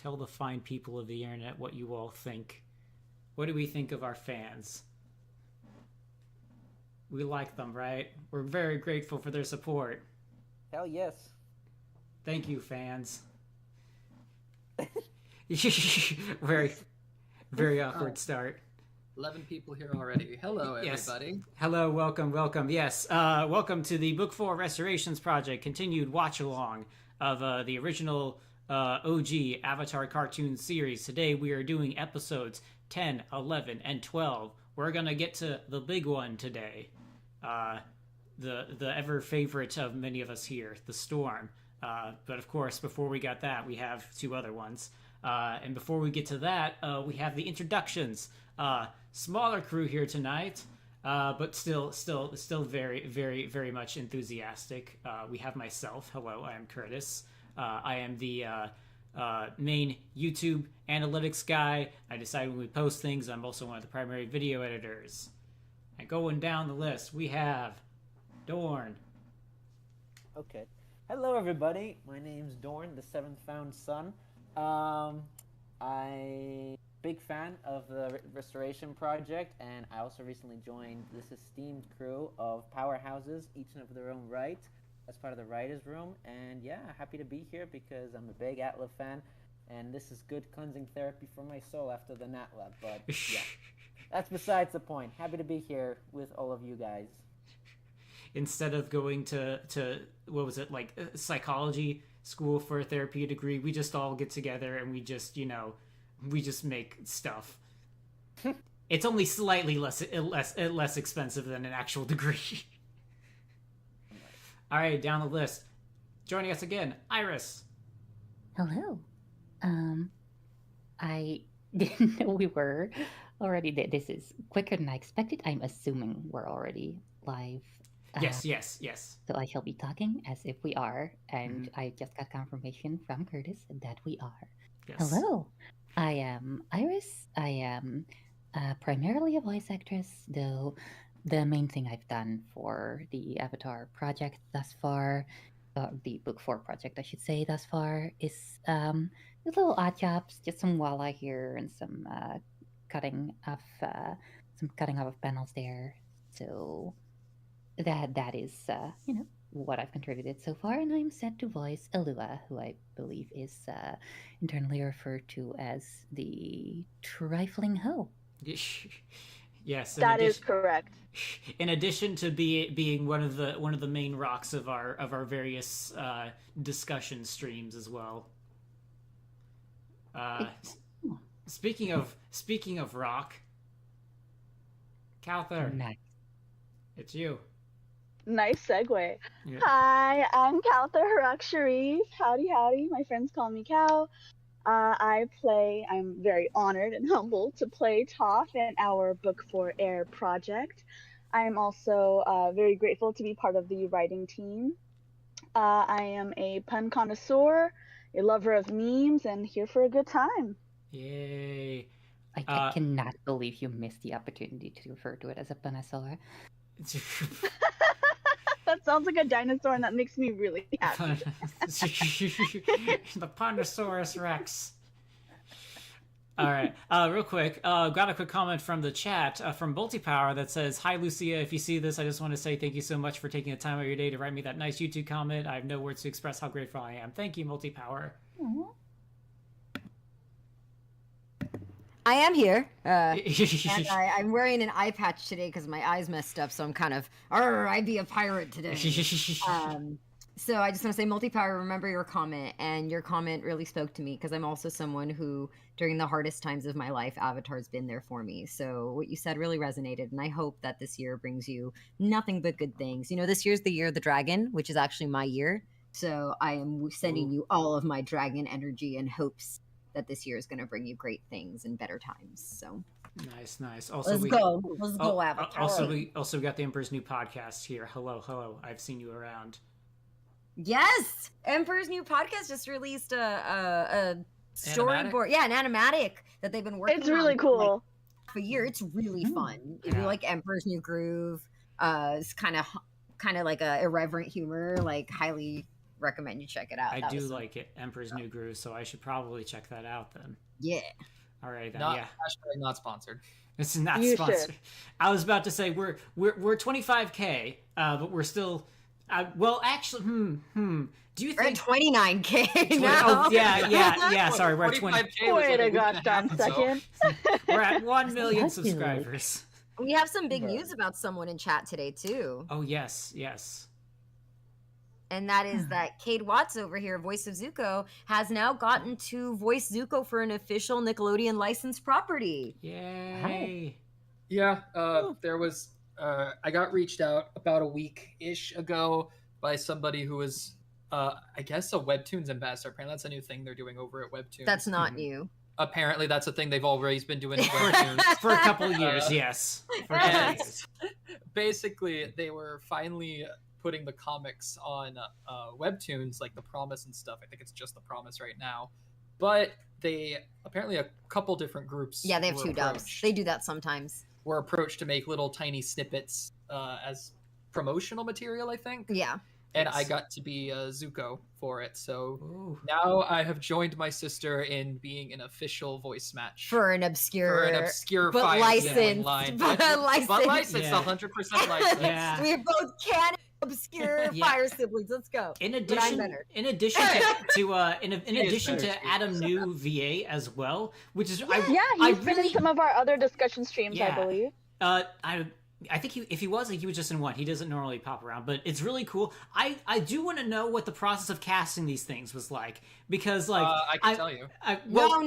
tell the fine people of the internet what you all think. What do we think of our fans? We like them, right? We're very grateful for their support. Hell yes. Thank you, fans. Very, very awkward start. 11 people here already. Hello, Yes. everybody. Hello, welcome. Yes, welcome to the Book 4 Restorations Project continued watch along of the original OG Avatar cartoon series. Today we are doing episodes 10, 11, and 12. We're gonna get to the big one today. The ever favorite of many of us here, the Storm. But of course, before we got that, we have two other ones. And before we get to that, we have the introductions. Smaller crew here tonight, but still very, very, very much enthusiastic. We have myself. Hello, I am Curtis. I am the main YouTube analytics guy. I decide when we post things. I'm also one of the primary video editors. And going down the list, we have Dorn. Okay. Hello, everybody. My name's Dorn, the seventh found son. I big fan of the Restoration Project, and I also recently joined this esteemed crew of powerhouses, each of their own right, as part of the writers' room. And yeah, happy to be here because I'm a big ATLA fan, and this is good cleansing therapy for my soul after the ATLA. But yeah, that's besides the point. Happy to be here with all of you guys. Instead of going to what was it, like psychology school for a therapy degree, we just all get together and we just make stuff. It's only slightly less expensive than an actual degree. All right, down the list, joining us again, Iris. Hello. I didn't know we were already. This is quicker than I expected. I'm assuming we're already live. Yes. So I shall be talking as if we are, and I just got confirmation from Curtis that we are. Yes. Hello. I am Iris. I am primarily a voice actress, though the main thing I've done for the Avatar project thus far, the Book 4 project, I should say, thus far, is little odd jobs, just some walleye here and some cutting of panels there. So that is what I've contributed so far, and I'm set to voice ATLA, who I believe is internally referred to as the trifling hoe. Yes, that is correct. In addition to being one of the main rocks of our various discussion streams as well. Speaking of rock, Calther, Nice. It's you. Nice segue. Yeah. Hi, I'm Calther Harak Sharif. Howdy. My friends call me Cal. I'm very honored and humbled to play Toph in our Book 4 Air project. I am also very grateful to be part of the writing team. I am a pun connoisseur, a lover of memes, and here for a good time. Yay. I cannot believe you missed the opportunity to refer to it as a connoisseur. That sounds like a dinosaur, and that makes me really happy. The Pondosaurus Rex. All right, real quick, got a quick comment from the chat from Multipower that says, "Hi Lucia, if you see this, I just want to say thank you so much for taking the time out of your day to write me that nice YouTube comment. I have no words to express how grateful I am. Thank you, Multipower." Aww. I am here, and I'm wearing an eye patch today because my eyes messed up, so I'm kind of, I'd be a pirate today. So I just want to say, Multipower, remember your comment, and your comment really spoke to me because I'm also someone who, during the hardest times of my life, Avatar's been there for me. So what you said really resonated, and I hope that this year brings you nothing but good things. You know, this year's the year of the dragon, which is actually my year, so I am sending you all of my dragon energy and hopes that this year is going to bring you great things and better times. So nice. Also, let's go, Avatar. Also, we got the Emperor's New Podcast here. Hello. I've seen you around. Yes, Emperor's New Podcast just released a storyboard. Yeah, an animatic that they've been working on. It's really cool. Like, a year. It's really fun. If you like Emperor's New Groove, it's kind of like a irreverent humor, like highly recommend you check it out. I That do was like it, Emperor's New Groove, so I should probably check that out then. Yeah. All right, then, Not yeah. not sponsored. It's not You sponsored. should. I was about to say we're 25K, but we're still. Well, actually, do you We're at think? 29K now. Oh, yeah. Sorry, we're at 20. 45K was Wait like a week and gosh a half darn ago. second. We're at 1 million That's really- subscribers. We have some big Bro. news about someone in chat today too. Oh yes. And that is that Cade Watts over here, voice of Zuko, has now gotten to voice Zuko for an official Nickelodeon licensed property. Yay! Yeah, there was. I got reached out about a week-ish ago by somebody who was, I guess, a Webtoons ambassador. Apparently, that's a new thing they're doing over at Webtoons. That's not new. Apparently, that's a thing they've always been doing at Webtoons. For a couple years, yes. For a couple And years. basically, they were finally putting the comics on Webtoons, like The Promise and stuff. I think it's just The Promise right now. But they apparently a couple different groups. Yeah, they have were two dubs. approached- They do that sometimes. Were approached to make little tiny snippets as promotional material, I think. Yeah. And Yes. I got to be Zuko for it. So Ooh. now I have joined my sister in being an official voice match For an obscure but but licensed, line. but licensed. But licensed, Yeah. 100% licensed. Yeah. We're both canon obscure Yeah. fire siblings. Let's go. In But I'm addition, better. in addition in He is addition better, to too. Adam New VA as well, which is Yeah, I he's been really in some of our other discussion streams, Yeah. I believe. I think if he was, he was just in one. He doesn't normally pop around, but it's really cool. I do want to know what the process of casting these things was like, because like I can tell you. No.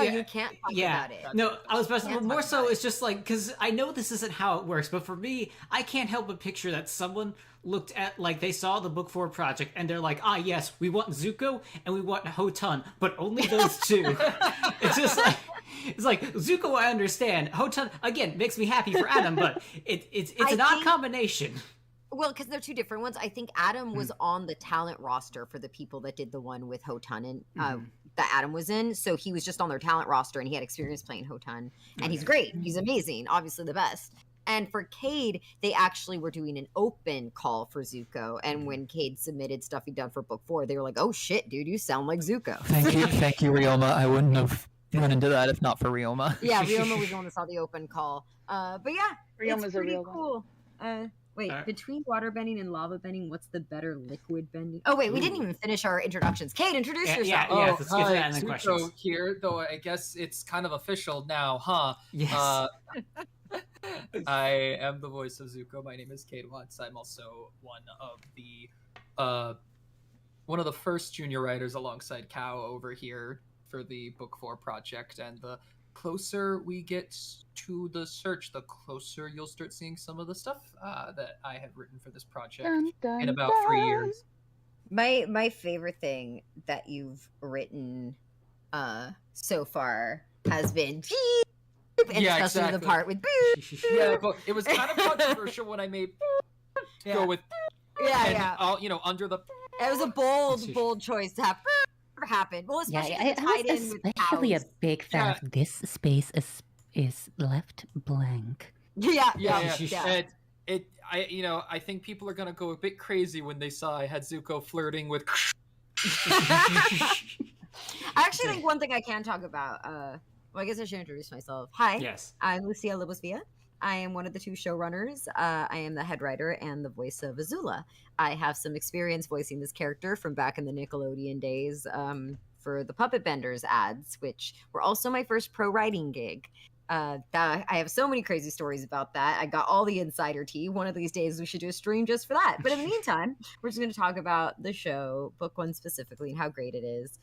yeah, You can't talk yeah, about it. no, I was about to, Can't more talk so about it. it's just like, because I know this isn't how it works, but for me, I can't help but picture that someone looked at, like, they saw the Book 4 project and they're like, ah yes, we want Zuko and we want Hotun, but only those two. It's like Zuko, I understand. Hotun again makes me happy for Adam, but it's I an odd think- combination. Well, because they're two different ones. I think Adam Hmm. was on the talent roster for the people that did the one with Hotun and Mhm. that Adam was in. So he was just on their talent roster and he had experience playing Hotun. And he's great. He's amazing. Obviously the best. And for Cade, they actually were doing an open call for Zuko. And when Cade submitted stuff he'd done for book 4, they were like, oh shit, dude, you sound like Zuko. Thank you, Ryoma. I wouldn't have run into that if not for Ryoma. Yeah, Ryoma was the one that saw the open call. But yeah, Ryoma's it's a pretty real one. cool. Wait, Alright. between water bending and lava bending, what's the better liquid bending? Oh wait, we didn't even finish our introductions. Kate, introduce Yeah, yourself. yeah. Let's get to that in the Zuko questions. here, though I guess it's kind of official now, huh? Yes. I am the voice of Zuko. My name is Cade Watts. I'm also one of the first junior writers alongside Cow over here for the Book 4 project. And the closer we get to the search, the closer you'll start seeing some of the stuff that I have written for this project in about 3 years. My favorite thing that you've written so far has been beep, and Yeah, especially the exactly. part with beep. Yeah, but it was kind of controversial when I made go with Yeah, and yeah. all, under the It was a bold choice to have happen. Well, Yeah, especially I if it tied was in with especially a cows. big fan Yeah. of this space is left blank. Yeah. And I think people are gonna go a bit crazy when they saw I had Zuko flirting with. I actually think one thing I can talk about. Well, I guess I should introduce myself. Hi, Yes. I'm Lucia Libosvia. I am one of the two showrunners. I am the head writer and the voice of Azula. I have some experience voicing this character from back in the Nickelodeon days for the Puppet Benders ads, which were also my first pro writing gig. I have so many crazy stories about that. I got all the insider tea. One of these days we should do a stream just for that. But in the meantime, we're just going to talk about the show, book 1 specifically, and how great it is.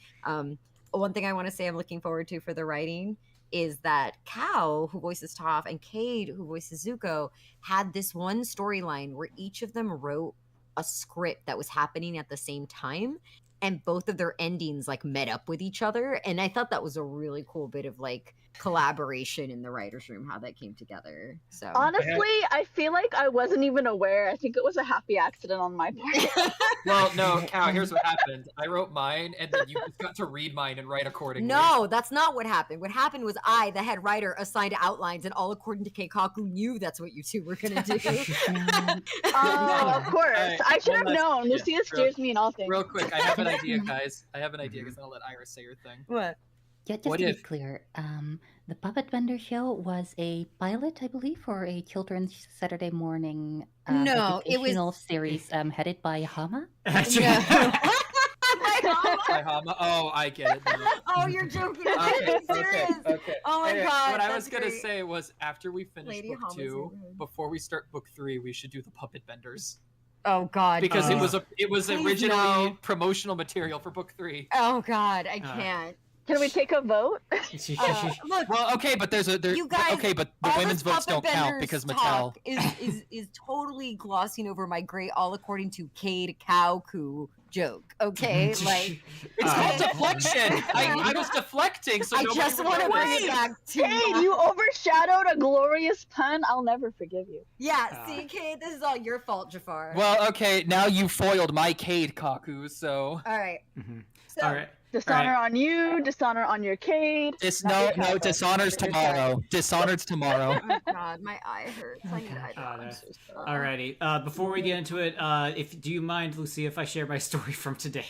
One thing I want to say I'm looking forward to for the writing is that Cow, who voices Toph, and Cade, who voices Zuko, had this one storyline where each of them wrote a script that was happening at the same time. and both of their endings like met up with each other, and I thought that was a really cool bit of like collaboration in the writers' room, how that came together. So Honestly, I feel like I wasn't even aware. I think it was a happy accident on my part. Well, no, Cal, here's what happened. I wrote mine, and then you just got to read mine and write accordingly. no, that's not what happened. What happened was I, the head writer, assigned outlines, and all according to Keikaku knew that's what you two were gonna do. Oh, of course. Alright, I should one have last- known. yeah, Lucia steers me in all things. Real quick, I have an idea, guys. I have an idea, because I'll let Iris say her thing. What? Yeah, just What to be if- clear, the Puppet Vendor show was a pilot, I believe, for a children's Saturday morning No, it was- educational series headed by Hama. Hi, Hama. Oh, I get it. now. Oh, you're joking. Okay, Are you okay, serious? okay. Oh my Anyway, God, What I that's was gonna great. say was, after we finish Lady book Hama's 2, in room. before we start book 3, we should do the puppet vendors, Oh God. because please. it was Please originally no. promotional material for book 3. Oh God, I can't. Can we take a vote? Look, Well, okay, but there. You guys, okay, but the all women's this votes don't Puppet count Vendors because Mattel. talk is totally glossing over my great all according to Cade Cowcoo joke. Okay, like It's called Okay. deflection. I was deflecting, so I nobody just would want to notice. bring it back to Hey, you overshadowed a glorious pun. I'll never forgive you. Yeah, see, Cade, this is all your fault, Jafar. Well, okay, now you foiled my Cade, Kaku. So all right. Mhm. So, All right. Dishonor on you, dishonor on your Cade. no, dishonors tomorrow. Dishonored's tomorrow. Oh God, my eye hurts. I need eye drops. I'm so sorry. Alrighty. Before we get into it, do you mind, Lucy, if I share my story from today?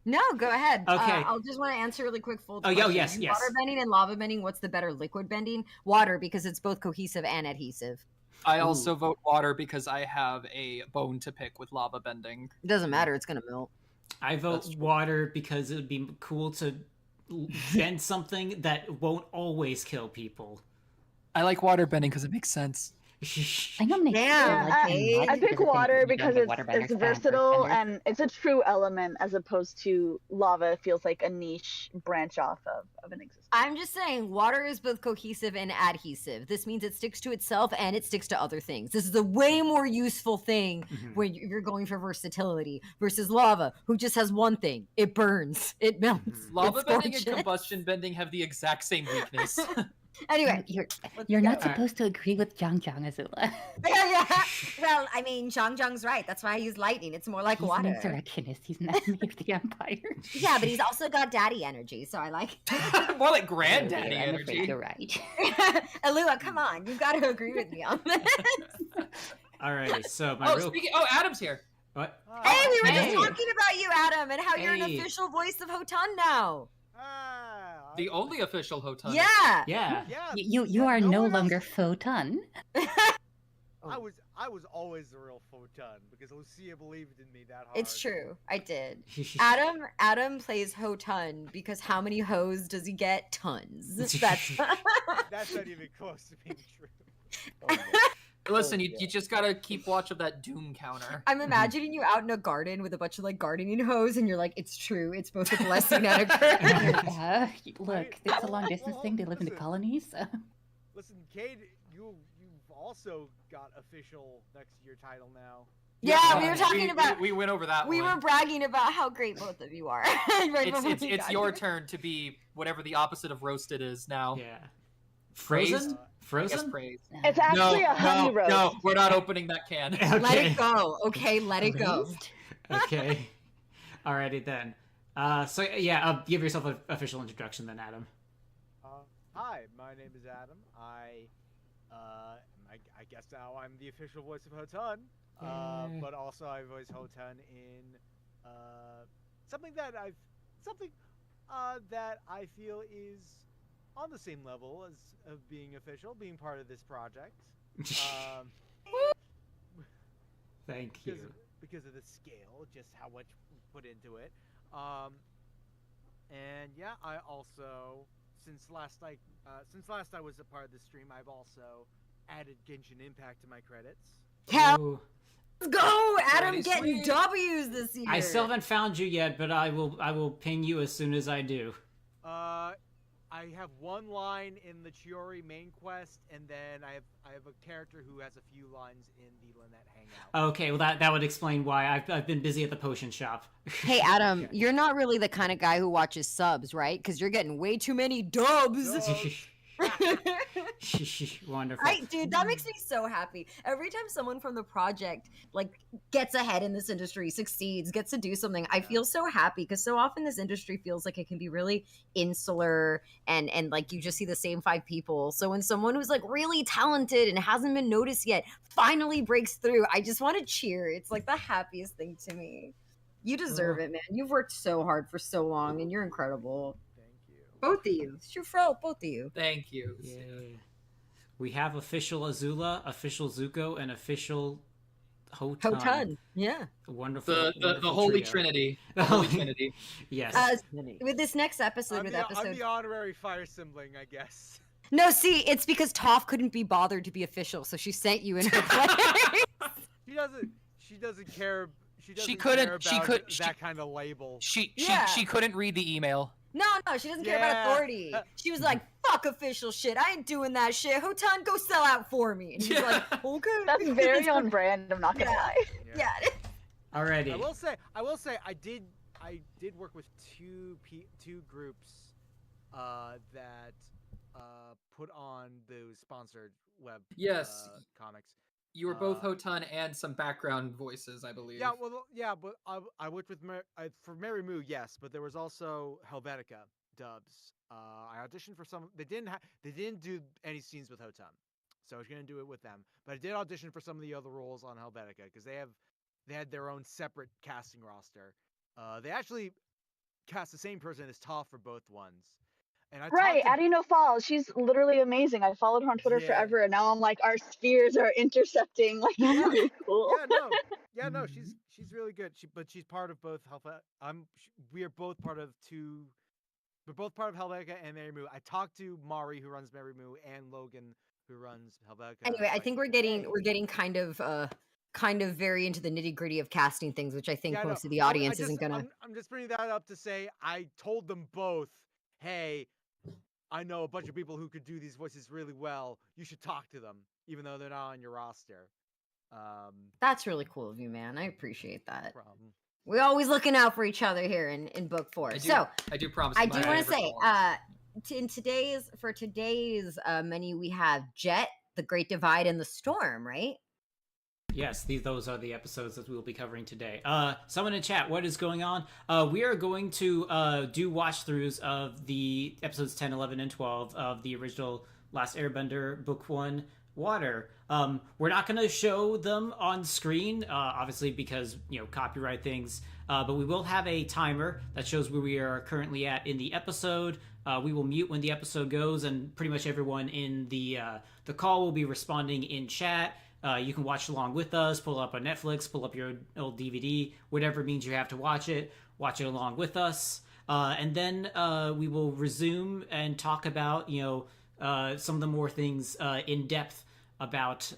No, go ahead. Okay. I'll just want to answer really quick. Full. Oh, yes. Water bending and lava bending. What's the better? Liquid bending? Water, because it's both cohesive and adhesive. I also vote water because I have a bone to pick with lava bending. It doesn't matter. It's gonna melt. I vote That's true. water because it would be cool to bend something that won't always kill people. I like water bending because it makes sense. I nominate Damn, Like, okay. I pick water because it's Waterbenders fan, versatile Earthbenders. and it's a true element as opposed to lava. It feels like a niche branch off of an existence. I'm just saying, water is both cohesive and adhesive. This means it sticks to itself and it sticks to other things. This is a way more useful thing Mhm. when you're going for versatility versus lava, who just has one thing: it burns, it melts. Mhm. Lava It's bending and gorgeous. combustion bending have the exact same weakness. Anyway, You're not go. supposed to agree with Zhang Azula. yeah. Well, I mean, Zhang's right. That's why I use lightning. It's more like He's water. an insurrectionist. He's not enemy of the Empire. Yeah, but he's also got daddy energy, so I like. More like granddaddy I'm afraid energy. you're right. Alua, come on, you've got to agree with me on this. Alrighty. So my Oh, real oh, Adam's here. what? Hey, we were Hey. just talking about you, Adam, and how you're an Hey. official voice of Hotan now. The only official Hotan. Yeah. Yeah. Yeah. You are no one else- longer photon. I was always the real photon because Lucia believed in me that hard. It's true. I did. Adam plays Hotun because how many hoes does he get? Tons. That's That's not even close to being true. Listen, you just gotta keep watch of that doom counter. I'm imagining you out in a garden with a bunch of like gardening hose, and you're like, it's true. It's both a blessing and a curse. Look, it's a long distance thing. They live in the Listen. colonies. So. Listen, Cade, you've also got official next year title now. Yeah, we were talking about. We went over that We one. were bragging about how great both of you are. Right It's before it's, we it's got your here. turn to be whatever the opposite of roasted is now. Yeah. Praised? Frozen? I guess Frozen? praised. It's No, actually a honey no, roast. no, we're not opening that can. Let Okay. it go, okay? Let it go. Raised? Okay. Alrighty then. So give yourself an official introduction then, Adam. Hi, my name is Adam. I guess now I'm the official voice of Hotan. Yay. But also I voice Hotan in something that I feel is on the same level as of being official, being part of this project. Thank because you. of, because of the scale, just how much we put into it. And yeah, I also since last I was a part of the stream, I've also added Genshin Impact to my credits. Hell, Ooh. let's go! Adam Pretty getting sweet. W's this year. I still haven't found you yet, but I will ping you as soon as I do. I have one line in the Chiori main quest, and then I have a character who has a few lines in the Lynette Hangout. Okay, well that would explain why I've been busy at the potion shop. Hey, Adam, Okay. you're not really the kind of guy who watches subs, right? Because you're getting way too many dubs. Wonderful. Right, dude, that makes me so happy. Every time someone from the project like gets ahead in this industry, succeeds, gets to do something, I feel so happy because so often this industry feels like it can be really insular and like you just see the same 5 people. So when someone who's like really talented and hasn't been noticed yet finally breaks through, I just want to cheer. It's like the happiest thing to me. You deserve it, man. You've worked so hard for so long and you're incredible. Thank you. Both of you. It's your fault, both of you. Thank you. Yay. We have official Azula, official Zuko, and official Hotun. Hotun. Yeah. Wonderful. The wonderful Holy trio. Trinity. The Holy Trinity. Yes. With this next episode, I'm the honorary fire sibling, I guess. No, see, it's because Toph couldn't be bothered to be official, so she sent you in her place. She doesn't care. She couldn't- care she about could- that kind of label. She Yeah. she couldn't read the email. No, she doesn't care about Yeah. authority. She was like, fuck official shit. I ain't doing that shit. Hotan, go sell out for me. And he's like, okay. That's very on brand. I'm not gonna lie. Yeah. Alrighty. I will say, I did work with two groups that put on those sponsored web Yes. comics. You were both Hotun and some background voices, I believe. Yeah, well, yeah, but I worked with for Mary Moo, yes, but there was also Helvetica dubs. I auditioned for some. They didn't do any scenes with Hotun, so I was gonna do it with them. But I did audition for some of the other roles on Helvetica because they had their own separate casting roster. They actually cast the same person as Toph for both ones. And Right, Addie No Falls. She's literally amazing. I followed her on Twitter Yeah. forever, and now I'm like, our spheres are intercepting. Like, that's Yeah. really cool. Yeah, no, she's really good. But she's part of both we are both part of two. We're both part of Helvetica and Mary Moo. I talked to Mari, who runs Mary Moo, and Logan, who runs Helvetica. Anyway, I think we're getting kind of very into the nitty gritty of casting things, which I think Yeah, most no, of the I- I audience just- isn't gonna. I'm just bringing that up to say I told them both, hey, I know a bunch of people who could do these voices really well. You should talk to them, even though they're not on your roster. That's really cool of you, man. I appreciate that. Problem. We're always looking out for each other here in book 4. So I do promise. I you do my want to favorite say, form. for today's menu, we have Jet, The Great Divide, and The Storm, right? Yes, those are the episodes that we will be covering today. Someone in chat, what is going on? We are going to do watch-throughs of the episodes 10, 11, and 12 of the original Last Airbender Book 1, Water. We're not going to show them on screen, obviously because, copyright things, but we will have a timer that shows where we are currently at in the episode. We will mute when the episode goes, and pretty much everyone in the call will be responding in chat. You can watch along with us, pull up on Netflix, pull up your old DVD, whatever means you have to watch it along with us. And then we will resume and talk about, some of the more things in depth about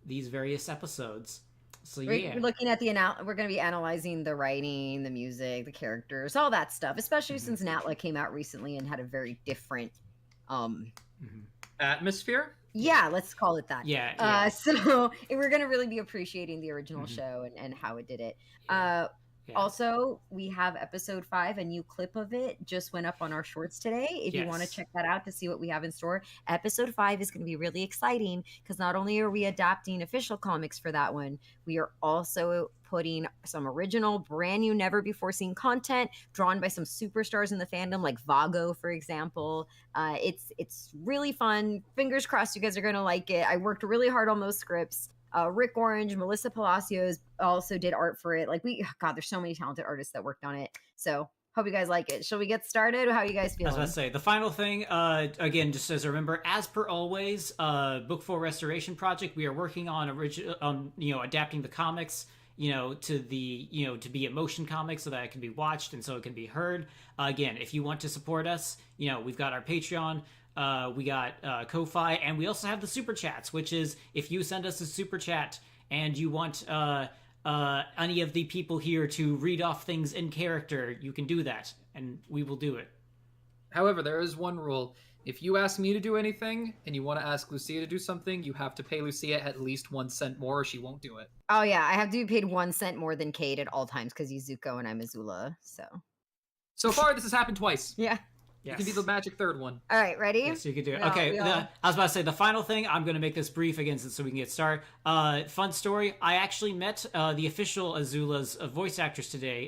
these various episodes. So yeah. We're looking at we're going to be analyzing the writing, the music, the characters, all that stuff, especially since ATLA came out recently and had a very different Atmosphere? Yeah, let's call it that. Yeah. So we're going to really be appreciating the original show and how it did it. Yeah. Also, we have episode 5, a new clip of it just went up on our shorts today. If you want to check that out to see what we have in store, episode 5 is going to be really exciting because not only are we adapting official comics for that one, we are also putting some original, brand new, never before seen content drawn by some superstars in the fandom, like Vago, for example. It's really fun. Fingers crossed you guys are going to like it. I worked really hard on those scripts. Rick Orange, Melissa Palacios also did art for it. There's so many talented artists that worked on it. So hope you guys like it. Shall we get started? How are you guys feeling? I was about to say, the final thing, again, just as a remember, as per always, Book 4 Restoration Project, we are working on adapting the comics, to the, to be a motion comic so that it can be watched and so it can be heard. Again, if you want to support us, we've got our Patreon. We got Ko-Fi, and we also have the Super Chats, which is if you send us a Super Chat and you want any of the people here to read off things in character, you can do that, and we will do it. However, there is one rule. If you ask me to do anything and you want to ask Lucia to do something, you have to pay Lucia at least 1 cent more or she won't do it. Oh yeah, I have to be paid 1 cent more than Cade at all times because he's Zuko and I'm Azula. So far, this has happened twice. Yeah. You can be the magic third one. All right, ready? Yes, you can do it. No, Okay, I was about to say the final thing. I'm going to make this brief again so we can get started. Fun story. I actually met the official Azula's voice actress today.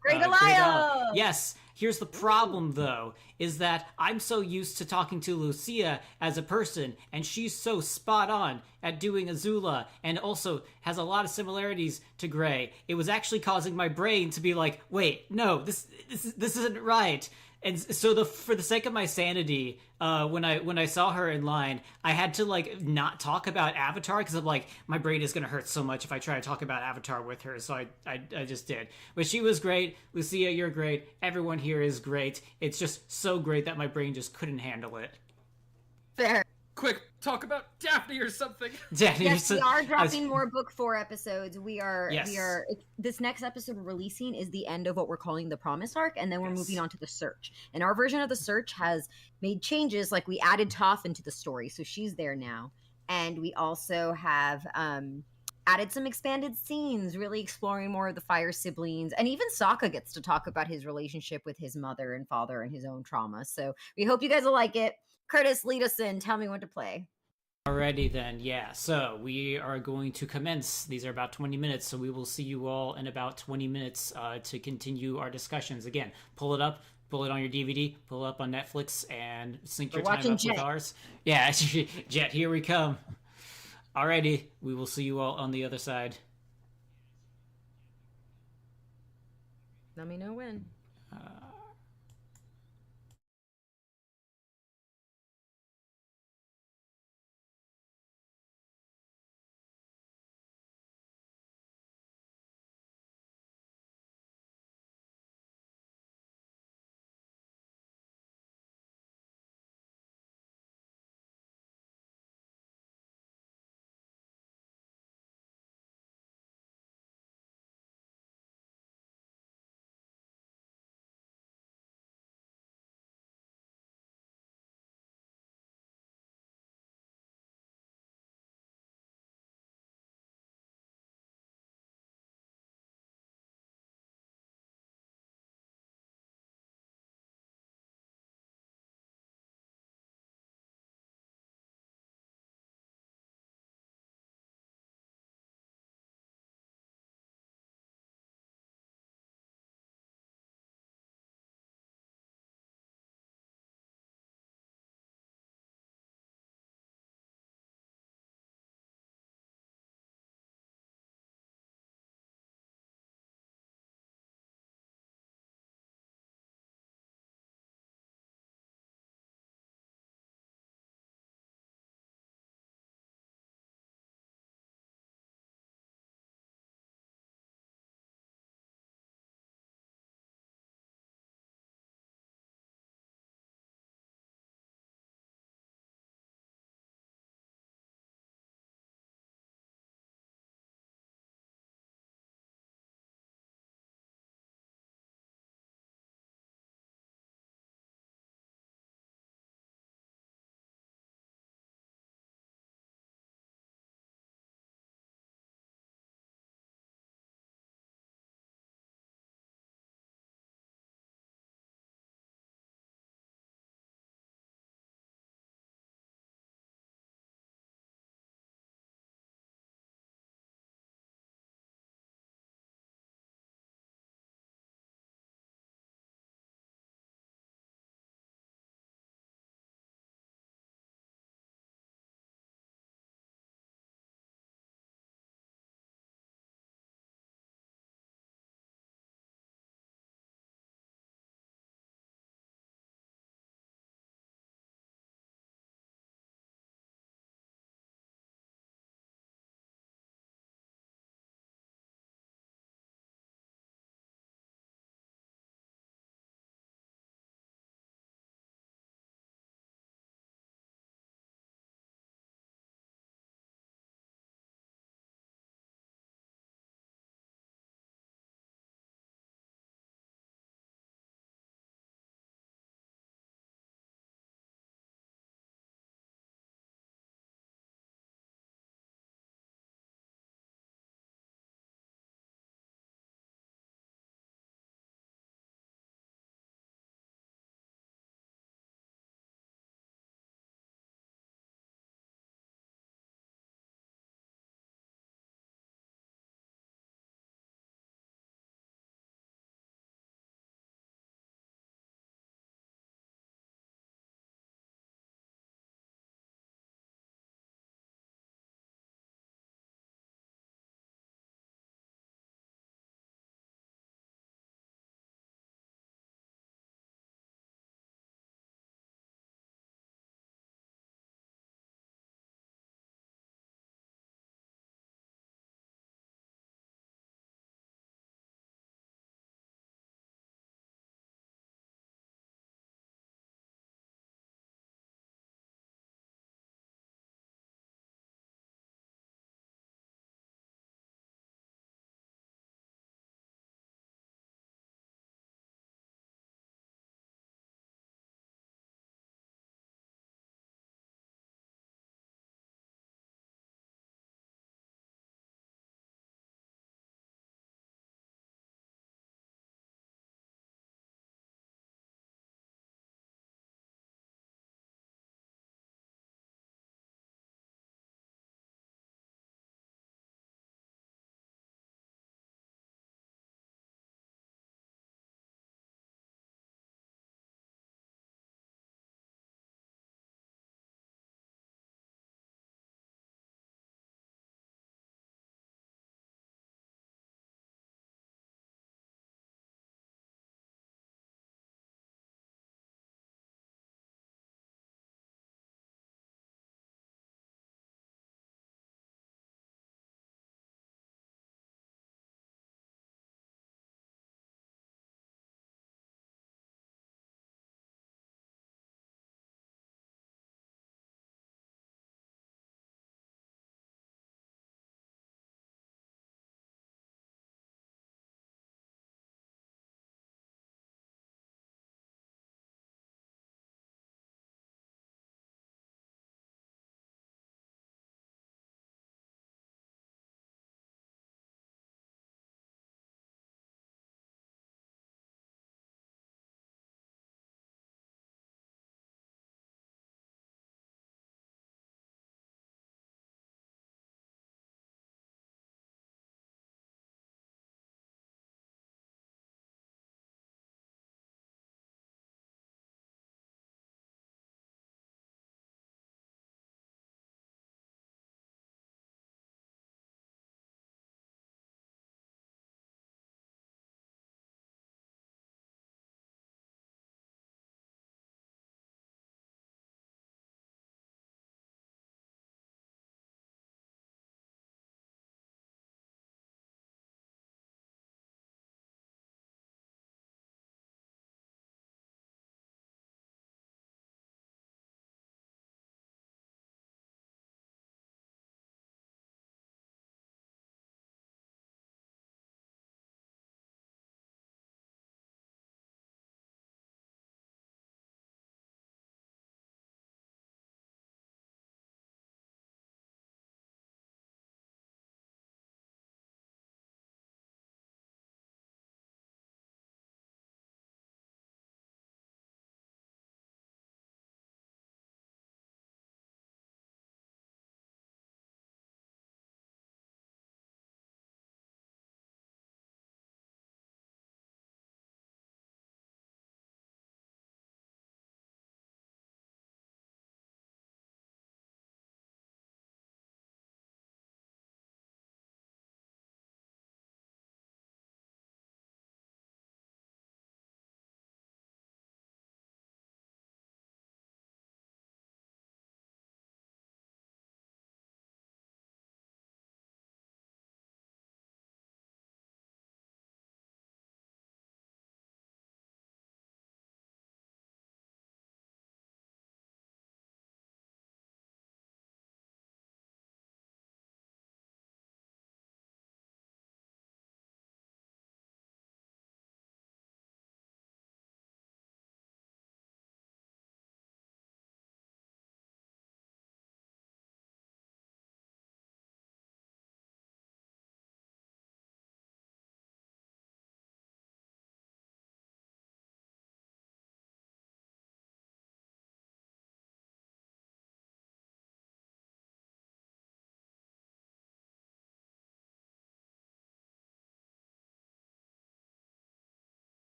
Great Great Elia! Yes. Here's the problem, though, is that I'm so used to talking to Lucia as a person, and she's so spot on at doing Azula, and also has a lot of similarities to Gray. It was actually causing my brain to be like, wait, no, this isn't right. And so for the sake of my sanity, when I saw her in line, I had to like not talk about Avatar because I'm like, my brain is gonna hurt so much if I try to talk about Avatar with her. So I just did. But she was great. Lucia, you're great. Everyone here is great. It's just so great that my brain just couldn't handle it. Fair. Quick, talk about Daphne or something. Daphne, Yes, we are dropping more book 4 episodes. We are. Yes. This next episode we're releasing is the end of what we're calling the Promise arc, and then we're moving on to the Search. And our version of the Search has made changes, like we added Toph into the story, so she's there now, and we also have added some expanded scenes, really exploring more of the Fire siblings, and even Sokka gets to talk about his relationship with his mother and father and his own trauma. So we hope you guys will like it. Curtis, lead us in. Tell me what to play. Alrighty then, yeah. So we are going to commence. These are about 20 minutes, so we will see you all in about 20 minutes to continue our discussions. Again, pull it up, pull it on your DVD, pull it up on Netflix, and sync your time up with ours. Yeah, Jet, here we come. Alrighty, we will see you all on the other side. Let me know when.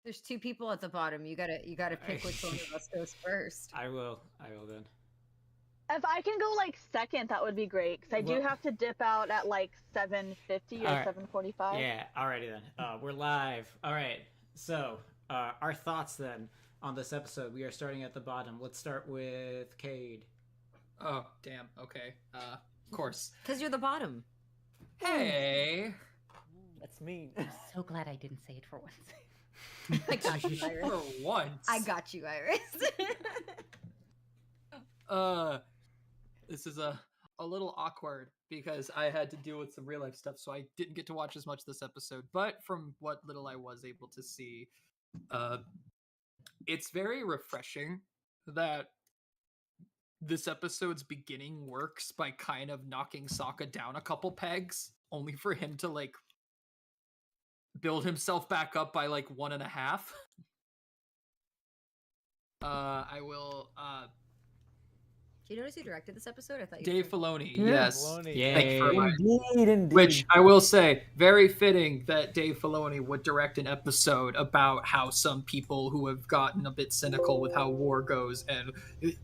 There's two people at the bottom. You gotta pick which one of us goes first. I will then. If I can go like second, that would be great because I do have to dip out at like 7:50 or 7:45. Yeah, alrighty then. We're live. All right. So, our thoughts then on this episode. We are starting at the bottom. Let's start with Cade. Oh, damn. Okay. Of course. Because you're the bottom. Hey. That's mean. I'm so glad I didn't say it for once. I got you, Iris. For once. I got you, Iris. This is a little awkward because I had to deal with some real life stuff, so I didn't get to watch as much this episode. But from what little I was able to see, it's very refreshing that this episode's beginning works by kind of knocking Sokka down a couple pegs, only for him to like build himself back up by like 1.5. I will. Do you notice who directed this episode? I thought you Dave were... Filoni, Yeah. yes. Filoni. Yeah. Thank you for reminding. Indeed. Which I will say, very fitting that Dave Filoni would direct an episode about how some people who have gotten a bit cynical with how war goes and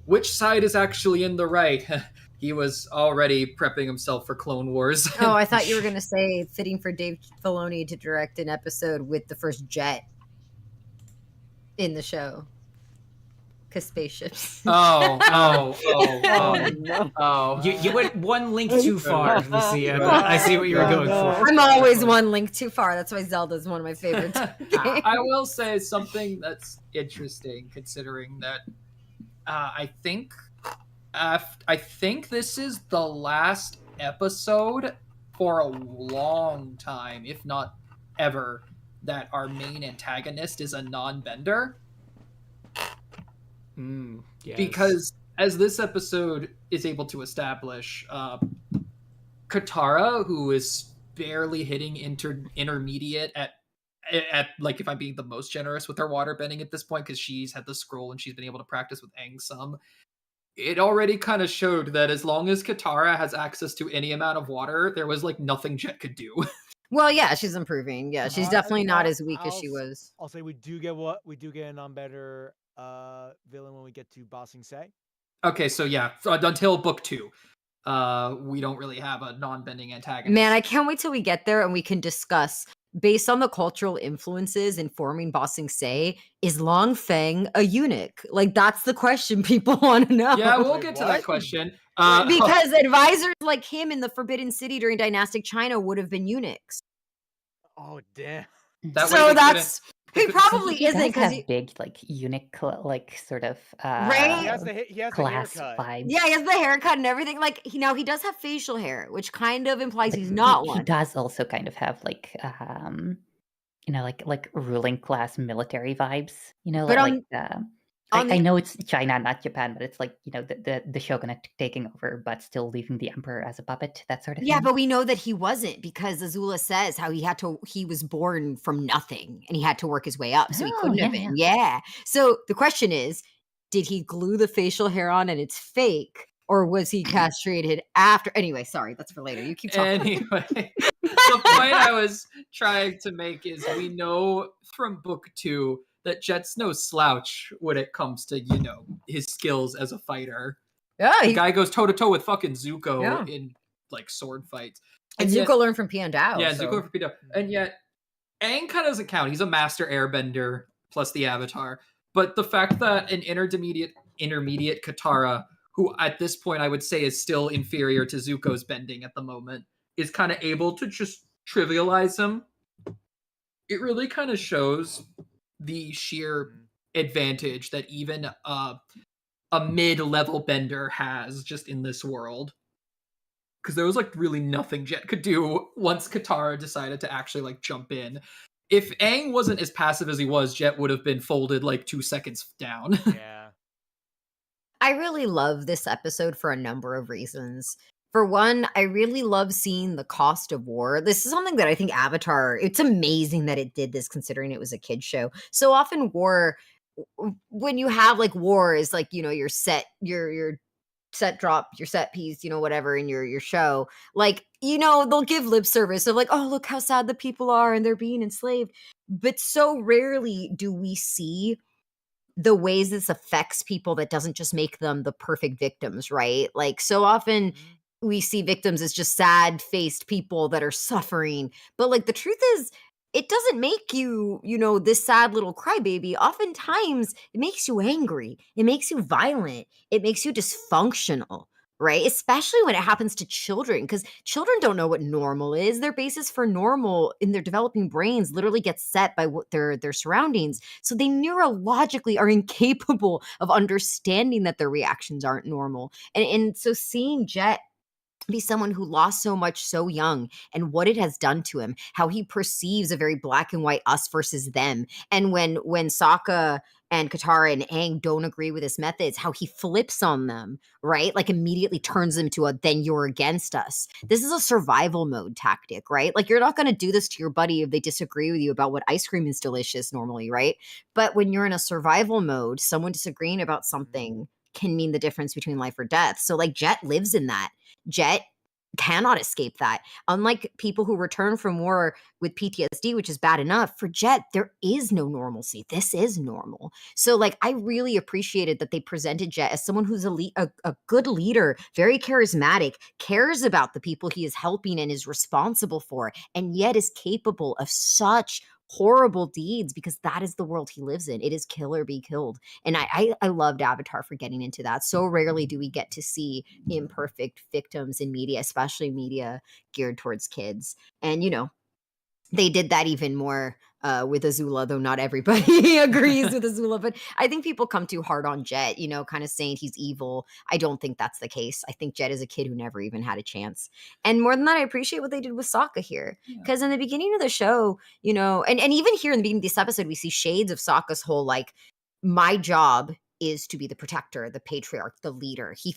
which side is actually in the right. He was already prepping himself for Clone Wars. Oh, I thought you were gonna say fitting for Dave Filoni to direct an episode with the first jet in the show. Because spaceships. No. You went one link too far, Lucia. But I see what you were going for. I'm always one link too far. That's why Zelda's one of my favorites. I will say something that's interesting, considering that I think this is the last episode for a long time, if not ever, that our main antagonist is a non-bender. Yes. Because as this episode is able to establish, Katara, who is barely hitting intermediate at like, if I'm being the most generous with her water bending at this point, because she's had the scroll and she's been able to practice with Aang some, it already kind of showed that as long as Katara has access to any amount of water, there was like nothing Jet could do. Well, yeah, she's improving. Yeah, she's definitely not as weak as she was. I'll say we do get a non-better villain when we get to Ba Sing Se. Okay, so yeah, until book 2, we don't really have a non-bending antagonist. Man, I can't wait till we get there and we can discuss, based on the cultural influences informing Ba Sing Se, is Long Feng a eunuch? Like, that's the question people want to know. Yeah, we'll Wait, get to what? that question. Because advisors like him in the Forbidden City during dynastic China would have been eunuchs. Oh damn! That way So they that's... He couldn't- probably He isn't does because have big, like, eunuch, like, sort of Right? He has the class haircut. vibes. yeah, he has the haircut and everything. Like, he does have facial hair, which kind of implies he's not He one. does also kind of have, like, like ruling class military vibes. But I know it's China, not Japan, but it's like, the shogunate taking over, but still leaving the emperor as a puppet, that sort of Yeah, thing. but we know that he wasn't, because Azula says how he was born from nothing and he had to work his way up. So he Oh, couldn't have yeah, been. Yeah. So the question is, did he glue the facial hair on and it's fake? Or was he castrated after? Anyway, sorry, that's for later. You keep talking. Anyway, the point I was trying to make is we know from book 2 that Jet's no slouch when it comes to, his skills as a fighter. Yeah, The guy goes toe to toe with fucking Zuko Yeah. in like sword fights. and yet- Zuko learned from Piandao. Yeah, so. Zuko for Pito. And yet, Aang kind of doesn't count. He's a master airbender plus the Avatar. But the fact that an intermediate Katara, who at this point I would say is still inferior to Zuko's bending at the moment, is kind of able to just trivialize him, it really kind of shows the sheer advantage that even a mid-level bender has just in this world. Because there was like really nothing Jet could do once Katara decided to actually like jump in. If Aang wasn't as passive as he was, Jet would have been folded like 2 seconds down. Yeah. I really love this episode for a number of reasons. For one, I really love seeing the cost of war. This is something that I think Avatar, it's amazing that it did this considering it was a kid's show. So often war, when you have like war is like, you're set, you're set drop, your set piece, whatever in your show, like, they'll give lip service of like, oh, look how sad the people are and they're being enslaved. But so rarely do we see the ways this affects people that doesn't just make them the perfect victims, right? Like, so often we see victims as just sad-faced people that are suffering. But like the truth is, it doesn't make you, this sad little crybaby. Oftentimes, it makes you angry. It makes you violent. It makes you dysfunctional, right? Especially when it happens to children, because children don't know what normal is. Their basis for normal in their developing brains literally gets set by what their surroundings. So they neurologically are incapable of understanding that their reactions aren't normal. And so seeing Jet be someone who lost so much so young and what it has done to him, how he perceives a very black and white us versus them. And when Sokka and Katara and Aang don't agree with his methods, how he flips on them, right? Like immediately turns them to a then you're against us. This is a survival mode tactic, right? Like you're not going to do this to your buddy if they disagree with you about what ice cream is delicious normally, right? But when you're in a survival mode, someone disagreeing about something can mean the difference between life or death. So like Jet lives in that. Jet cannot escape that. Unlike people who return from war with PTSD, which is bad enough, for Jet, there is no normalcy. This is normal. So, like, I really appreciated that they presented Jet as someone who's a good leader, very charismatic, cares about the people he is helping and is responsible for, and yet is capable of such horrible deeds because that is the world he lives in. It is kill or be killed. And I loved Avatar for getting into that. So rarely do we get to see imperfect victims in media, especially media geared towards kids. And, they did that even more with Azula, though not everybody agrees with Azula. But I think people come too hard on Jet, kind of saying he's evil. I don't think that's the case. I think Jet is a kid who never even had a chance. And more than that, I appreciate what they did with Sokka here. Because in the beginning of the show, and even here in the beginning of this episode, we see shades of Sokka's whole, like, my job is to be the protector, the patriarch, the leader. He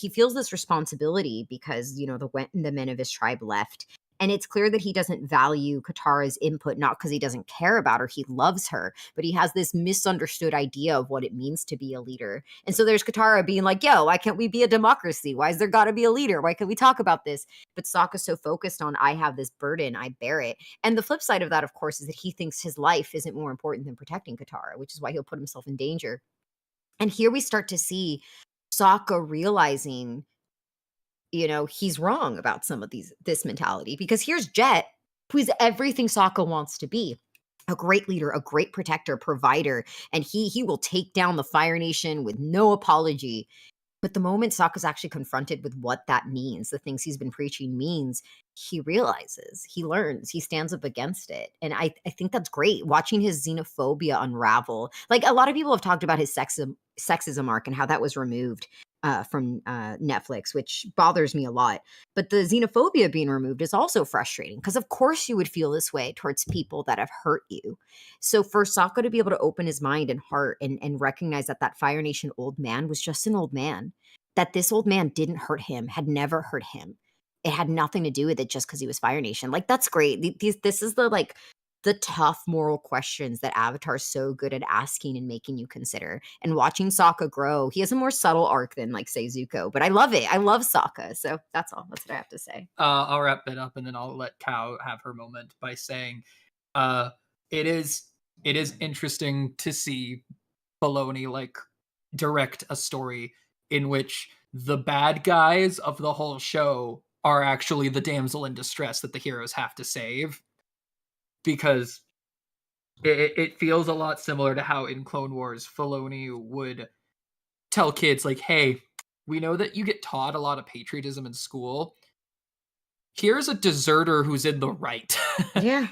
feels this responsibility because, the men of his tribe left. And it's clear that he doesn't value Katara's input, not because he doesn't care about her, he loves her, but he has this misunderstood idea of what it means to be a leader. And so there's Katara being like, yo, why can't we be a democracy? Why is there got to be a leader? Why can't we talk about this? But Sokka's so focused on, I have this burden, I bear it. And the flip side of that, of course, is that he thinks his life isn't more important than protecting Katara, which is why he'll put himself in danger. And here we start to see Sokka realizing, he's wrong about some of this mentality, because here's Jet, who is everything Sokka wants to be. A great leader, a great protector, provider, and he will take down the Fire Nation with no apology. But the moment Sokka's actually confronted with what that means, the things he's been preaching means, he realizes, he learns, he stands up against it. And I think that's great, watching his xenophobia unravel. Like, a lot of people have talked about his sexism arc and how that was removed from Netflix, which bothers me a lot. But the xenophobia being removed is also frustrating, because of course you would feel this way towards people that have hurt you. So for Sokka to be able to open his mind and heart and recognize that Fire Nation old man was just an old man, that this old man didn't hurt him, had never hurt him. It had nothing to do with it just because he was Fire Nation. Like, that's great. This is the tough moral questions that Avatar's so good at asking and making you consider. And watching Sokka grow, he has a more subtle arc than, like, say, Zuko. But I love it. I love Sokka. So that's all. That's what I have to say. I'll wrap it up, and then I'll let Cow have her moment by saying, it is interesting to see Filoni, like, direct a story in which the bad guys of the whole show are actually the damsel in distress that the heroes have to save. Because it feels a lot similar to how in Clone Wars, Filoni would tell kids, like, hey, we know that you get taught a lot of patriotism in school. Here's a deserter who's in the right. Yeah.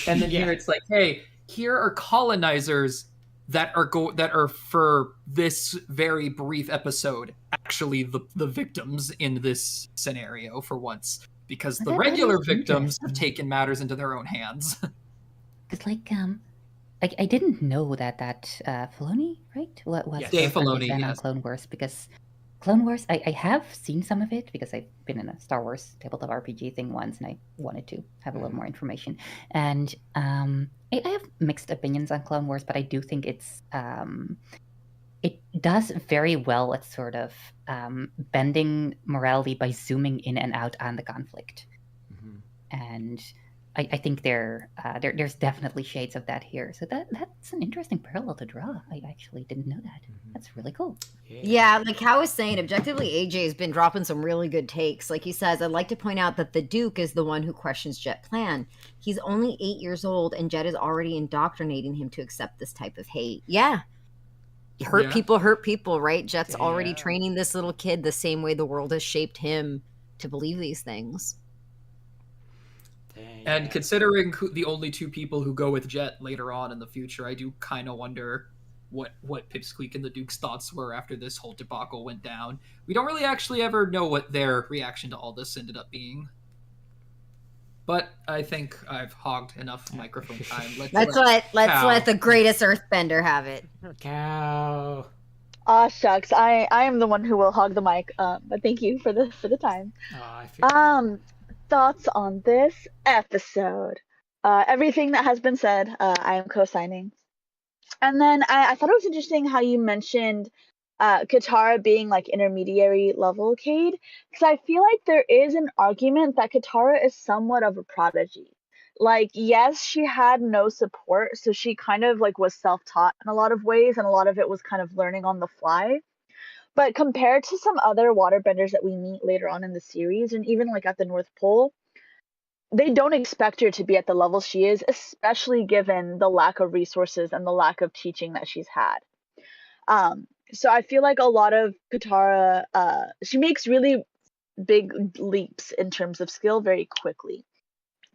And then here it's like, hey, here are colonizers that are for this very brief episode actually the victims in this scenario for once, because the regular victims have taken matters into their own hands. It's like, I didn't know that Filoni, right? What was Dave Filoni, on yes. Clone Wars, because Clone Wars, I have seen some of it because I've been in a Star Wars tabletop RPG thing once, and I wanted to have a little more information. And I have mixed opinions on Clone Wars, but I do think it's it does very well at sort of bending morality by zooming in and out on the conflict. And I think there's definitely shades of that here. So that's an interesting parallel to draw. I actually didn't know that. That's really cool. Yeah, like Cal was saying, objectively, AJ has been dropping some really good takes. Like he says, I'd like to point out that the Duke is the one who questions Jet's plan. He's only 8 years old, and Jet is already indoctrinating him to accept this type of hate. Yeah. Hurt people, right? Jet's already training this little kid the same way the world has shaped him to believe these things. And considering the only 2 people who go with Jet later on in the future, I do kind of wonder what Pipsqueak and the Duke's thoughts were after this whole debacle went down. We don't really actually ever know what their reaction to all this ended up being. But I think I've hogged enough microphone time. Let's let the greatest earthbender have it. Cow. Aw, shucks. I am the one who will hog the mic. But thank you for the time. I feel Thoughts on this episode? Everything that has been said, I am co-signing. And then I thought it was interesting how you mentioned Katara being like intermediary level Cade, because I feel like there is an argument that Katara is somewhat of a prodigy. Like, yes, she had no support, so she kind of like was self-taught in a lot of ways, and a lot of it was kind of learning on the fly. But compared to some other waterbenders that we meet later on in the series, and even like at the North Pole, they don't expect her to be at the level she is, especially given the lack of resources and the lack of teaching that she's had. So I feel like a lot of Katara, she makes really big leaps in terms of skill very quickly.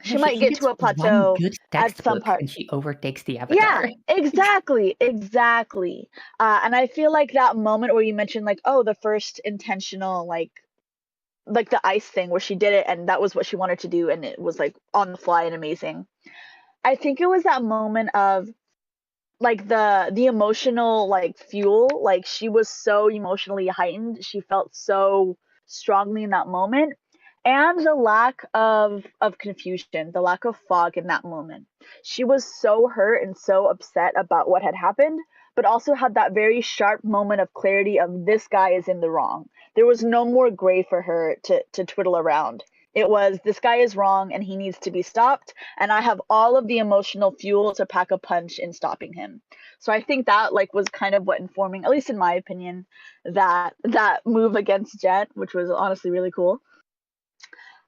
She might get to a plateau at some part. And she overtakes the Avatar. Yeah, exactly. And I feel like that moment where you mentioned like, oh, the first intentional like the ice thing where she did it and that was what she wanted to do and it was like on the fly and amazing. I think it was that moment of like the emotional like fuel, like she was so emotionally heightened, she felt so strongly in that moment, and the lack of confusion, the lack of fog in that moment. She was so hurt and so upset about what had happened, but also had that very sharp moment of clarity of this guy is in the wrong. There was no more gray for her to twiddle around. It was, this guy is wrong and he needs to be stopped, and I have all of the emotional fuel to pack a punch in stopping him. So I think that like was kind of what informing, at least in my opinion, that move against Jet, which was honestly really cool.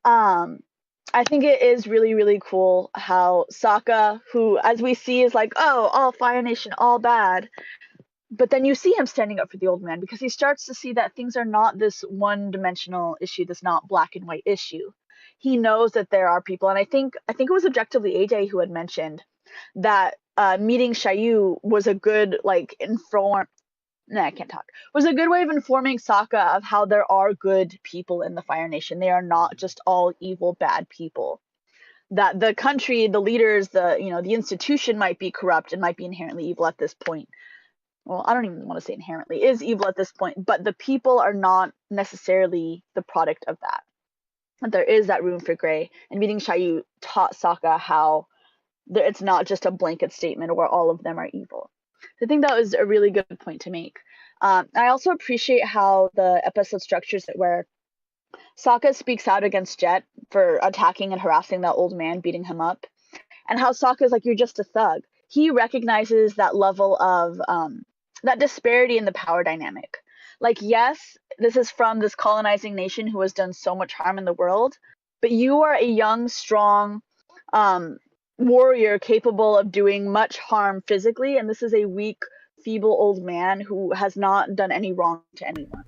I think it is really, really cool how Sokka, who as we see is like, oh, all Fire Nation, all bad, but then you see him standing up for the old man because he starts to see that things are not this one-dimensional issue, this not black and white issue. He knows that there are people, and I think it was objectively AJ who had mentioned that meeting Shayu was a good like was a good way of informing Sokka of how there are good people in the Fire Nation. They are not just all evil, bad people. That the country, the leaders, the institution might be corrupt and might be inherently evil at this point. Well, I don't even want to say inherently, is evil at this point, but the people are not necessarily the product of that. And there is that room for gray. And meeting Shayu taught Sokka how it's not just a blanket statement where all of them are evil. I think that was a really good point to make. I also appreciate how the episode structures it where Sokka speaks out against Jet for attacking and harassing that old man, beating him up, and how Sokka is like, you're just a thug. He recognizes that level of that disparity in the power dynamic. Like, yes, this is from this colonizing nation who has done so much harm in the world, but you are a young, strong warrior capable of doing much harm physically, and this is a weak, feeble old man who has not done any wrong to anyone.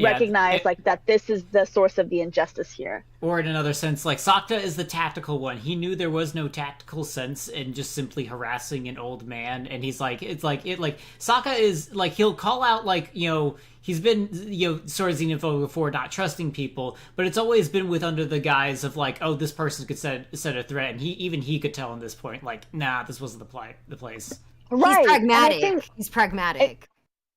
Recognize like that this is the source of the injustice here. Or in another sense, like Sokka is the tactical one. He knew there was no tactical sense in just simply harassing an old man, and he's like, Sokka is like, he'll call out like, he's been, sort of xenophobic before, not trusting people, but it's always been with under the guise of like, oh, this person could set a threat, and he could tell in this point, like, nah, this wasn't the place. Right. He's pragmatic.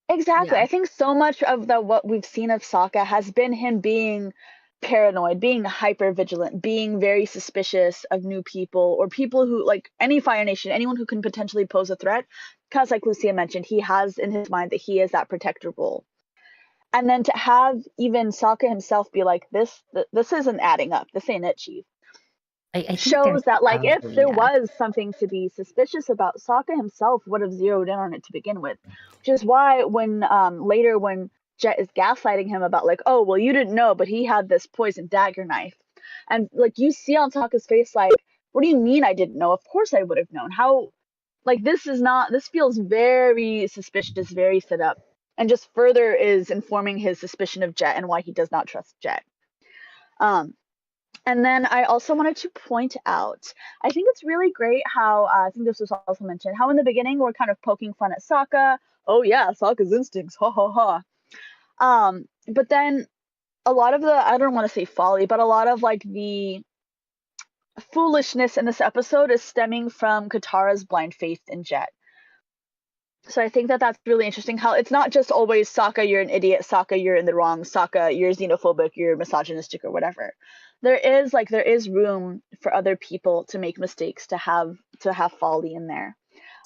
Exactly. Yeah. I think so much of what we've seen of Sokka has been him being paranoid, being hyper vigilant, being very suspicious of new people or people who, like any Fire Nation, anyone who can potentially pose a threat, because like Lucia mentioned, he has in his mind that he is that protector role. And then to have even Sokka himself be like, this isn't adding up. This ain't it, Chief. I think Shows that, like, if probably, there was something to be suspicious about, Sokka himself would have zeroed in on it to begin with. Which is why when later when Jet is gaslighting him about, like, oh, well, you didn't know, but he had this poison dagger knife. And, like, you see on Sokka's face, like, what do you mean I didn't know? Of course I would have known. How, like, this feels very suspicious, very set up. And just further is informing his suspicion of Jet and why he does not trust Jet. And then I also wanted to point out, I think it's really great how, I think this was also mentioned, how in the beginning we're kind of poking fun at Sokka. Oh yeah, Sokka's instincts, ha ha ha. But then a lot of the, I don't want to say folly, but a lot of like the foolishness in this episode is stemming from Katara's blind faith in Jet. So I think that that's really interesting how it's not just always Sokka, you're an idiot, Sokka, you're in the wrong, Sokka, you're xenophobic, you're misogynistic or whatever. There is room for other people to make mistakes, to have folly in there.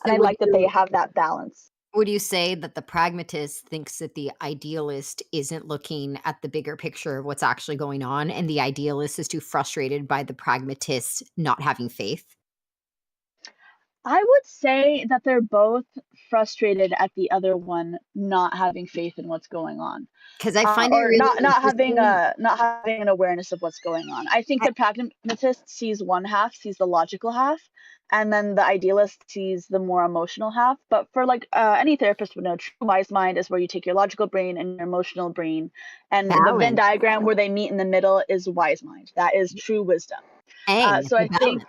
And I like that they have that balance. Would you say that the pragmatist thinks that the idealist isn't looking at the bigger picture of what's actually going on, and the idealist is too frustrated by the pragmatist not having faith? I would say that they're both frustrated at the other one not having faith in what's going on, Because I find it or really not having interesting. not having an awareness of what's going on. I think the pragmatist sees one half, sees the logical half, and then the idealist sees the more emotional half. But for like any therapist would know, true wise mind is where you take your logical brain and your emotional brain, and the Venn Balance. diagram where they meet in the middle is wise mind. That is true wisdom. So I think.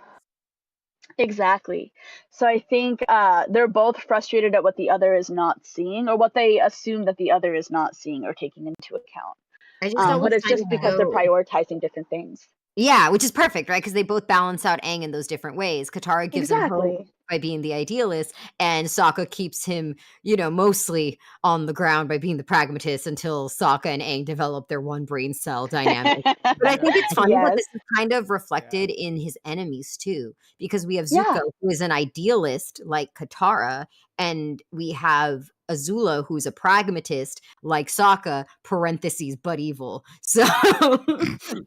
Exactly. So I think they're both frustrated at what the other is not seeing, or what they assume that the other is not seeing or taking into account. I just But it's just because they're prioritizing different things. Yeah, which is perfect, right? Because they both balance out Aang in those different ways. Katara gives him hope by being the idealist, and Sokka keeps him, mostly on the ground by being the pragmatist until Sokka and Aang develop their one brain cell dynamic. But I think it's funny that this is kind of reflected in his enemies too, because we have Zuko, who is an idealist like Katara, and we have Azula, who's a pragmatist like Sokka, parentheses, but evil. So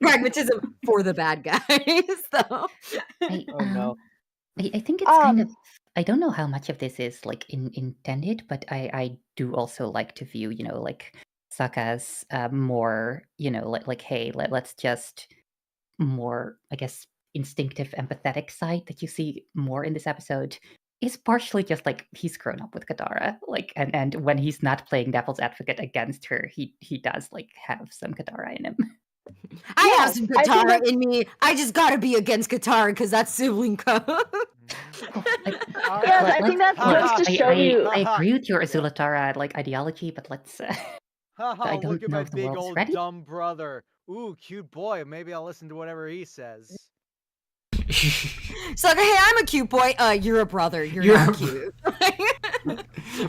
pragmatism for the bad guys, though. I think it's kind of, I don't know how much of this is like intended, but I do also like to view, like Sokka's more, like hey, let's just more, I guess, instinctive, empathetic side that you see more in this episode is partially just like he's grown up with Katara, like, and when he's not playing devil's advocate against her, he does like have some Katara in him. I have some Katara in me. I just gotta be against Katara because that's sibling code. I think that's just to show you. I agree with your Azulatara like ideology, but let's. I don't look at know my if the big world's old ready. dumb brother. Ooh, cute boy. Maybe I'll listen to whatever he says. So, hey, I'm a cute boy. You're a brother. You're not cute.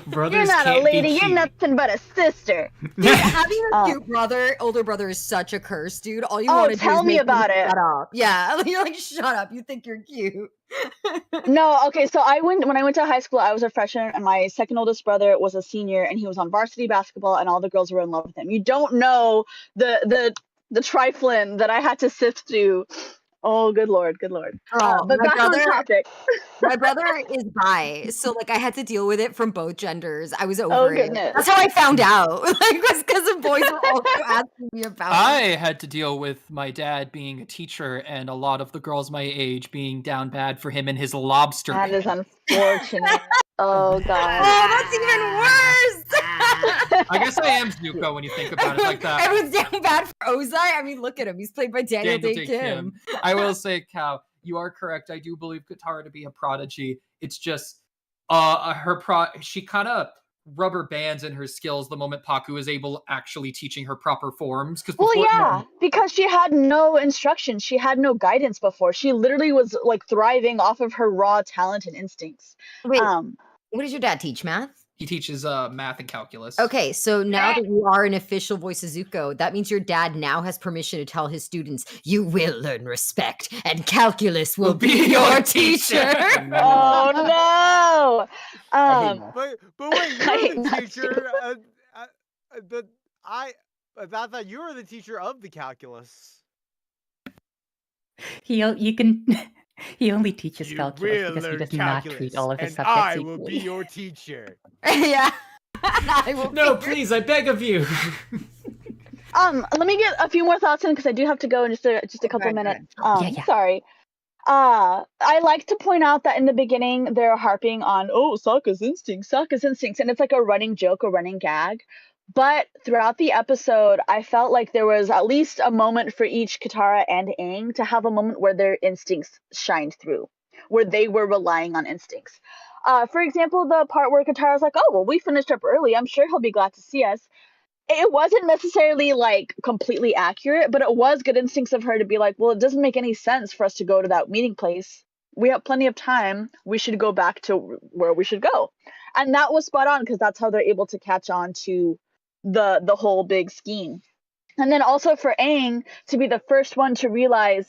Brothers you're not a lady. You're nothing but a sister. Dude, having a cute older brother is such a curse, dude. All you want to do tell is me make about it. Shut up. Yeah, you're like, shut up. You think you're cute. No, okay. So when I went to high school, I was a freshman, and my second oldest brother was a senior, and he was on varsity basketball, and all the girls were in love with him. You don't know the trifling that I had to sift through. Oh, good lord. But back on topic. My brother is bi, so like I had to deal with it from both genders. I was over Oh, it. goodness. That's how I found out. Like, was because the boys were also asking me about I it. had to deal with my dad being a teacher and a lot of the girls my age being down bad for him and his lobster. That is unfortunate. Oh, God. Oh, that's even worse. I guess I am Zuko when you think about it like that. Everyone's down bad for Ozai. I mean, look at him. He's played by Daniel Day Kim. I will say, Cal, you are correct. I do believe Katara to be a prodigy. It's just she kind of rubber bands in her skills the moment Paku is able actually teaching her proper forms. Because she had no instruction. She had no guidance before. She literally was like thriving off of her raw talent and instincts. Wait, what does your dad teach? Math? He teaches math and calculus. Okay, so now that you are an official voice of Zuko, that means your dad now has permission to tell his students, you will learn respect, and calculus will be your teacher. Oh no! But wait, you're the teacher. But I thought you were the teacher of the calculus. He only teaches calculus because he does not treat all of his subjects I equally. will be your teacher. Yeah. I will No, be please, I beg of you. Let me get a few more thoughts in because I do have to go in just a couple Right, minutes. right. Yeah. Sorry. I like to point out that in the beginning they're harping on, Sokka's instincts, and it's like a running joke, a running gag. But throughout the episode, I felt like there was at least a moment for each Katara and Aang to have a moment where their instincts shined through, where they were relying on instincts. For example, the part where Katara's like, "Oh, well, we finished up early. I'm sure he'll be glad to see us." It wasn't necessarily like completely accurate, but it was good instincts of her to be like, well, it doesn't make any sense for us to go to that meeting place. We have plenty of time. We should go back to where we should go. And that was spot on because that's how they're able to catch on to the whole big scheme. And then also for Aang to be the first one to realize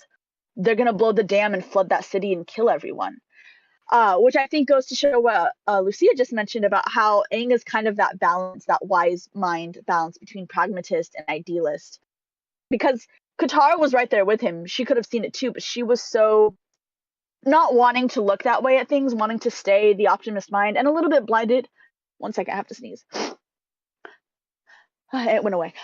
they're going to blow the dam and flood that city and kill everyone. Which I think goes to show what Lucia just mentioned about how Aang is kind of that balance, that wise mind balance between pragmatist and idealist. Because Katara was right there with him. She could have seen it too, but she was so not wanting to look that way at things, wanting to stay the optimist mind, and a little bit blinded. 1 second, I have to sneeze. It went away.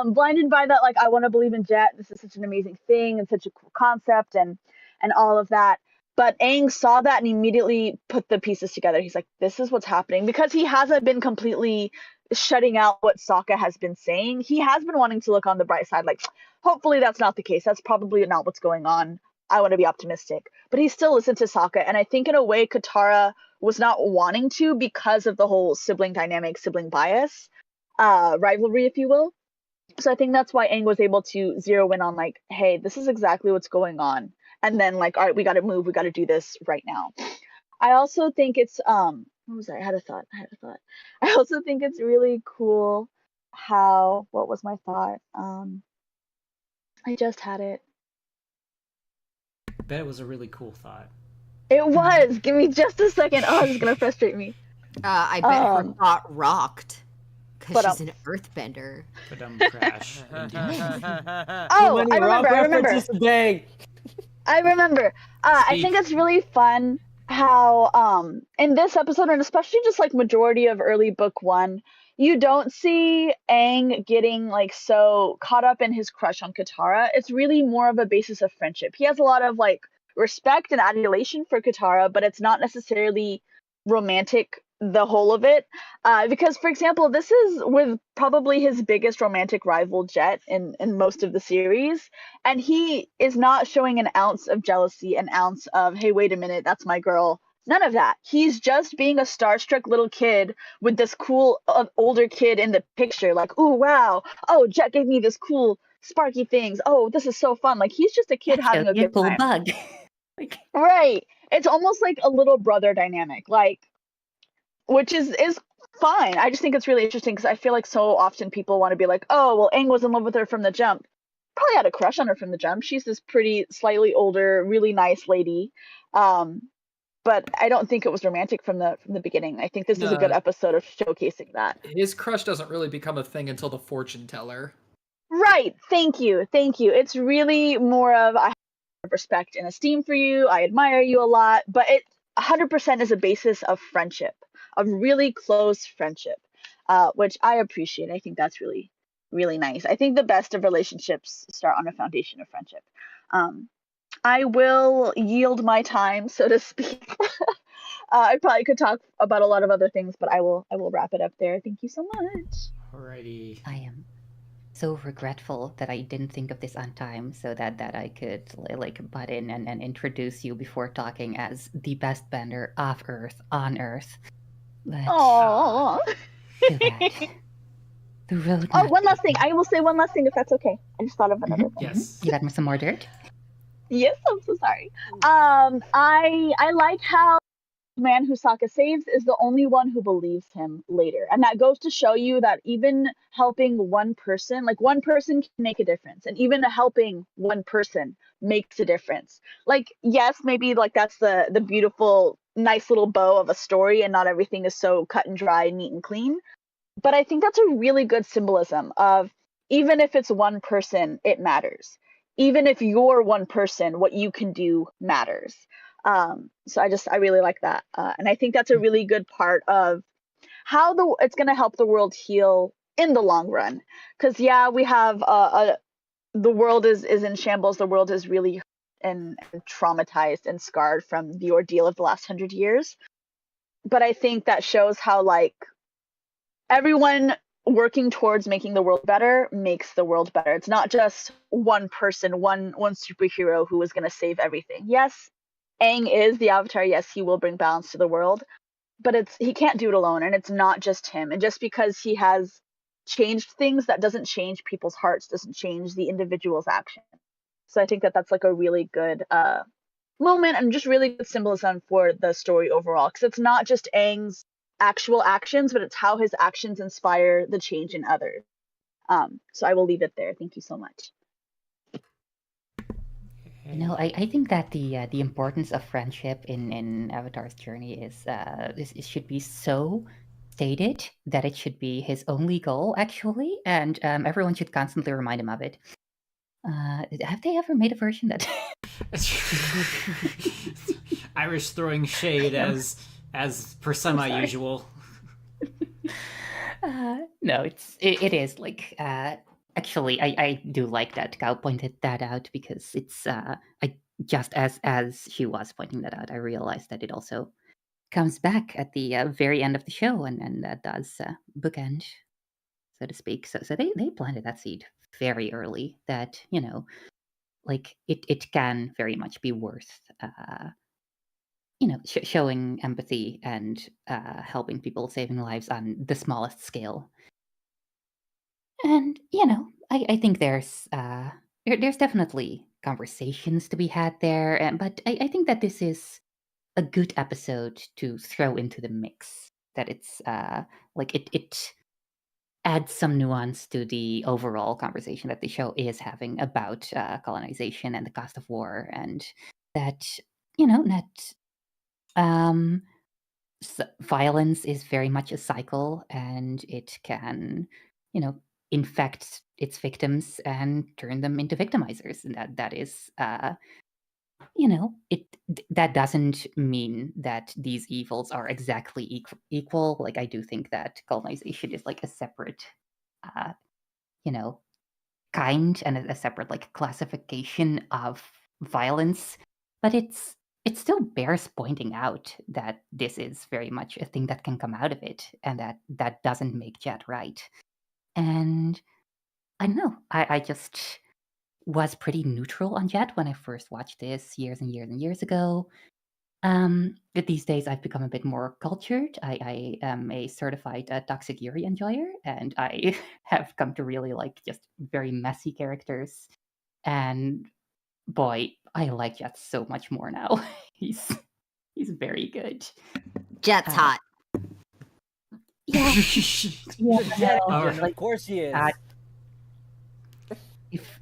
Blinded by that, like, I want to believe in Jet. This is such an amazing thing and such a cool concept and all of that. But Aang saw that and immediately put the pieces together. He's like, this is what's happening. Because he hasn't been completely shutting out what Sokka has been saying. He has been wanting to look on the bright side. Like, hopefully that's not the case. That's probably not what's going on. I want to be optimistic. But he still listened to Sokka. And I think in a way, Katara was not wanting to because of the whole sibling dynamic, sibling bias, rivalry, if you will. So I think that's why Aang was able to zero in on like, hey, this is exactly what's going on. And then like, all right, we got to move. We got to do this right now. I also think it's what was that? I had a thought. I also think it's really cool how, what was my thought? I just had it. I bet it was a really cool thought. It was. Give me just a second. Oh, this is gonna frustrate me. I bet her thought rocked. Because But, she's an earthbender. But crash. Oh, I remember. I remember. I think it's really fun how in this episode, and especially just like majority of early book one, you don't see Aang getting like so caught up in his crush on Katara. It's really more of a basis of friendship. He has a lot of like respect and adulation for Katara, but it's not necessarily romantic, the whole of it. Because, for example, this is with probably his biggest romantic rival, Jet, in most of the series. And he is not showing an ounce of jealousy, an ounce of, hey, wait a minute, that's my girl. None of that. He's just being a starstruck little kid with this cool older kid in the picture. Like, ooh, wow. Oh, Jet gave me this cool sparky things. Oh, this is so fun. Like, he's just a kid having a good cool time. bug. Like, Right. It's almost like a little brother dynamic. Like, which is fine. I just think it's really interesting because I feel like so often people want to be like, oh, well, Aang was in love with her from the jump. Probably had a crush on her from the jump. She's this pretty, slightly older, really nice lady. But I don't think it was romantic from the beginning. I think this is a good episode of showcasing that. His crush doesn't really become a thing until the fortune teller. Right. Thank you. It's really more of, I have respect and esteem for you. I admire you a lot. But it 100% is a basis of friendship. A really close friendship, which I appreciate. I think that's really, really nice. I think the best of relationships start on a foundation of friendship. I will yield my time, so to speak. I probably could talk about a lot of other things, but I will wrap it up there. Thank you so much. Alrighty. I am so regretful that I didn't think of this on time so that I could like butt in and introduce you before talking as the best bender off Earth, on Earth. But Aww. too bad. The road. Oh, one last thing. I will say one last thing if that's okay. I just thought of another thing. Yes. You got some more dirt? Yes, I'm so sorry. I like how man who Sokka saves is the only one who believes him later. And that goes to show you that even helping one person, like one person can make a difference. And even helping one person makes a difference. Like, yes, maybe like that's the beautiful, nice little bow of a story and not everything is so cut and dry, neat and clean. But I think that's a really good symbolism of even if it's one person, it matters. Even if you're one person, what you can do matters. So I really like that, and I think that's a really good part of how it's going to help the world heal in the long run. Because yeah, we have the world is in shambles. The world is really and traumatized and scarred from the ordeal of the last 100 years. But I think that shows how like everyone working towards making the world better makes the world better. It's not just one person, one superhero who is going to save everything. Yes, Aang is the Avatar. Yes, he will bring balance to the world, but he can't do it alone, and it's not just him. And just because he has changed things, that doesn't change people's hearts, doesn't change the individual's action. So I think that that's like a really good moment and just really good symbolism for the story overall, because it's not just Aang's actual actions, but it's how his actions inspire the change in others. So I will leave it there. Thank you so much. I think that the importance of friendship in Avatar's journey is it should be so stated that it should be his only goal, actually, and everyone should constantly remind him of it. Have they ever made a version that? Irish throwing shade as per semi-usual. No, it is like actually I do like that Gal pointed that out, because it's I just as she was pointing that out, I realized that it also comes back at the very end of the show, and that does bookend, so to speak. So they planted that seed very early that like it can very much be worth showing empathy and helping people, saving lives on the smallest scale. And I think there's definitely conversations to be had there, but I think that this is a good episode to throw into the mix. That it's like it adds some nuance to the overall conversation that the show is having about colonization and the cost of war, and that that um, violence is very much a cycle, and it can infect its victims and turn them into victimizers, and that is that doesn't mean that these evils are exactly equal. Like, I do think that colonization is like a separate uh kind and a separate like classification of violence, but it still bears pointing out that this is very much a thing that can come out of it, and that doesn't make Jet right. And I don't know, I just was pretty neutral on Jet when I first watched this years and years and years ago. But these days I've become a bit more cultured. I am a certified toxic Yuri enjoyer, and I have come to really like just very messy characters. And boy, I like Jet so much more now. he's very good. Jet's hot. Yeah, yeah. Jet All engine, right. of course he is. If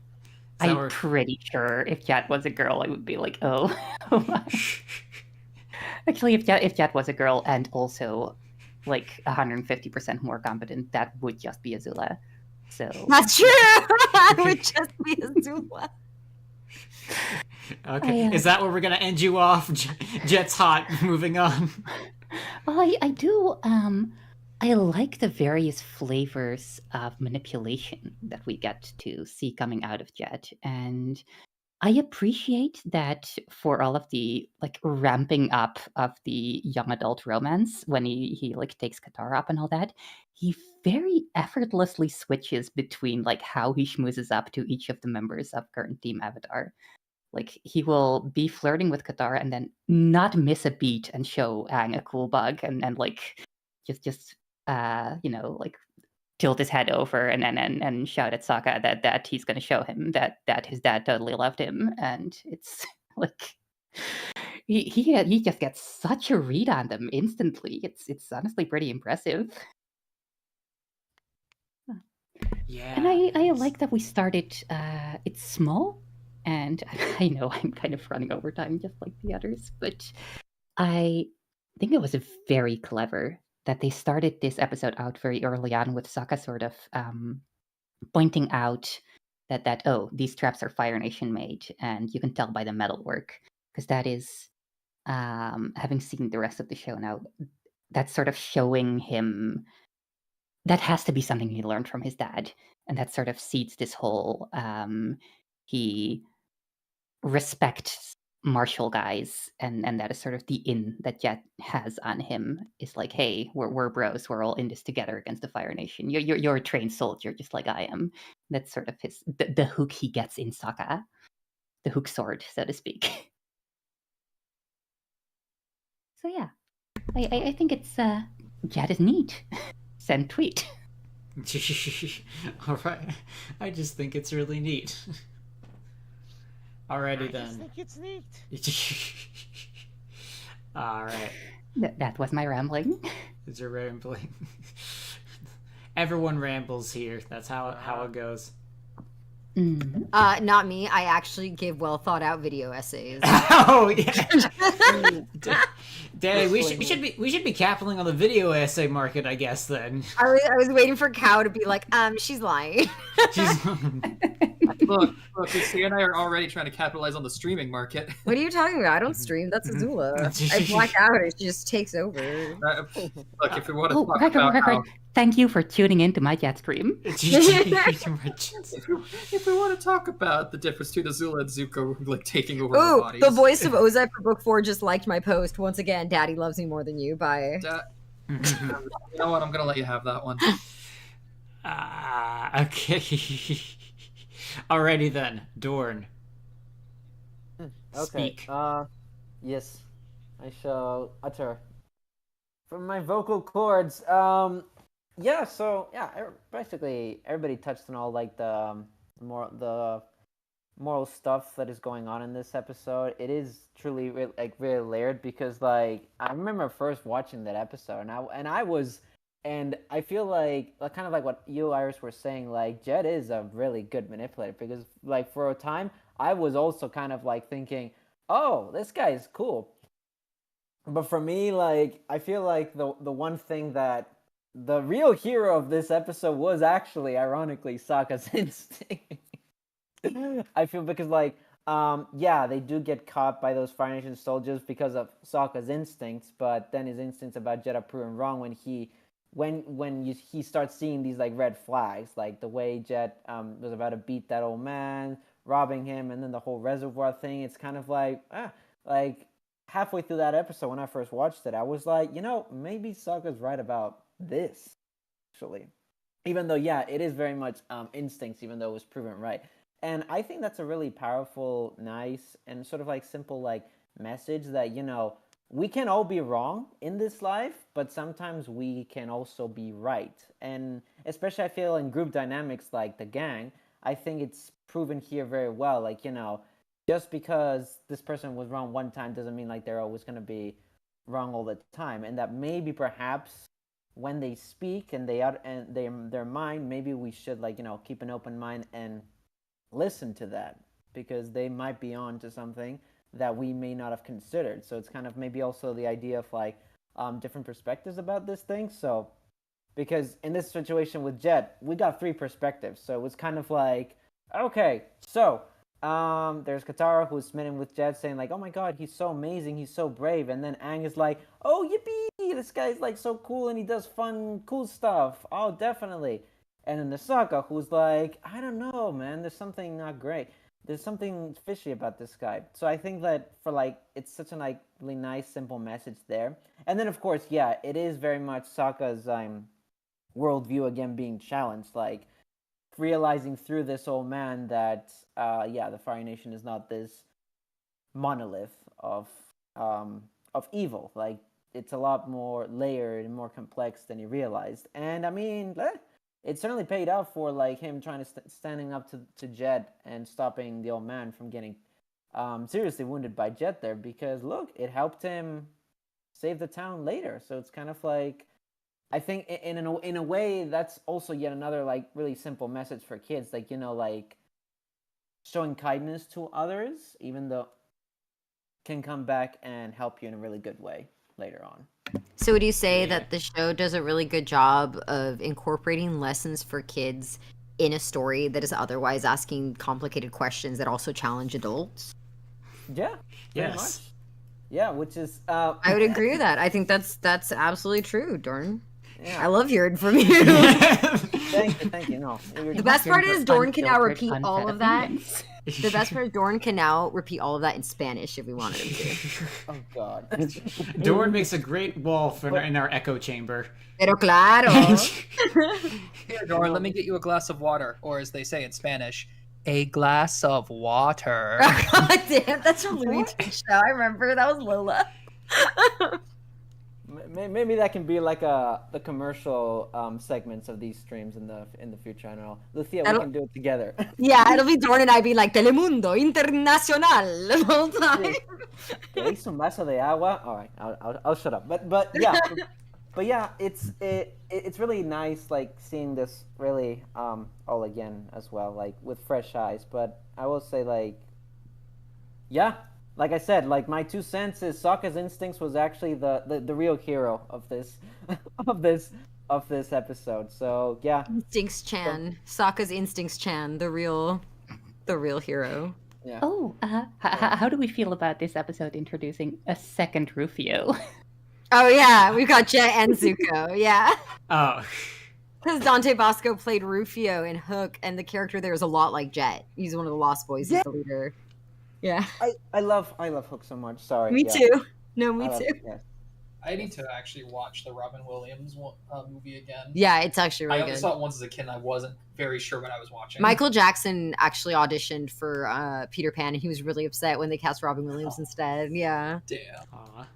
So I'm we're- pretty sure if Jet was a girl, I would be like, oh. Actually, if Jet was a girl and also like 150% more competent, that would just be Azula. So That's true. I would just be Azula. Okay, is that where we're gonna end you off? Jet's hot. Moving on. I do. I like the various flavors of manipulation that we get to see coming out of Jet, and I appreciate that for all of the like ramping up of the young adult romance when he like takes Katara up and all that, he very effortlessly switches between like how he schmoozes up to each of the members of current Team Avatar. Like, he will be flirting with Katara and then not miss a beat and show Aang a cool bug, and like just like tilt his head over and shout at Sokka that he's going to show him that his dad totally loved him, and it's like he just gets such a read on them instantly. It's honestly pretty impressive. Yeah. And I nice. like that we started. It's small, and I know I'm kind of running over time, just like the others, but I think it was very clever that they started this episode out very early on with Sokka sort of pointing out that these traps are Fire Nation made, and you can tell by the metalwork, because that is having seen the rest of the show now. That's sort of showing him that has to be something he learned from his dad, and that sort of seeds this whole he respects martial guys, and that is sort of the in that Jet has on him, is like, hey, we're bros, we're all in this together against the Fire Nation. You're a trained soldier just like I am. That's sort of the hook he gets in Sokka, the hook sword, so to speak. So yeah, I think it's Jet is neat. Send tweet. All right. I just think it's really neat. Alrighty I then. just think it's neat. All right. That was my rambling. It's your rambling. Everyone rambles here. That's how it goes. Mm-hmm. Not me. I actually give well thought out video essays. Oh yeah. Danny, we should be capping on the video essay market, I guess. Then I was waiting for Cow to be like, she's lying. Look, see, and I are already trying to capitalize on the streaming market. What are you talking about? I don't stream. That's Azula. I black out. It just takes over. Look, if we want to talk right. about Thank you for tuning into my Jet stream. if we want to talk about the difference between Azula and Zuko, like taking over our bodies. The voice of Ozai for book 4 just liked my post. Once again, Daddy loves me more than you. Bye. You know what? I'm gonna let you have that one. Okay. Alrighty then, Dorn. Okay. Speak. Yes, I shall utter from my vocal cords. Yeah. So yeah, basically everybody touched on all like the moral stuff that is going on in this episode. It is truly really layered, because like I remember first watching that episode, and I feel like kind of like what you, Iris, were saying, like Jet is a really good manipulator, because like for a time I was also kind of like thinking, oh, this guy is cool. But for me, like I feel like the one thing that the real hero of this episode was actually, ironically, Sokka's instinct. I feel, because like yeah, they do get caught by those Fire Nation soldiers because of Sokka's instincts, but then his instincts about Jet are proven wrong when he starts seeing these like red flags, like the way Jet was about to beat that old man, robbing him, and then the whole reservoir thing. It's kind of like like halfway through that episode when I first watched it, I was like, maybe Sokka's right about this, actually. Even though, yeah, it is very much instincts, even though it was proven right. And I think that's a really powerful, nice, and sort of like simple like message that, we can all be wrong in this life, but sometimes we can also be right. And especially I feel in group dynamics like the gang, I think it's proven here very well. Like, just because this person was wrong one time doesn't mean like they're always going to be wrong all the time. And that maybe perhaps when they speak and their mind, maybe we should like, keep an open mind and listen to that, because they might be on to something that we may not have considered. So it's kind of maybe also the idea of like different perspectives about this thing. So because in this situation with Jet, we got 3 perspectives. So it was kind of like, okay, so there's Katara, who's smitten with Jet, saying like, oh my god, he's so amazing, he's so brave. And then Aang is like, oh yippee, this guy's like so cool and he does fun, cool stuff. Oh, definitely. And then the Sokka, who's like, I don't know, man, there's something not great. There's something fishy about this guy. So I think that for like, it's such a like really nice, simple message there. And then of course, yeah, it is very much Sokka's worldview again being challenged, like realizing through this old man that the Fire Nation is not this monolith of evil. Like it's a lot more layered and more complex than he realized. And I mean, it certainly paid off for like him trying to standing up to Jet and stopping the old man from getting seriously wounded by Jet there, because look, it helped him save the town later. So it's kind of like, I think in a way that's also yet another like really simple message for kids, like, you know, like showing kindness to others, even though can come back and help you in a really good way later on. So would you say that the show does a really good job of incorporating lessons for kids in a story that is otherwise asking complicated questions that also challenge adults? Yeah. Pretty much. Yeah, which is I would agree with that. I think that's absolutely true, Dorn. Yeah. I love hearing from you. Thank you. No, The best part is Dorn can now repeat all of that. The best part is Dorn can now repeat all of that in Spanish if we wanted him to. Oh God. Dorn makes a great wall in our echo chamber. Pero claro. Here, Dorn, let me get you a glass of water, or as they say in Spanish, a glass of water. God damn, that's a Looney Tunes show. I remember that was Lola. Maybe that can be like the commercial segments of these streams in the future. I don't know, Lucia, we can do it together. Yeah, it'll be Dorn and I be like Telemundo Internacional the whole time. ¿Te hice un vaso de agua? All right, I'll shut up. But yeah, but yeah, it's really nice like seeing this really all again as well, like with fresh eyes. But I will say like, yeah. Like I said, like my 2 cents is Sokka's instincts was actually the real hero of this of this episode. So yeah, Instincts Chan, Sokka's Instincts Chan, the real hero. Yeah. Oh, how do we feel about this episode introducing a second Rufio? Oh yeah, we've got Jet and Zuko. Yeah. Oh. Because Dante Bosco played Rufio in Hook, and the character there is a lot like Jet. He's one of the Lost Boys. He's the leader. Yeah. I love Hook so much. Sorry. Me too. No, me too. Yes. I need to actually watch the Robin Williams movie again. Yeah, it's actually really I only good. saw it once as a kid, and I wasn't very sure what I was watching. Michael Jackson actually auditioned for Peter Pan, and he was really upset when they cast Robin Williams instead. Yeah. Damn. Aw.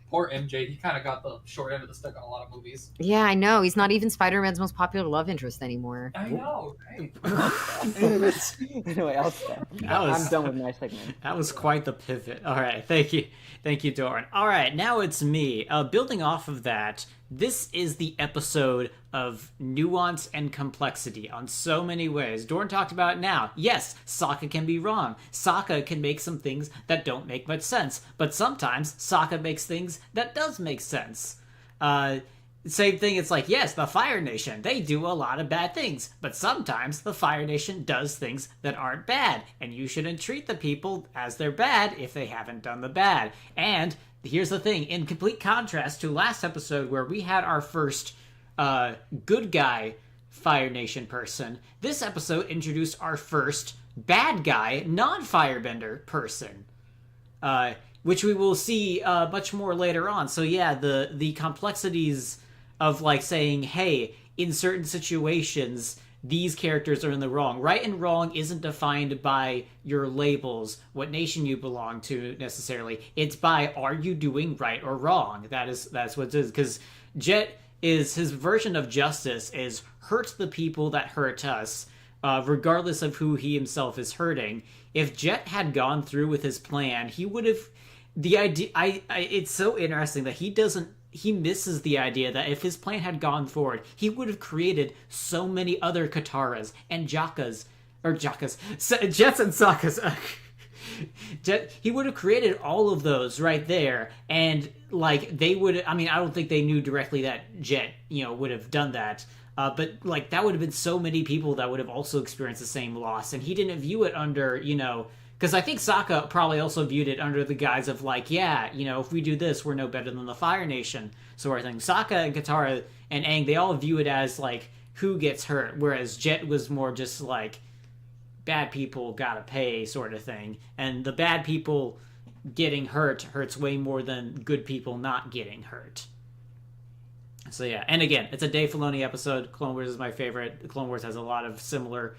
Poor MJ, he kind of got the short end of the stick on a lot of movies. Yeah, I know. He's not even Spider-Man's most popular love interest anymore. I know, right? Anyway, I'm done with my segment. That was quite the pivot. All right, thank you, Doran. All right, now it's me. Building off of that, this is the episode of nuance and complexity on so many ways. Doran talked about it now. Yes, Sokka can be wrong. Sokka can make some things that don't make much sense, but sometimes Sokka makes things that does make sense. Same thing, it's like, yes, the Fire Nation, they do a lot of bad things, but sometimes the Fire Nation does things that aren't bad, and you shouldn't treat the people as they're bad if they haven't done the bad. And here's the thing, in complete contrast to last episode where we had our first good guy Fire Nation person, this episode introduced our first bad guy non-firebender person. Which we will see much more later on. So yeah, the complexities of like saying, hey, in certain situations, these characters are in the wrong. Right and wrong isn't defined by your labels, what nation you belong to necessarily. It's by, are you doing right or wrong? That's what it is. Because Jet is, his version of justice is hurt the people that hurt us, regardless of who he himself is hurting. If Jet had gone through with his plan, he would have... The idea, it's so interesting that he misses the idea that if his plan had gone forward, he would have created so many other Kataras and Jets and Sokkas. He would have created all of those right there, and like they would. I mean, I don't think they knew directly that Jet, would have done that. But like that would have been so many people that would have also experienced the same loss, and he didn't view it under, because I think Sokka probably also viewed it under the guise of like, yeah, if we do this, we're no better than the Fire Nation sort of thing. Sokka and Katara and Aang, they all view it as like who gets hurt, whereas Jet was more just like bad people gotta pay sort of thing, and the bad people getting hurts way more than good people not getting hurt. So yeah, and again, it's a Dave Filoni episode. Clone Wars is my favorite. Clone Wars has a lot of similar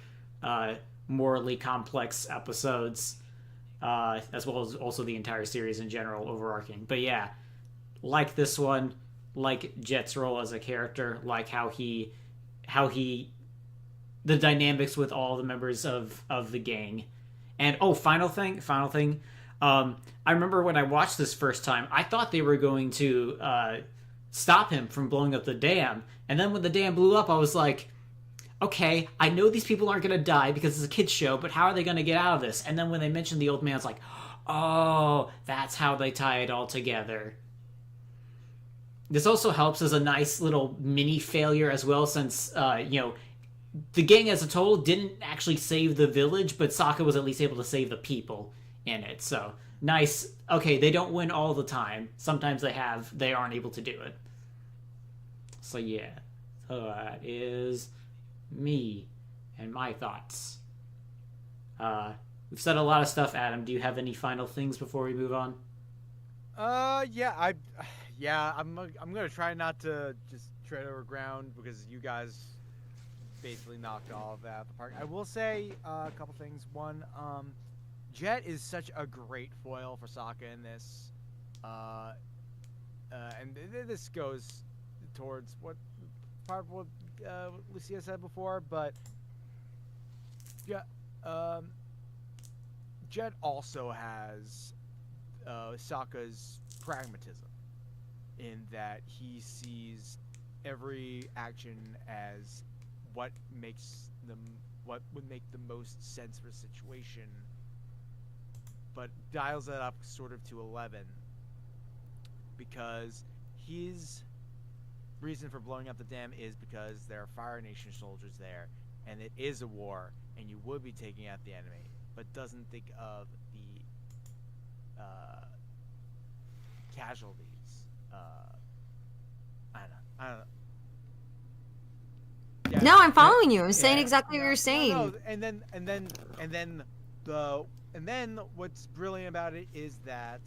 morally complex episodes, as well as also the entire series in general, overarching. But yeah, like this one, like Jet's role as a character, like how he the dynamics with all the members of the gang, And final thing. I remember when I watched this first time, I thought they were going to stop him from blowing up the dam. And then when the dam blew up, I was like, okay, I know these people aren't going to die because it's a kid's show, but how are they going to get out of this? And then when they mentioned the old man, it's like, oh, that's how they tie it all together. This also helps as a nice little mini failure as well, since, the gang as a total didn't actually save the village, but Sokka was at least able to save the people in it. So, nice. Okay, they don't win all the time. Sometimes they aren't able to do it. So, yeah. So, that is me and my thoughts. We've said a lot of stuff, Adam. Do you have any final things before we move on? I'm gonna try not to just tread over ground because you guys basically knocked all of that out of the park. I will say a couple things. One, Jet is such a great foil for Sokka in this, and this goes towards what part of what Lucia said before, but yeah, Jet also has Sokka's pragmatism, in that he sees every action as what would make the most sense for the situation, but dials it up sort of to 11, because his reason for blowing up the dam is because there are Fire Nation soldiers there, and it is a war, and you would be taking out the enemy, but doesn't think of the casualties. I don't know. Yeah. No, I'm following you. I'm saying exactly what you're saying. No, and then what's brilliant about it is that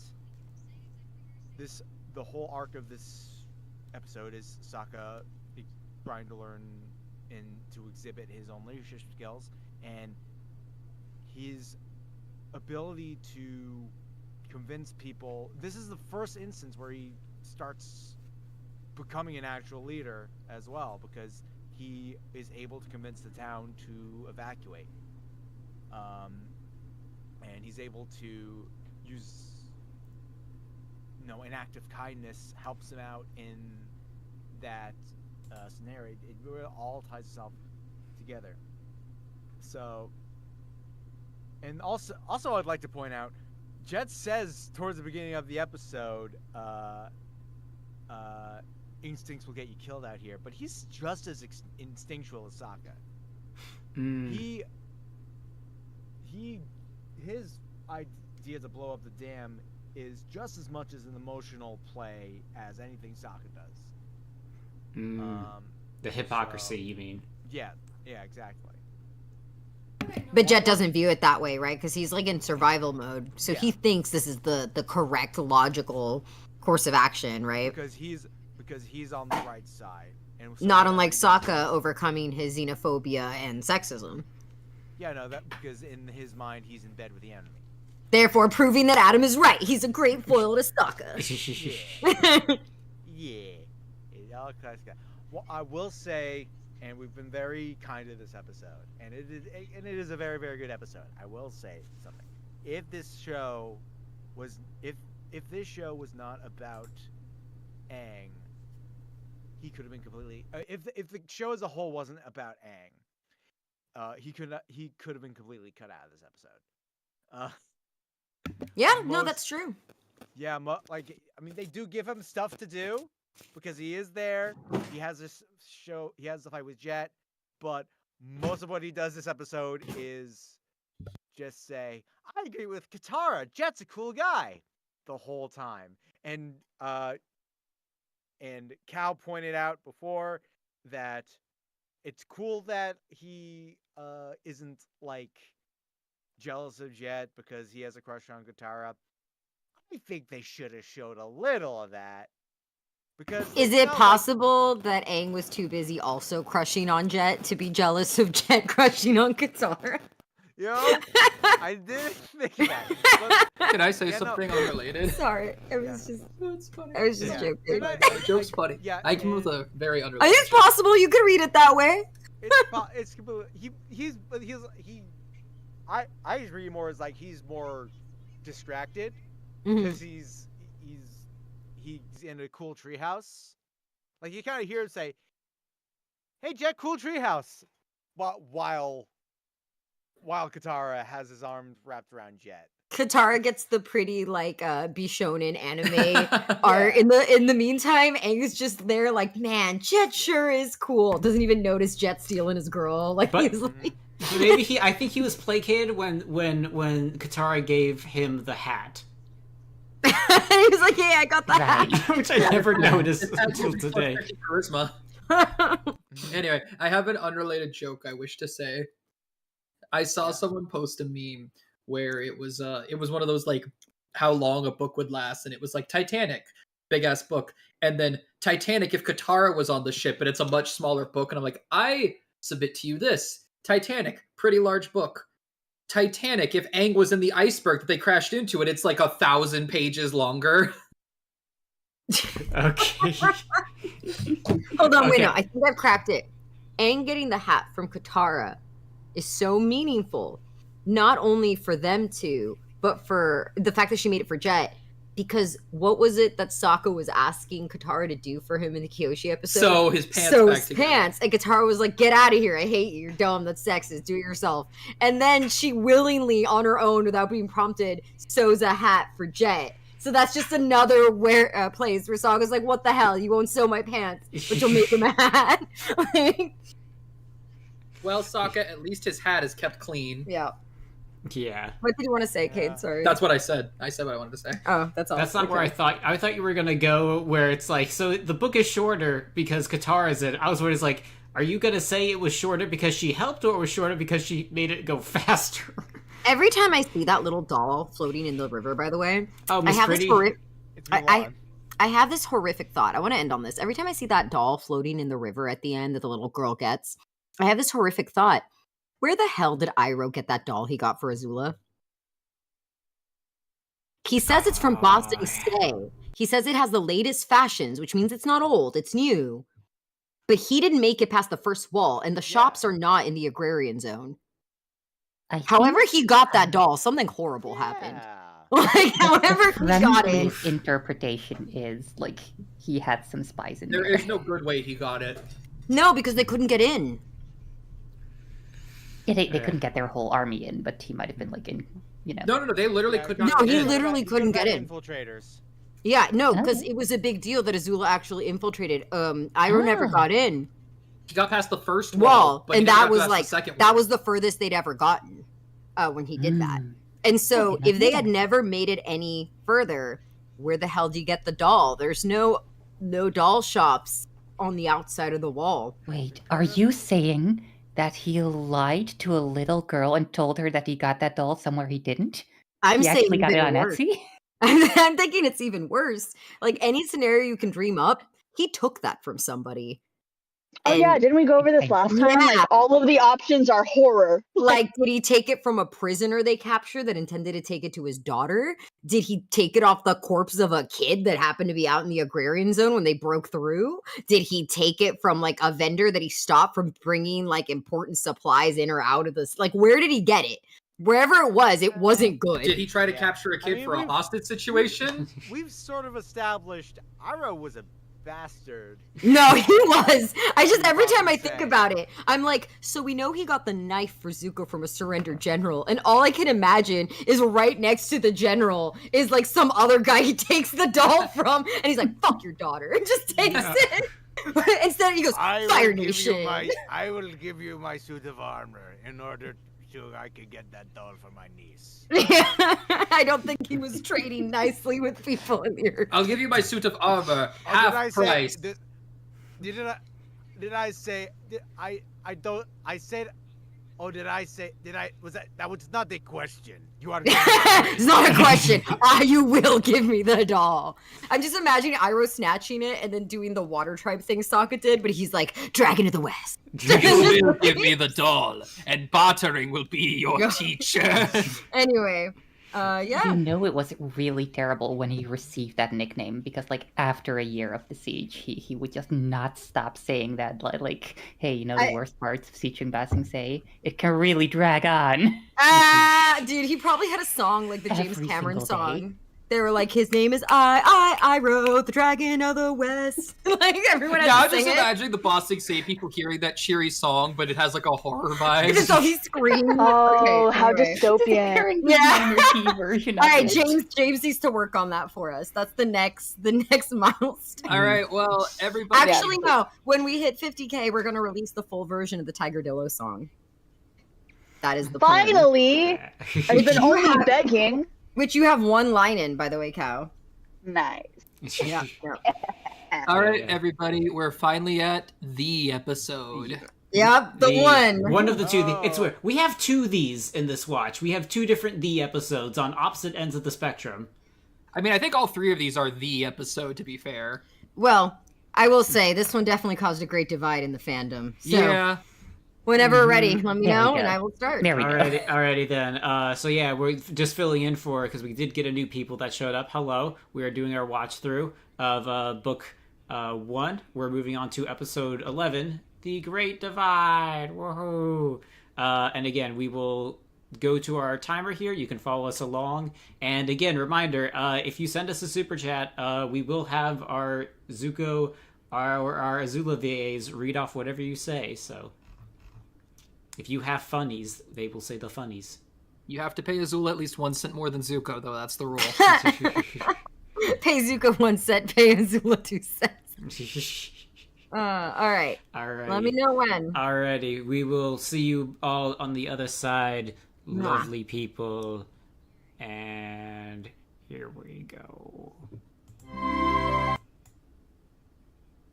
the whole arc of this episode is Sokka trying to learn and to exhibit his own leadership skills, and his ability to convince people. This is the first instance where he starts becoming an actual leader as well, because he is able to convince the town to evacuate, and he's able to use, an act of kindness helps him out in that scenario. It really all ties itself together. So, and also I'd like to point out, Jet says towards the beginning of the episode, instincts will get you killed out here, but he's just as instinctual as Sokka. His idea to blow up the dam is just as much as an emotional play as anything Sokka does. The hypocrisy, you mean? Yeah, exactly. But Jet doesn't view it that way, right? Because he's like in survival mode, so he thinks this is the correct, logical course of action, right? Because he's on the right side, and so not unlike Sokka overcoming his xenophobia and sexism. Yeah, no, that because in his mind he's in bed with the enemy. Therefore, proving that Adam is right. He's a great foil to Sokka. Yeah. Well, I will say, and we've been very kind to this episode, and it is a very, very good episode. I will say something. If this show was not about Aang, he could have been completely. If the show as a whole wasn't about Aang, he could have been completely cut out of this episode. That's true. Yeah, they do give him stuff to do because he is there. He has this show. He has the fight with Jet, but most of what he does this episode is just say, "I agree with Katara. Jet's a cool guy," the whole time. And Cal pointed out before that it's cool that he isn't jealous of Jet because he has a crush on Katara. I think they should have showed a little of that. Because is it possible that Aang was too busy also crushing on Jet to be jealous of Jet crushing on Katara? I didn't think that. Can I say something unrelated? Sorry, it was just. It's funny. I was just joking. The joke's funny. Yeah, I came with a very unrelated. It's possible you could read it that way. It's completely. I just read more as like he's more distracted Mhm. because he's in a cool treehouse. Like you kind of hear him say, "Hey Jet, cool treehouse," while Katara has his arms wrapped around Jet. Katara gets the pretty like Bishonen anime art. In the meantime, Aang's just there like, man, Jet sure is cool. Doesn't even notice Jet stealing his girl. Like But- he's like, But maybe I think he was placated when Katara gave him the hat, he's like, yeah, I got that. Right. which I never noticed until today. Charisma. Anyway, I have an unrelated joke I wish to say. I saw someone post a meme where it was one of those like how long a book would last, and it was like Titanic, big ass book, and then Titanic if Katara was on the ship, but it's a much smaller book, and I'm like, I submit to you this Titanic, pretty large book. Titanic if Aang was in the iceberg that they crashed into, and it's like 1,000 pages longer. Okay. Hold on, wait, Okay. no, I think I've cracked it. Aang getting the hat from Katara is so meaningful, not only for them two, but for the fact that she made it for Jet. Because what was it that Sokka was asking Katara to do for him in the Kyoshi episode? So his pants Sew back his together. pants. And Katara was like, get out of here. I hate you. You're dumb. That's sexist. Do it yourself. And then she willingly, on her own, without being prompted, sews a hat for Jet. So that's just another place where Sokka's like, what the hell? You won't sew my pants, but you'll make him a hat. Like, Well, Sokka, at least his hat is kept clean. yeah. Yeah. What did you want to say, Kate? Sorry. That's what I said. I said what I wanted to say. Oh, that's all. That's not where I Okay. thought. I thought you were gonna go where it's like, so the book is shorter because Katara's in. I was always like, are you gonna say it was shorter because she helped, or it was shorter because she made it go faster? Every time I see that little doll floating in the river, by the way, Oh, I Miss have Pretty. this horrific. It's I- Mulan. I have this horrific thought. I want to end on this. Every time I see that doll floating in the river at the end that the little girl gets, I have this horrific thought. Where the hell did Iroh get that doll he got for Azula? He says it's from Boston Stay. He says it has the latest fashions, which means it's not old, it's new. But he didn't make it past the first wall, and the shops are not in the agrarian zone. I think However, he got that doll. Something horrible happened. Yeah. Like, however, he got it. Clemence's interpretation is like he had some spies in There there. is no good way he got it. No, because they couldn't get in. Yeah, they couldn't get their whole army in, but he might have been like in, you know. No, they literally Yeah, could no, not. No, get he in. literally couldn't get in. Infiltrators. Yeah, no, because Oh. it was a big deal that Azula actually infiltrated. Iroh never Oh. got in. He got past the first Wall, but he and never that got was past like the second that one. was the furthest they'd ever gotten when he did that. Mm. And so, Okay, if they that's had never made it any further, where the hell do you get the doll? There's no doll shops on the outside of the wall. Wait, are you saying that he lied to a little girl and told her that he got that doll somewhere he didn't? I'm He saying actually got it even on worse. Etsy? I'm thinking it's even worse. Like any scenario you can dream up, he took that from somebody. Oh yeah, And, didn't we go over this last time? Yeah. Like all of the options are horror. like, did he take it from a prisoner they captured that intended to take it to his daughter? Did he take it off the corpse of a kid that happened to be out in the agrarian zone when they broke through? Did he take it from like a vendor that he stopped from bringing like important supplies in or out of this? Like, where did he get it? Wherever it wasn't good. Did he try to Yeah. capture a I kid mean, for a we've- hostage situation? We've sort of established Iroh was a bastard. No, he was. I just every time I think Insane. about it, I'm like, so we know he got the knife for Zuko from a surrendered general, and all I can imagine is right next to the general is like some other guy he takes the doll from, and he's like, "Fuck your daughter," and just takes Yeah. it. Instead, he goes, "Fire Nation." I will give you my suit of armor in order so I can get that doll for my niece. I don't think he was trading nicely with people in here. I'll give you my suit of armor, Oh, half did I price. say? Did I say? I don't. I said. Oh, did I say? Did I? Was that? That was not the question. You are. It's not a question. You will give me the doll. I'm just imagining Iroh snatching it and then doing the water tribe thing Sokka did, but he's like, Dragon of the West. You will give me the doll, and bartering will be your Yeah. teacher. Anyway, Yeah. You know it was really terrible when he received that nickname because, like, after a year of the siege, he would just not stop saying that. Like, hey, you know the worst parts of sieging Basing say? It can really drag on. Dude, he probably had a song like the James Every Cameron single day. song. They were like, his name is I wrote the Dragon of the West. Like everyone Yeah, had I'm to just sing it. imagining the Bossing Say people hearing that cheery song, but it has like a horror vibe. So he screams. Oh, Okay, how anyway. dystopian. Hearing the Yeah. minor key version of All right, it. James needs to work on that for us. That's the next milestone. All right, well, everybody. Actually, no. When we hit 50K, we're gonna release the full version of the Tiger Dillo song. That is the plan. Finally! I've been only begging. Which you have one line in, by the way, Cow. Nice. Yeah. All right, everybody, we're finally at the episode. Yep, the one. One of the two. It's Oh. weird. We have two of these in this watch. We have two different the episodes on opposite ends of the spectrum. I mean, I think all three of these are the episode, to be fair. Well, I will say this one definitely caused a great divide in the fandom. So Yeah. whenever we're ready, let me There we know go. and I will start. There we go. Alrighty then. So yeah, we're just filling in for because we did get a new people that showed up. Hello, we are doing our watch through of book 1. We're moving on to episode 11, The Great Divide. Woohoo! And again, we will go to our timer here. You can follow us along. And again, reminder: if you send us a super chat, we will have our Zuko, our Azula VAs read off whatever you say. So. If you have funnies, they will say the funnies. You have to pay Azula at least 1 cent more than Zuko, though. That's the rule. Pay Zuko 1 cent, pay Azula 2 cents. All right. Alright. Let me know when. Alrighty. We will see you all on the other side, lovely people. And here we go.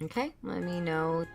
Okay, let me know.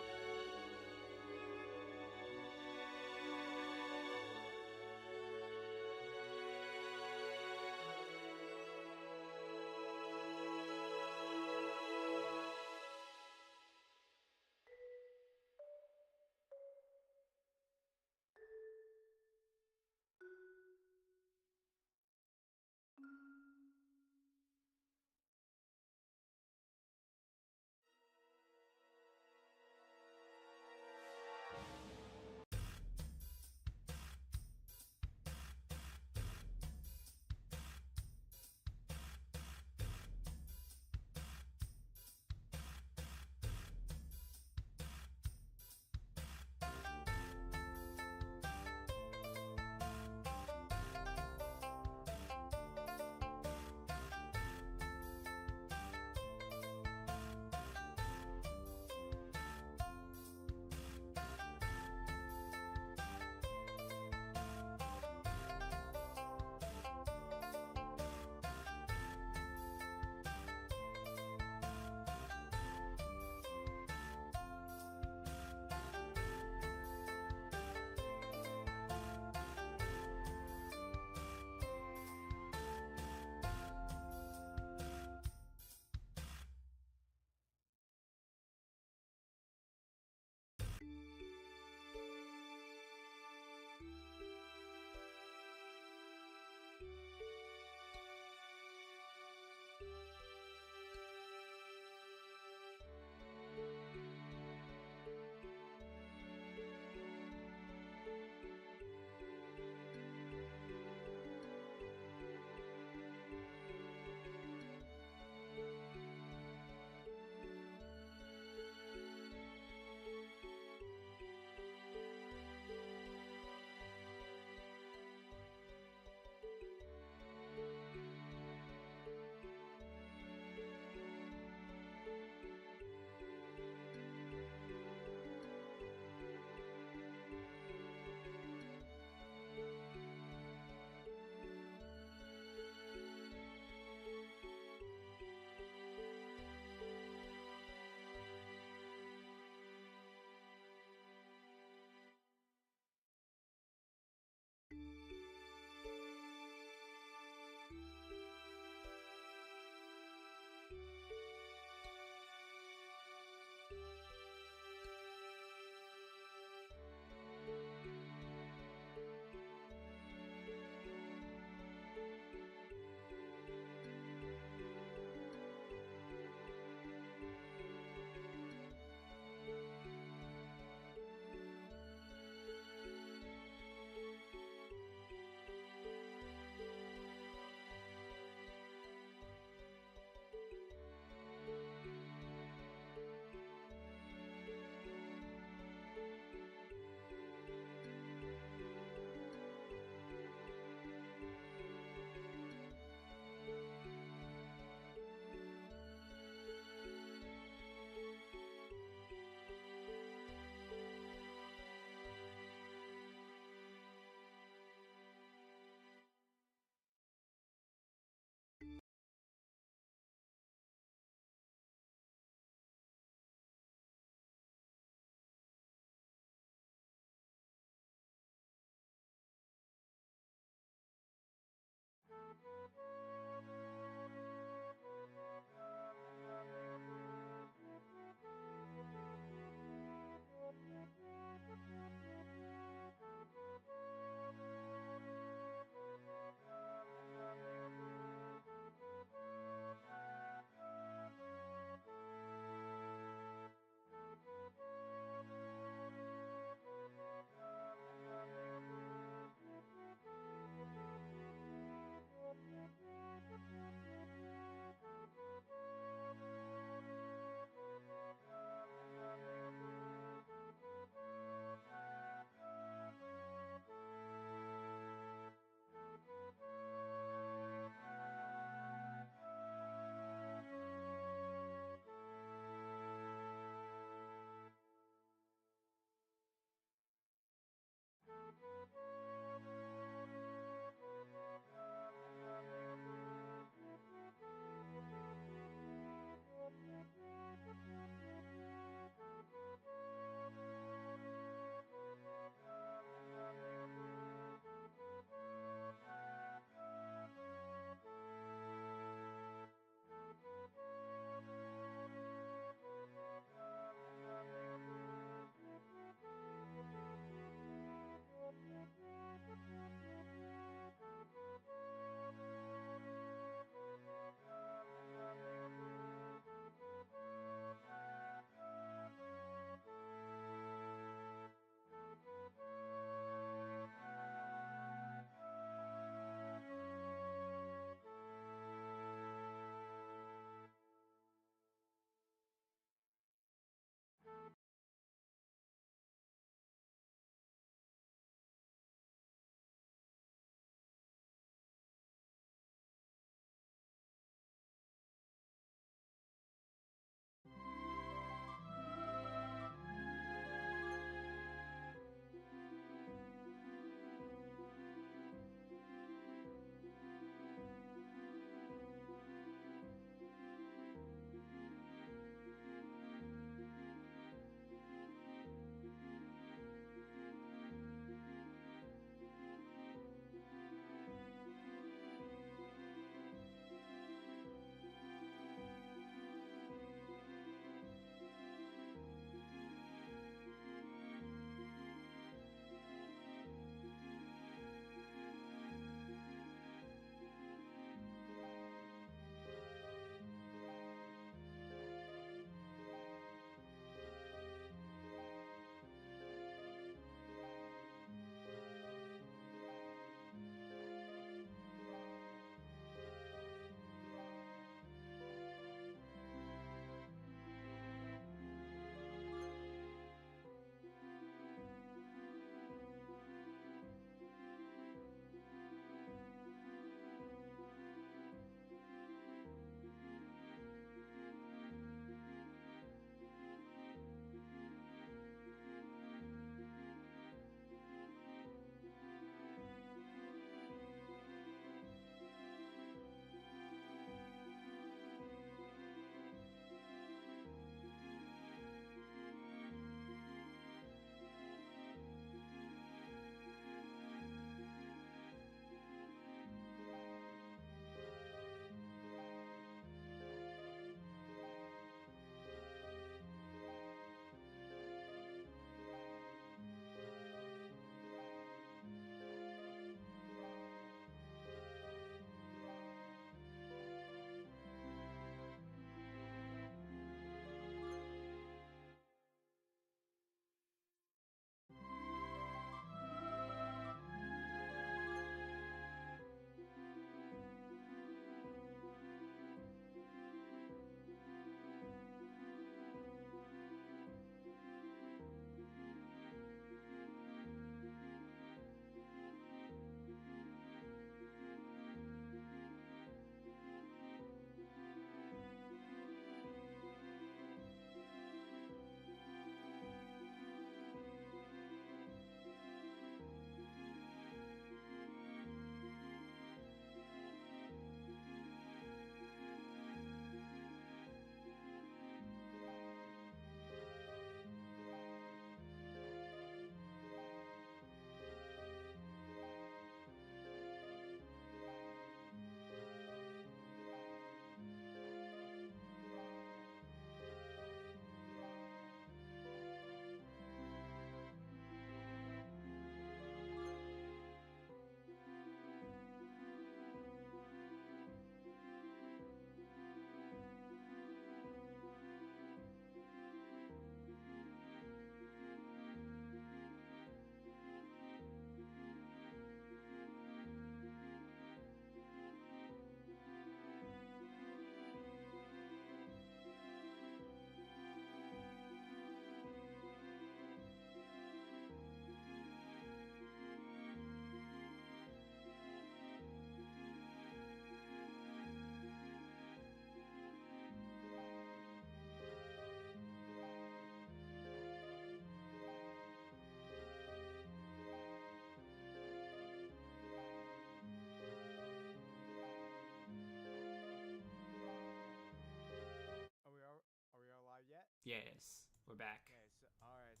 Yes, we're back. Okay, so all right,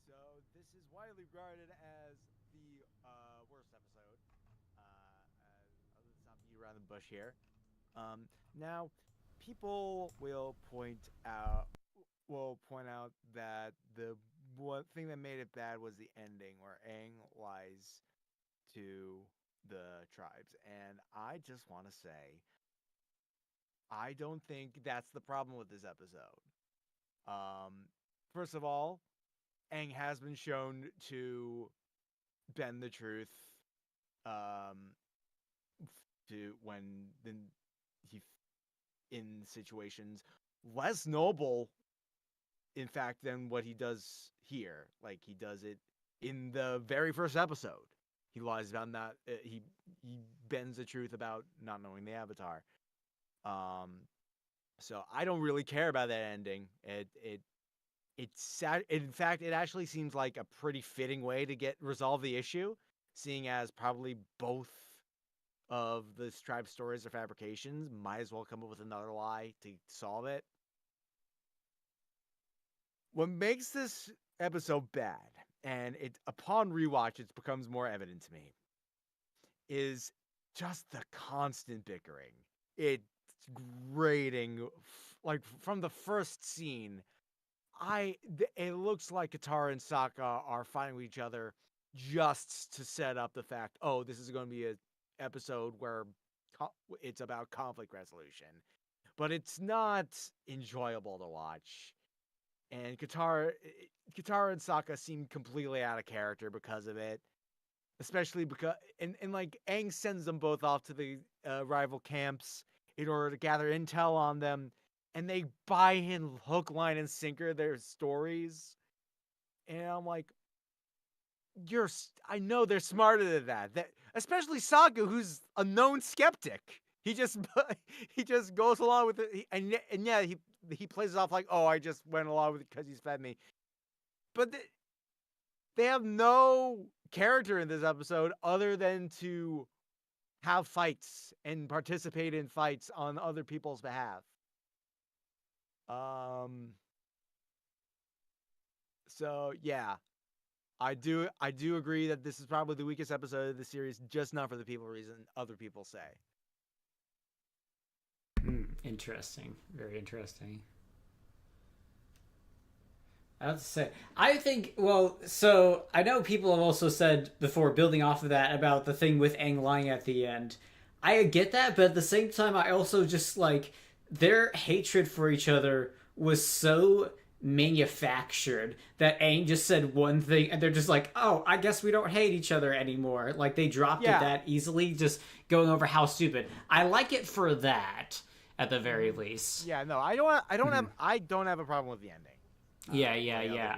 so this is widely regarded as the worst episode. Let's not beat around the bush here. Now, people will point out that the one thing that made it bad was the ending, where Aang lies to the tribes, and I just want to say, I don't think that's the problem with this episode. First of all, Aang has been shown to bend the truth um, to when then he in situations less noble, in fact, than what he does here. Like he does it in the very first episode. He lies about that. He bends the truth about not knowing the Avatar. So I don't really care about that ending. It's sad. In fact, it actually seems like a pretty fitting way to resolve the issue, seeing as probably both of the tribe stories are fabrications. Might as well come up with another lie to solve it. What makes this episode bad, and upon rewatch, it becomes more evident to me, is just the constant bickering. It's grating, like from the first scene. It looks like Katara and Sokka are fighting with each other just to set up the fact, oh, this is going to be an episode where it's about conflict resolution. But it's not enjoyable to watch. And Katara and Sokka seem completely out of character because of it. Especially because, and like, Aang sends them both off to the rival camps in order to gather intel on them. And they buy in hook, line, and sinker their stories. And I'm like, I know they're smarter than that. Especially Sokka, who's a known skeptic. He just goes along with it, and yeah, he plays it off like, oh, I just went along with it because he's fed me. But they have no character in this episode other than to have fights and participate in fights on other people's behalf. So yeah, I do agree that this is probably the weakest episode of the series, just not for the reason other people say. Interesting. Very interesting. I have to say, I think, well, so I know people have also said before, building off of that, about the thing with Aang lying at the end. I get that, but at the same time, I also just like their hatred for each other was so manufactured that Aang just said one thing and they're just like, oh, I guess we don't hate each other anymore. Like they dropped it that easily, just going over how stupid. I like it for that, at the very least. Yeah, no, I don't have a problem with the ending. Yeah.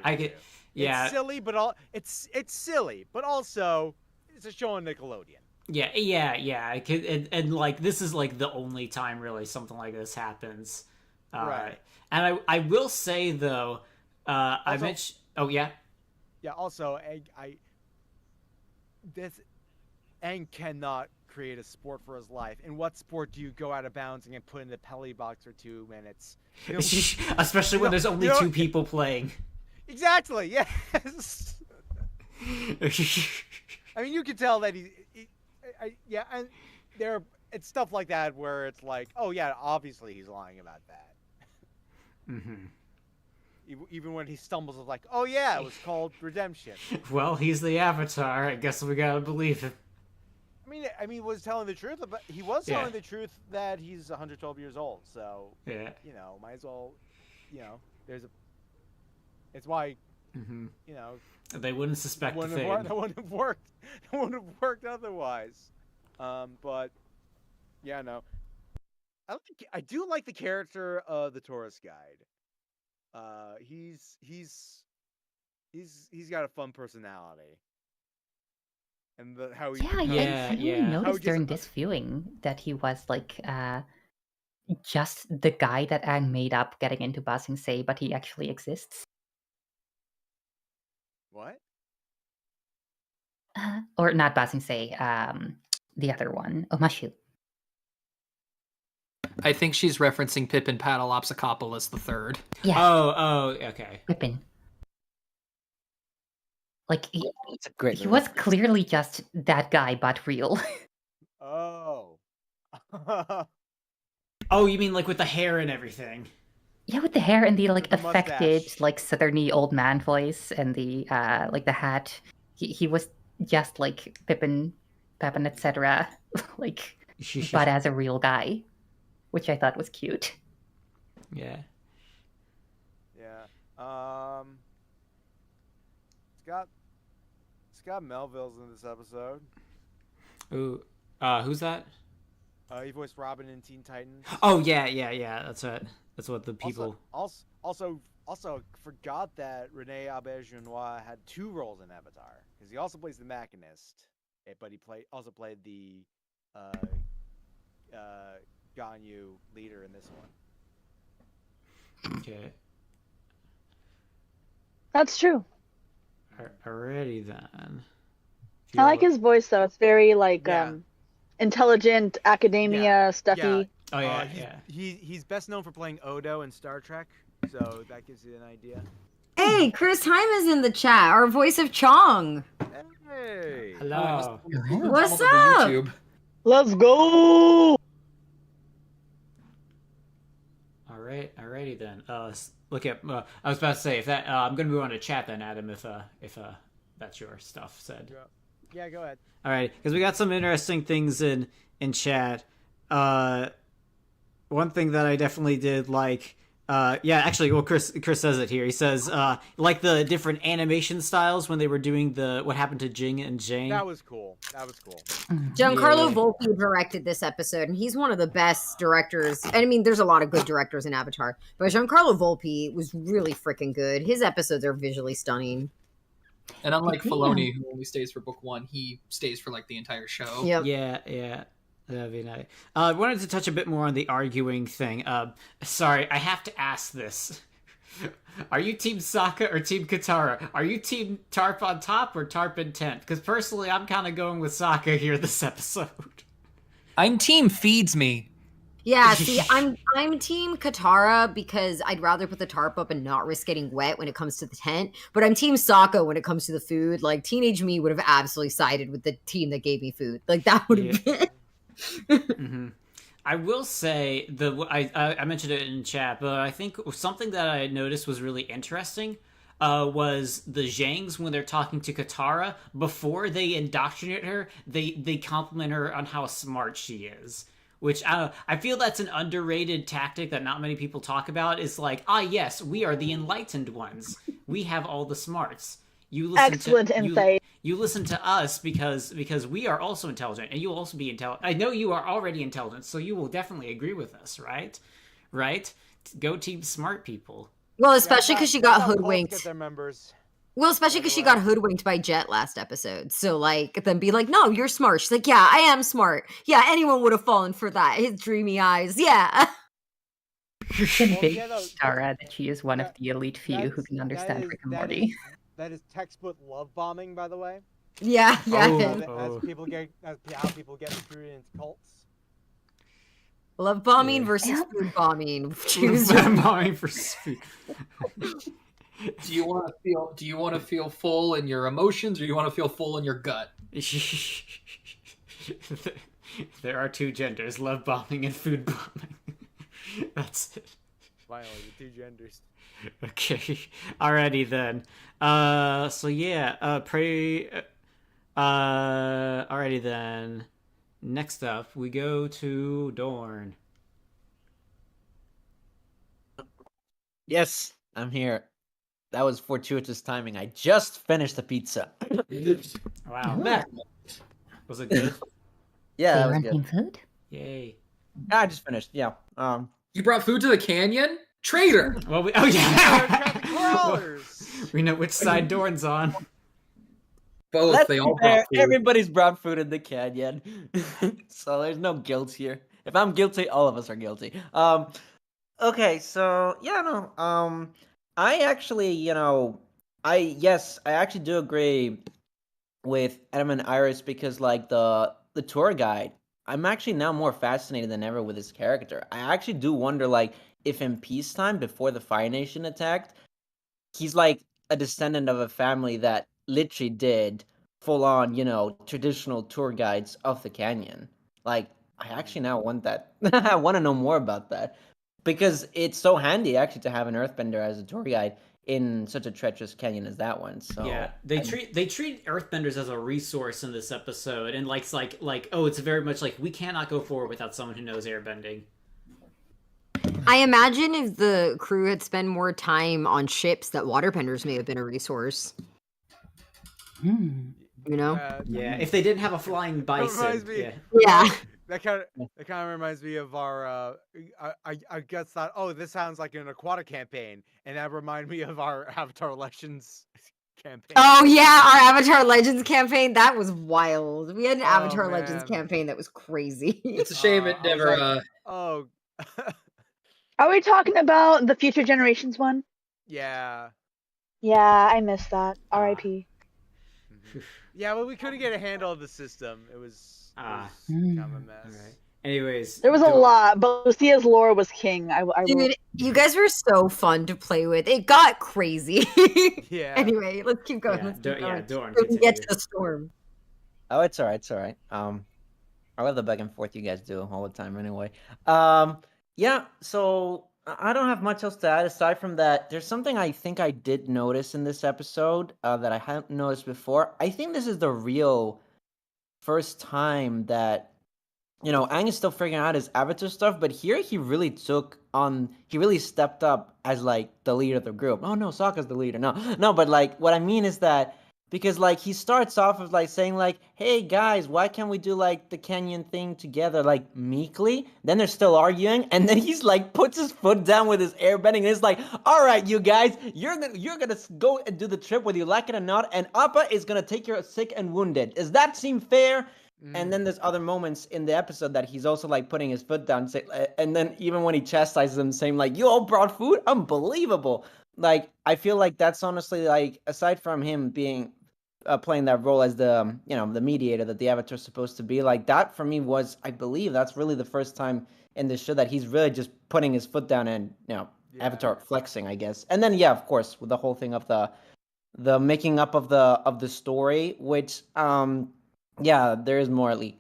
I get. Yeah, it's silly, but it's silly, but also it's a show on Nickelodeon. Yeah. And like this is like the only time really something like this happens. Right. And I will say though, I mentioned. Oh yeah. Yeah. Also, Aang cannot create a sport for his life. In what sport do you go out of bounds and get put in the penalty box for 2 minutes? Especially when there's only two people playing. Exactly. Yes. I mean, you can tell that yeah, and it's stuff like that where it's like, oh yeah, obviously he's lying about that. Even when he stumbles, it's like, oh yeah, it was called redemption. Well, he's the Avatar. I guess we gotta believe him. I mean, was telling the truth, but he was telling the truth that he's 112 years old. So might as well, it's why, they wouldn't suspect the thing. That wouldn't have worked. That wouldn't have worked otherwise. But yeah, no. I do like the character of the tourist guide. He's got a fun personality. And how he I noticed during this viewing that he was like just the guy that Aang made up getting into Ba Sing Se, but he actually exists. What? Or not Ba Sing Se, the other one, Omashu. I think she's referencing Pippin Patalopsicopoulos the third. Yes, Oh, okay. Pippin. Like It's a great he was reference. clearly just that guy, but real. Oh. Oh, you mean like with the hair and everything? Yeah, with the hair and the like With the affected, mustache. like southerny old man voice and the like the hat. He was just like Pippin, etc. like, but as a real guy, which I thought was cute. Yeah. Yeah. Scott Melville's in this episode. Ooh, who's that? He voiced Robin in Teen Titans. Oh yeah. That's it. That's what the people. Also forgot that Rene Auberjonois had 2 roles in Avatar because he also plays the Machinist, but he also played the Ganyu leader in this one. Okay. That's true. Alrighty then. I like his voice though. It's very like Yeah. intelligent, academia stuffy. Yeah. Oh yeah. He's best known for playing Odo in Star Trek, so that gives you an idea. Hey, Chris Heim is in the chat. Our voice of Chong. Hey. Hello. What's Downloaded the up? YouTube. Let's go. Alrighty then. Look at. I was about to say if that. I'm gonna move on to chat then, Adam. If that's your stuff said. Yeah, go ahead. All right, because we got some interesting things in chat. One thing that I definitely did like. Actually, well, Chris says it here. He says like the different animation styles when they were doing the what happened to Jing and Jang. That was cool. Giancarlo Yeah. Volpe directed this episode, and he's one of the best directors. And I mean, there's a lot of good directors in Avatar, but Giancarlo Volpe was really freaking good. His episodes are visually stunning. And unlike Filoni, who only stays for book 1, he stays for like the entire show. Yep. Yeah. That'd be nice. I wanted to touch a bit more on the arguing thing. Sorry, I have to ask this. Are you Team Sokka or Team Katara? Are you Team Tarp on top or Tarp in 10th? Because personally, I'm kind of going with Sokka here this episode. I'm Team Feeds Me. Yeah, see, I'm Team Katara because I'd rather put the tarp up and not risk getting wet when it comes to the tent. But I'm Team Sokka when it comes to the food. Like, teenage me would have absolutely sided with the team that gave me food. Like, that would have been. Mm-hmm. I will say I mentioned it in chat, but I think something that I noticed was really interesting was the Zhangs when they're talking to Katara before they indoctrinate her. They compliment her on how smart she is, which I feel that's an underrated tactic that not many people talk about. Is like, yes, we are the enlightened ones. We have all the smarts. You listen Excellent insight. You listen to us because we are also intelligent, and you'll also be intelligent. I know you are already intelligent, so you will definitely agree with us, right? Right? Go Team Smart people. Well, especially because she got hoodwinked. Get their members. Well, especially because she got hoodwinked by Jet last episode. So, like, then be like, no, you're smart. She's like, yeah, I am smart. Yeah, anyone would have fallen for that. His dreamy eyes. Yeah. Convince Tara that she is one of the elite few who can understand Rick and Morty. That is textbook love bombing, by the way. Yeah. As people get how people get recruited into cults. Love bombing versus food bombing. Choose bombing for food. Do you want to feel full in your emotions, or do you want to feel full in your gut? There are 2 genders: love bombing and food bombing. That's it. Finally, the 2 genders. Okay. Alrighty then. Alrighty then. Next up, we go to Dorn. Yes, I'm here. That was fortuitous timing. I just finished the pizza. Wow. Was it good? Yeah, that was Quarantine good. food? Yay. I just finished. Yeah. You brought food to the canyon? Traitor! Well, we know which side Dorn's on. Both. Let's They be all fair, brought food. everybody's brought food in the canyon. So there's no guilt here. If I'm guilty, all of us are guilty. Okay, so I actually, I actually do agree with Adam and Iris because like the tour guide I'm actually now more fascinated than ever with his character. I actually do wonder, like, if in peacetime, before the Fire Nation attacked, he's like a descendant of a family that literally did full on, traditional tour guides of the canyon. Like, I actually now want that. I want to know more about that because it's so handy actually to have an earthbender as a tour guide in such a treacherous canyon as that one. So Yeah, they treat earthbenders as a resource in this episode, and like oh, it's very much like we cannot go forward without someone who knows airbending. I imagine if the crew had spent more time on ships, that waterbenders may have been a resource. Hmm. You know? Yeah, if they didn't have a flying bison. reminds me- Yeah. Yeah. That kind of reminds me of our. I guess that. Oh, this sounds like an Aquata campaign, and that reminded me of our Avatar Legends campaign. Oh yeah, our Avatar Legends campaign, that was wild. We had an Avatar Legends man. campaign that was crazy. It's a shame it I was never. like, oh. Are we talking about the Future Generations one? Yeah. Yeah, I missed that. R.I.P. Yeah, well, we couldn't get a handle of the system. It was kind of a mess. All right. Anyways, There was a lot, but Lucia's lore was king. I will. Dude, you guys were so fun to play with. It got crazy. Yeah. Anyway, let's keep going. Yeah, Let's keep going. Dorn, So we can get continue. to the storm. Oh, it's all right. It's all right. I love the back and forth you guys do all the time. Anyway, yeah. So I don't have much else to add aside from that. There's something I think I did notice in this episode that I hadn't noticed before. I think this is the real first time that Aang is still figuring out his avatar stuff, but here he really stepped up as like the leader of the group. Oh no, Sokka's the leader. No, but like what I mean is that because like he starts off with like saying like, hey guys, why can't we do like the canyon thing together like meekly? Then they're still arguing, and then he's like puts his foot down with his airbending, and it's like, all right, you guys, you're gonna go and do the trip whether you like it or not, and Appa is gonna take your sick and wounded. Does that seem fair? And then there's other moments in the episode that he's also like putting his foot down, and then even when he chastises them, saying like, "You all brought food, unbelievable!" Like I feel like that's honestly like aside from him being playing that role as the the mediator that the Avatar's supposed to be, like that for me was, I believe that's really the first time in this show that he's really just putting his foot down and Avatar flexing, I guess. And then of course with the whole thing of the making up of the story, which there is more like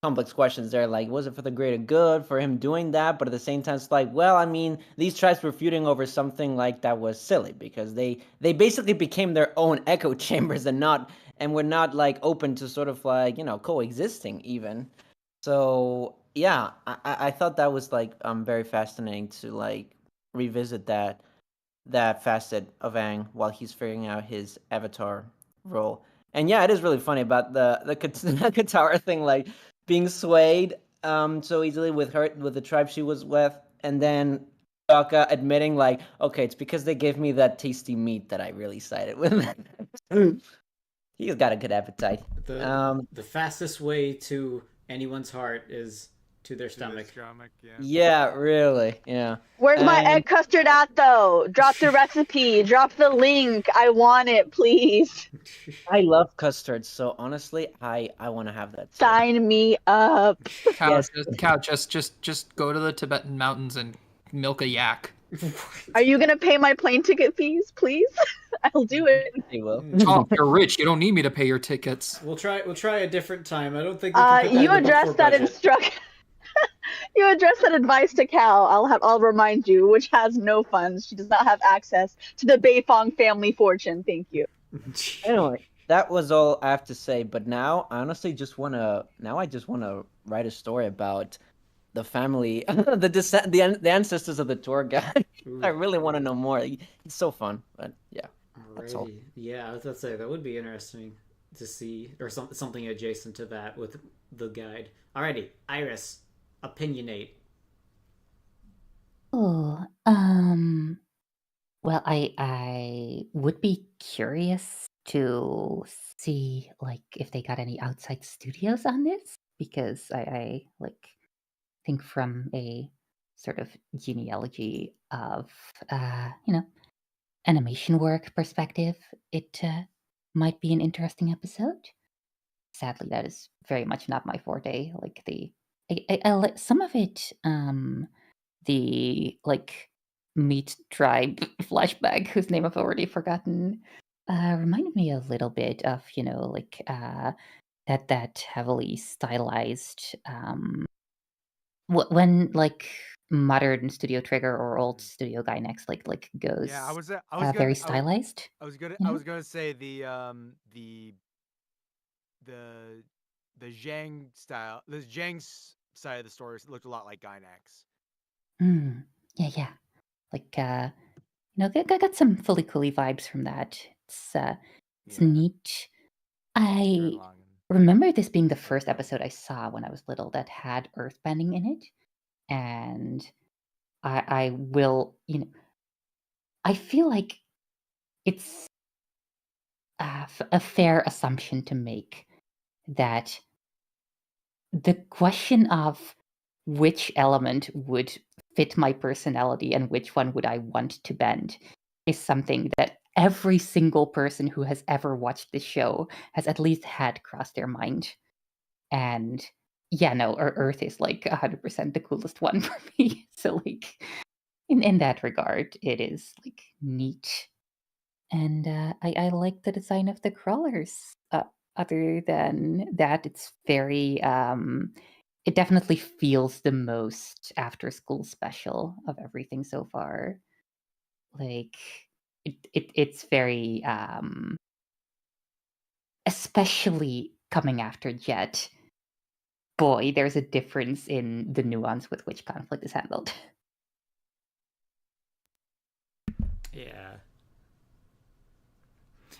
complex questions there, like was it for the greater good for him doing that, but at the same time it's like, well, I mean, these tribes were feuding over something like that was silly because they basically became their own echo chambers and were not like open to sort of like coexisting even. So I thought that was like very fascinating to like revisit that facet of Aang while he's figuring out his avatar role. And it is really funny about the Katara thing, like being swayed so easily with the tribe she was with, and then Sokka admitting like, okay, it's because they gave me that tasty meat that I really sided with. He's got a good appetite. The fastest way to anyone's heart is to their stomach. Yeah, really. Yeah. Where's my egg custard at, though? Drop the recipe. Drop the link. I want it, please. I love custard, so honestly, I want to have that too. Sign me up. Cow, just go to the Tibetan mountains and milk a yak. Are you gonna pay my plane ticket fees, please? I'll do it. They will. Oh, you're rich. You don't need me to pay your tickets. We'll try a different time. I don't think we can put that you in the address book that budget. You address that advice to Cal. I'll remind you, which has no funds. She does not have access to the Beifong family fortune. Thank you. Anyway, that was all I have to say. But now, I honestly just wanna write a story about the family, the ancestors of the tour guide. I really want to know more. It's so fun. But that's all. Alrighty. Yeah, I was about to say that would be interesting to see, or something adjacent to that with the guide. Alrighty, Iris, opinionate. Oh, well, I would be curious to see like if they got any outside studios on this because I like think from a sort of genealogy of animation work perspective, it might be an interesting episode. Sadly, that is very much not my forte, like the some of it, the like meat tribe flashback, whose name I've already forgotten, reminded me a little bit of like that heavily stylized when like modern Studio Trigger or old Studio Gainax like goes Yeah, I was very gonna stylized. I was gonna say the Zhang style, the Zhang's side of the story looked a lot like Gainax. Yeah. Like got some fully coolly vibes from that. It's Yeah. neat. I remember this being the first episode I saw when I was little that had earthbending in it, and I will I feel like it's a fair assumption to make that the question of which element would fit my personality and which one would I want to bend is something that every single person who has ever watched this show has at least had crossed their mind. And yeah, no, Earth is like 100% the coolest one for me. So like in that regard, it is like neat. And I like the design of the crawlers. Other than that, it's very it definitely feels the most after school special of everything so far. Like it's very especially coming after Jet. Boy, there's a difference in the nuance with which conflict is handled. Yeah.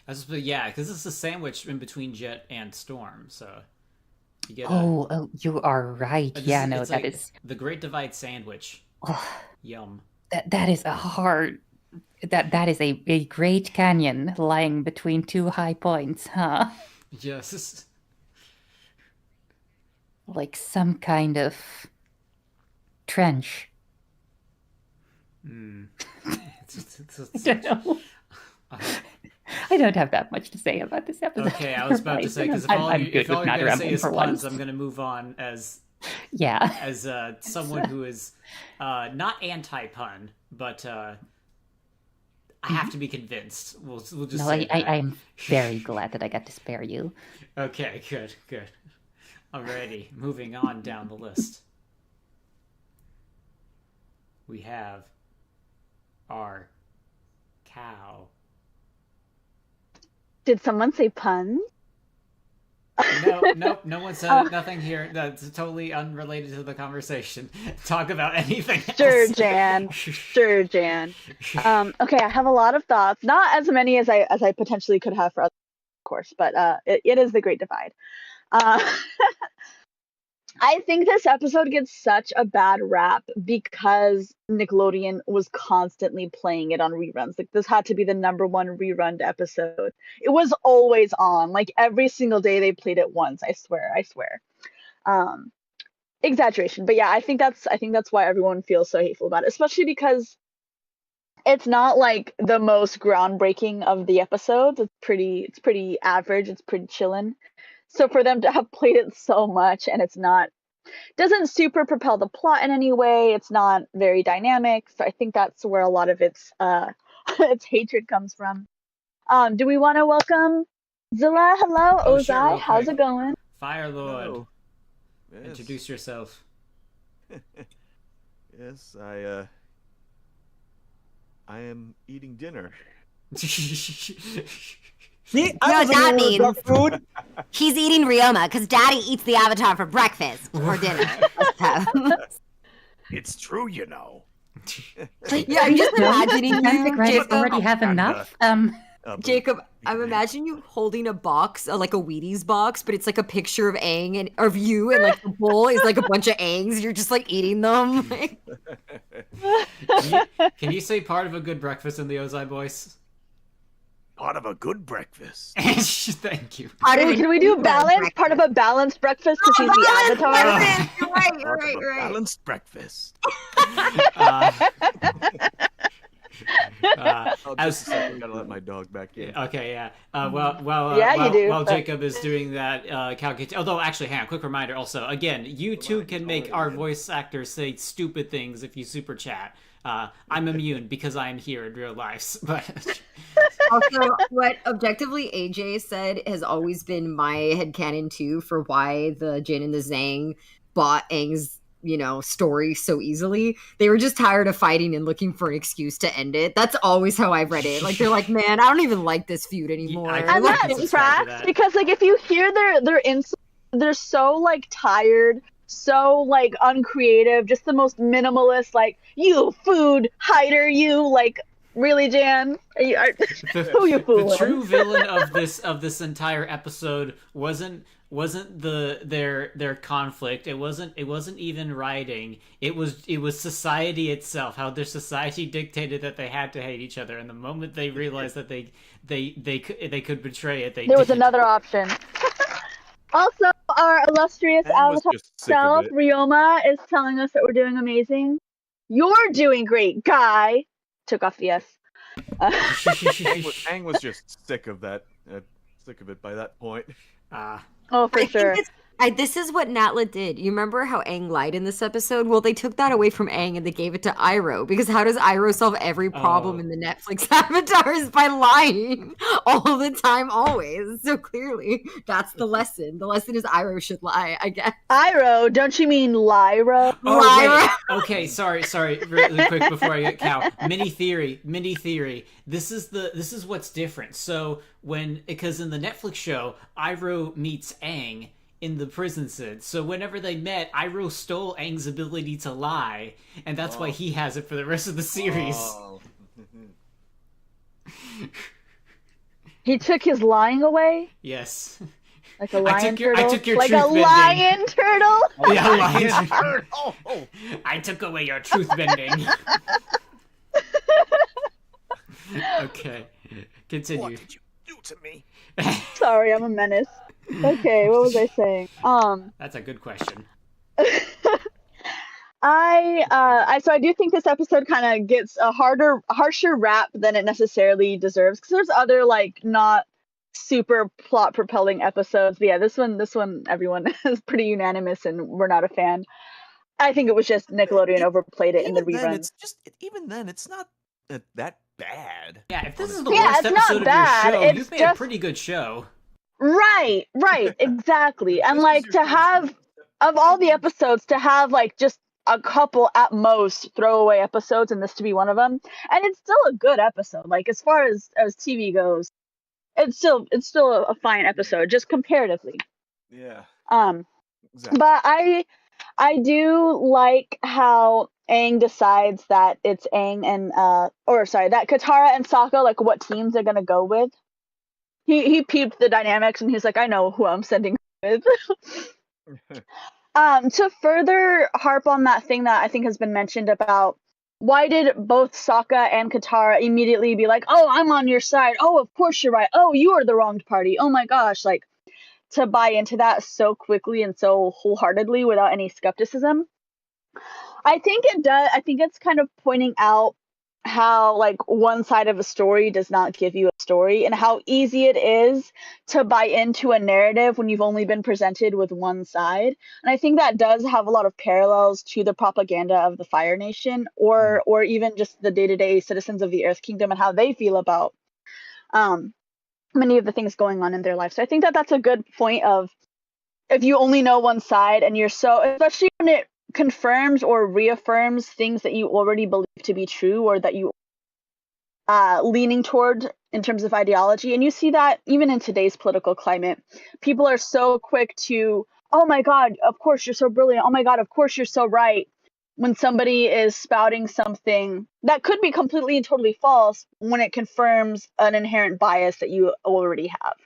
Because it's a sandwich in between Jet and Storm, so you get oh, you are right. Yeah, no, that like is the Great Divide sandwich. Yum. That is a hard. That is a great canyon lying between two high points, huh? Yes. Like some kind of trench. I don't know. I don't have that much to say about this episode. Okay, I was about to say, because if all you're going to say is puns, I'm going to move on as someone who is not anti-pun, but I have to be convinced. We'll just say that. I'm very glad that I got to spare you. Okay, good. Alrighty, moving on down the list. We have our cow. Did someone say puns? No one said it. Nothing here. That's totally unrelated to the conversation. Talk about anything else. Sure, Jan. Okay, I have a lot of thoughts. Not as many as I potentially could have for others, of course, but it is the Great Divide. I think this episode gets such a bad rap because Nickelodeon was constantly playing it on reruns. Like, this had to be the #1 rerun episode. It was always on. Like, every single day they played it once. I swear. Exaggeration, but yeah, I think that's why everyone feels so hateful about it, especially because it's not like the most groundbreaking of the episodes. It's pretty average. It's pretty chillin'. So for them to have played it so much and doesn't super propel the plot in any way. It's not very dynamic. So I think that's where a lot of its its hatred comes from. Do we want to welcome Zilla? Hello, Ozai. How's it going? Fire Lord. Hello. Yes. Introduce yourself. Yes, I am eating dinner. See, that means food. He's eating Ryoma because Daddy eats the Avatar for breakfast or dinner. It's true, you know. Yeah, I'm just imagining you already have enough. Jacob, I'm imagining you holding a box, like a Wheaties box, but it's like a picture of Aang and of you, and like the bowl is like a bunch of Aangs, and you're just like eating them. Can you say part of a good breakfast in the Ozai voice? Part of a good breakfast. Thank you. Can we do balance? Part of a balanced breakfast because he's the Avatar. You're right. Balanced breakfast. Oh, as just a second. Gotta let my dog back in. okay, yeah. Yeah, you do. While Jacob is doing that calculation, although actually, hang on, quick reminder. Also, again, you too can make our voice actors say stupid things if you super chat. I'm immune because I'm here in real life, but Also, what objectively AJ said has always been my headcanon too for why the Jin and the Zhang bought Aang's, story so easily. They were just tired of fighting and looking for an excuse to end it. That's always how I've read it. Like they're like, man, I don't even like this feud anymore. I And can that subscribe to tracks that. because like if you hear their insults, they're so like tired, so like uncreative, just the most minimalist, like you food hider, you like really Jan, who you The fooling? true villain of this entire episode wasn't their conflict. It wasn't even writing. It was society itself. How their society dictated that they had to hate each other, and the moment they realized that they could betray it, There was did. another option. Also, our illustrious Aang was avatar just sick of self, it. Ryoma, is telling us that we're doing amazing. You're doing great, guy. Took off the S. Aang was just sick of that. Sick of it by that point. Oh, for sure. This is what Natla did. You remember how Aang lied in this episode? Well, they took that away from Aang and they gave it to Iroh. Because how does Iroh solve every problem in the Netflix avatars? By lying all the time, always. So clearly, that's the lesson. The lesson is Iroh should lie, I guess. Iroh? Don't you mean Lyra? Oh, wait. Okay, sorry. Really quick before I get cow. Mini theory. This is what's different. So because in the Netflix show, Iroh meets Aang in the prison sid. So whenever they met, Iroh stole Aang's ability to lie, and that's why he has it for the rest of the series. Oh. He took his lying away? Yes. Like a lion turtle? I took your like truth a bending. lion turtle? Yeah, lion Oh, oh. I took away your truth bending. Okay. Continue. What did you do to me? Sorry, I'm a menace. Okay, what was I saying? That's a good question. So I do think this episode kind of gets a harsher rap than it necessarily deserves, because there's other like not super plot propelling episodes. But yeah, this one everyone is pretty unanimous, and we're not a fan. I think it was just Nickelodeon overplayed it in the reruns. Even then, it's not that bad. Yeah, if this is the Yeah, worst it's not episode bad, of your show, it's you've made a just- pretty good show. Right, exactly. And like to have, of all the episodes, to have like just a couple at most throwaway episodes and this to be one of them, and it's still a good episode. Like as far as TV goes, it's still a fine episode, just comparatively. Yeah. But Exactly. I do like how Aang decides that it's Aang and that Katara and Sokka, like what teams they're gonna go with. He peeped the dynamics and he's like, I know who I'm sending with. To further harp on that thing that I think has been mentioned about why did both Sokka and Katara immediately be like, oh, I'm on your side. Oh, of course you're right. Oh, you are the wronged party. Oh my gosh. Like to buy into that so quickly and so wholeheartedly without any skepticism. I think it does. I think it's kind of pointing out how like one side of a story does not give you a story, and how easy it is to buy into a narrative when you've only been presented with one side. And I think that does have a lot of parallels to the propaganda of the Fire Nation, or even just the day-to-day citizens of the Earth Kingdom and how they feel about many of the things going on in their life. So I think that that's a good point of, if you only know one side and you're so, especially when it confirms or reaffirms things that you already believe to be true, or that you leaning toward in terms of ideology. And you see that even in today's political climate, people are so quick to, oh my God, of course you're so brilliant. Oh my God, of course you're so right. When somebody is spouting something that could be completely and totally false, when it confirms an inherent bias that you already have.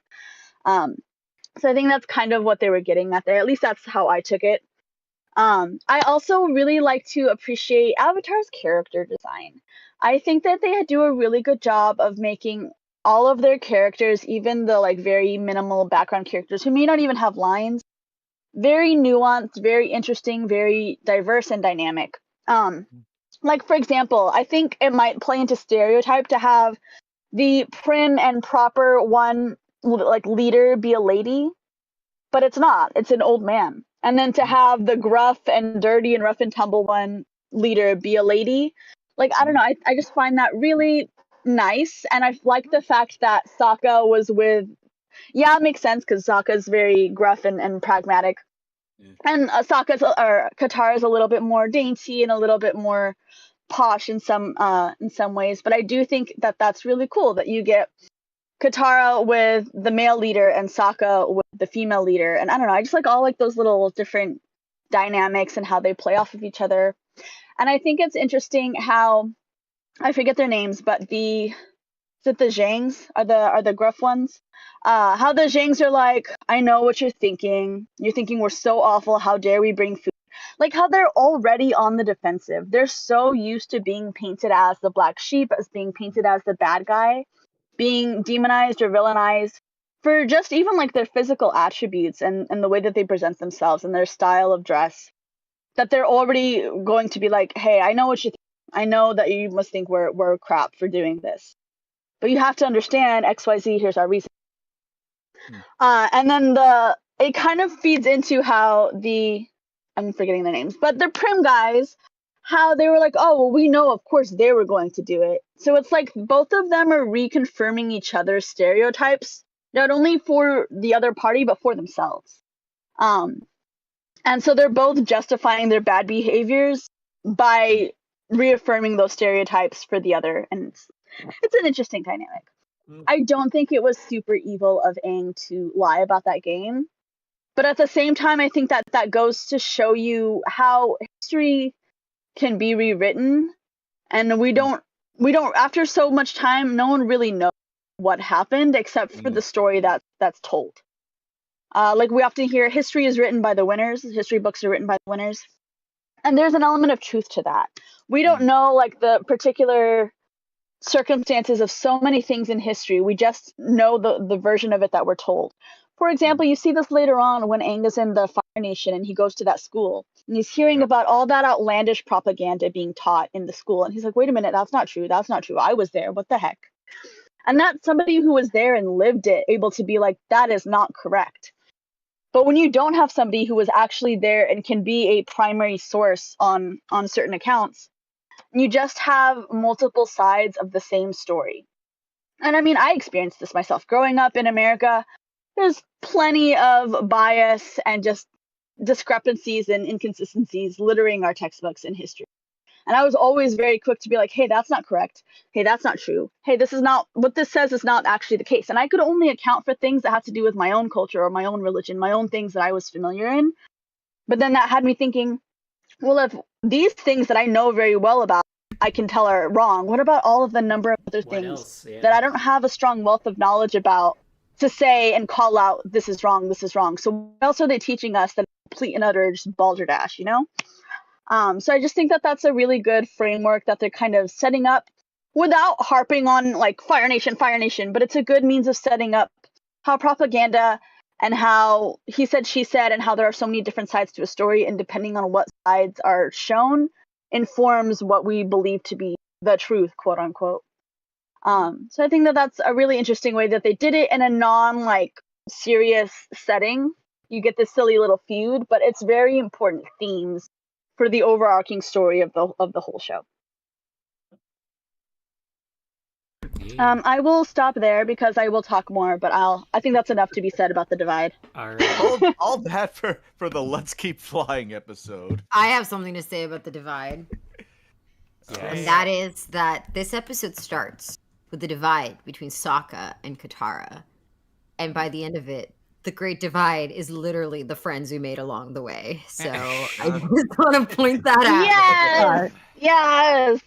So I think that's kind of what they were getting at there. At least that's how I took it. I also really like to appreciate Avatar's character design. I think that they do a really good job of making all of their characters, even the like very minimal background characters who may not even have lines, very nuanced, very interesting, very diverse and dynamic. Like, for example, I think it might play into stereotype to have the prim and proper one, like, leader be a lady, but it's not. It's an old man. And then to have the gruff and dirty and rough and tumble one leader be a lady, like, I don't know. I just find that really nice. And I like the fact that Sokka was with, yeah, it makes sense because Sokka's very gruff and pragmatic. And Katara's a little bit more dainty and a little bit more posh in some ways. But I do think that that's really cool that you get Katara with the male leader and Sokka with the female leader. And I don't know, I just like all like those little different dynamics and how they play off of each other. And I think it's interesting how, I forget their names, but is it the Zhangs are the gruff ones? How the Zhangs are like, I know what you're thinking. You're thinking we're so awful. How dare we bring food? Like how they're already on the defensive. They're so used to being painted as the black sheep, as being painted as the bad guy, being demonized or villainized for just even like their physical attributes and the way that they present themselves and their style of dress, that they're already going to be like, hey, I know what you think. I know that you must think we're crap for doing this, but you have to understand XYZ, here's our reason. And then it kind of feeds into how I'm forgetting the names, but the prim guys, how they were like, oh, well, we know, of course, they were going to do it. So it's like both of them are reconfirming each other's stereotypes, not only for the other party, but for themselves. And so they're both justifying their bad behaviors by reaffirming those stereotypes for the other. And it's an interesting dynamic. I don't think it was super evil of Aang to lie about that game. But at the same time, I think that goes to show you how history can be rewritten. And we don't, after so much time, no one really knows what happened except for the story that's told. Like we often hear history is written by the winners, history books are written by the winners. And there's an element of truth to that. We don't know like the particular circumstances of so many things in history. We just know the version of it that we're told. For example, you see this later on when Aang is in the Fire Nation and he goes to that school and he's hearing about all that outlandish propaganda being taught in the school. And he's like, wait a minute, that's not true. That's not true. I was there. What the heck? And that's somebody who was there and lived it, able to be like, that is not correct. But when you don't have somebody who was actually there and can be a primary source on certain accounts, you just have multiple sides of the same story. And I mean, I experienced this myself. Growing up in America, there's plenty of bias and just discrepancies and inconsistencies littering our textbooks in history. And I was always very quick to be like, hey, that's not correct. Hey, that's not true. Hey, this is not, what this says is not actually the case. And I could only account for things that had to do with my own culture or my own religion, my own things that I was familiar in. But then that had me thinking, well, if these things that I know very well about, I can tell are wrong, what about all of the number of other things that I don't have a strong wealth of knowledge about to say and call out, this is wrong, this is wrong. So what else are they teaching us that complete and utter just balderdash, you know? So I just think that that's a really good framework that they're kind of setting up without harping on like Fire Nation, but it's a good means of setting up how propaganda and how he said, she said, and how there are so many different sides to a story, and depending on what sides are shown, informs what we believe to be the truth, quote unquote. So I think that that's a really interesting way that they did it in a non like serious setting. You get this silly little feud, but it's very important themes for the overarching story of the whole show. I will stop there because I will talk more, but I think that's enough to be said about the divide. All right. all that for the Let's Keep Flying episode. I have something to say about the divide. Yes. And that is that this episode starts with the divide between Sokka and Katara. And by the end of it, the Great Divide is literally the friends we made along the way. So I just want to point that out. Yes.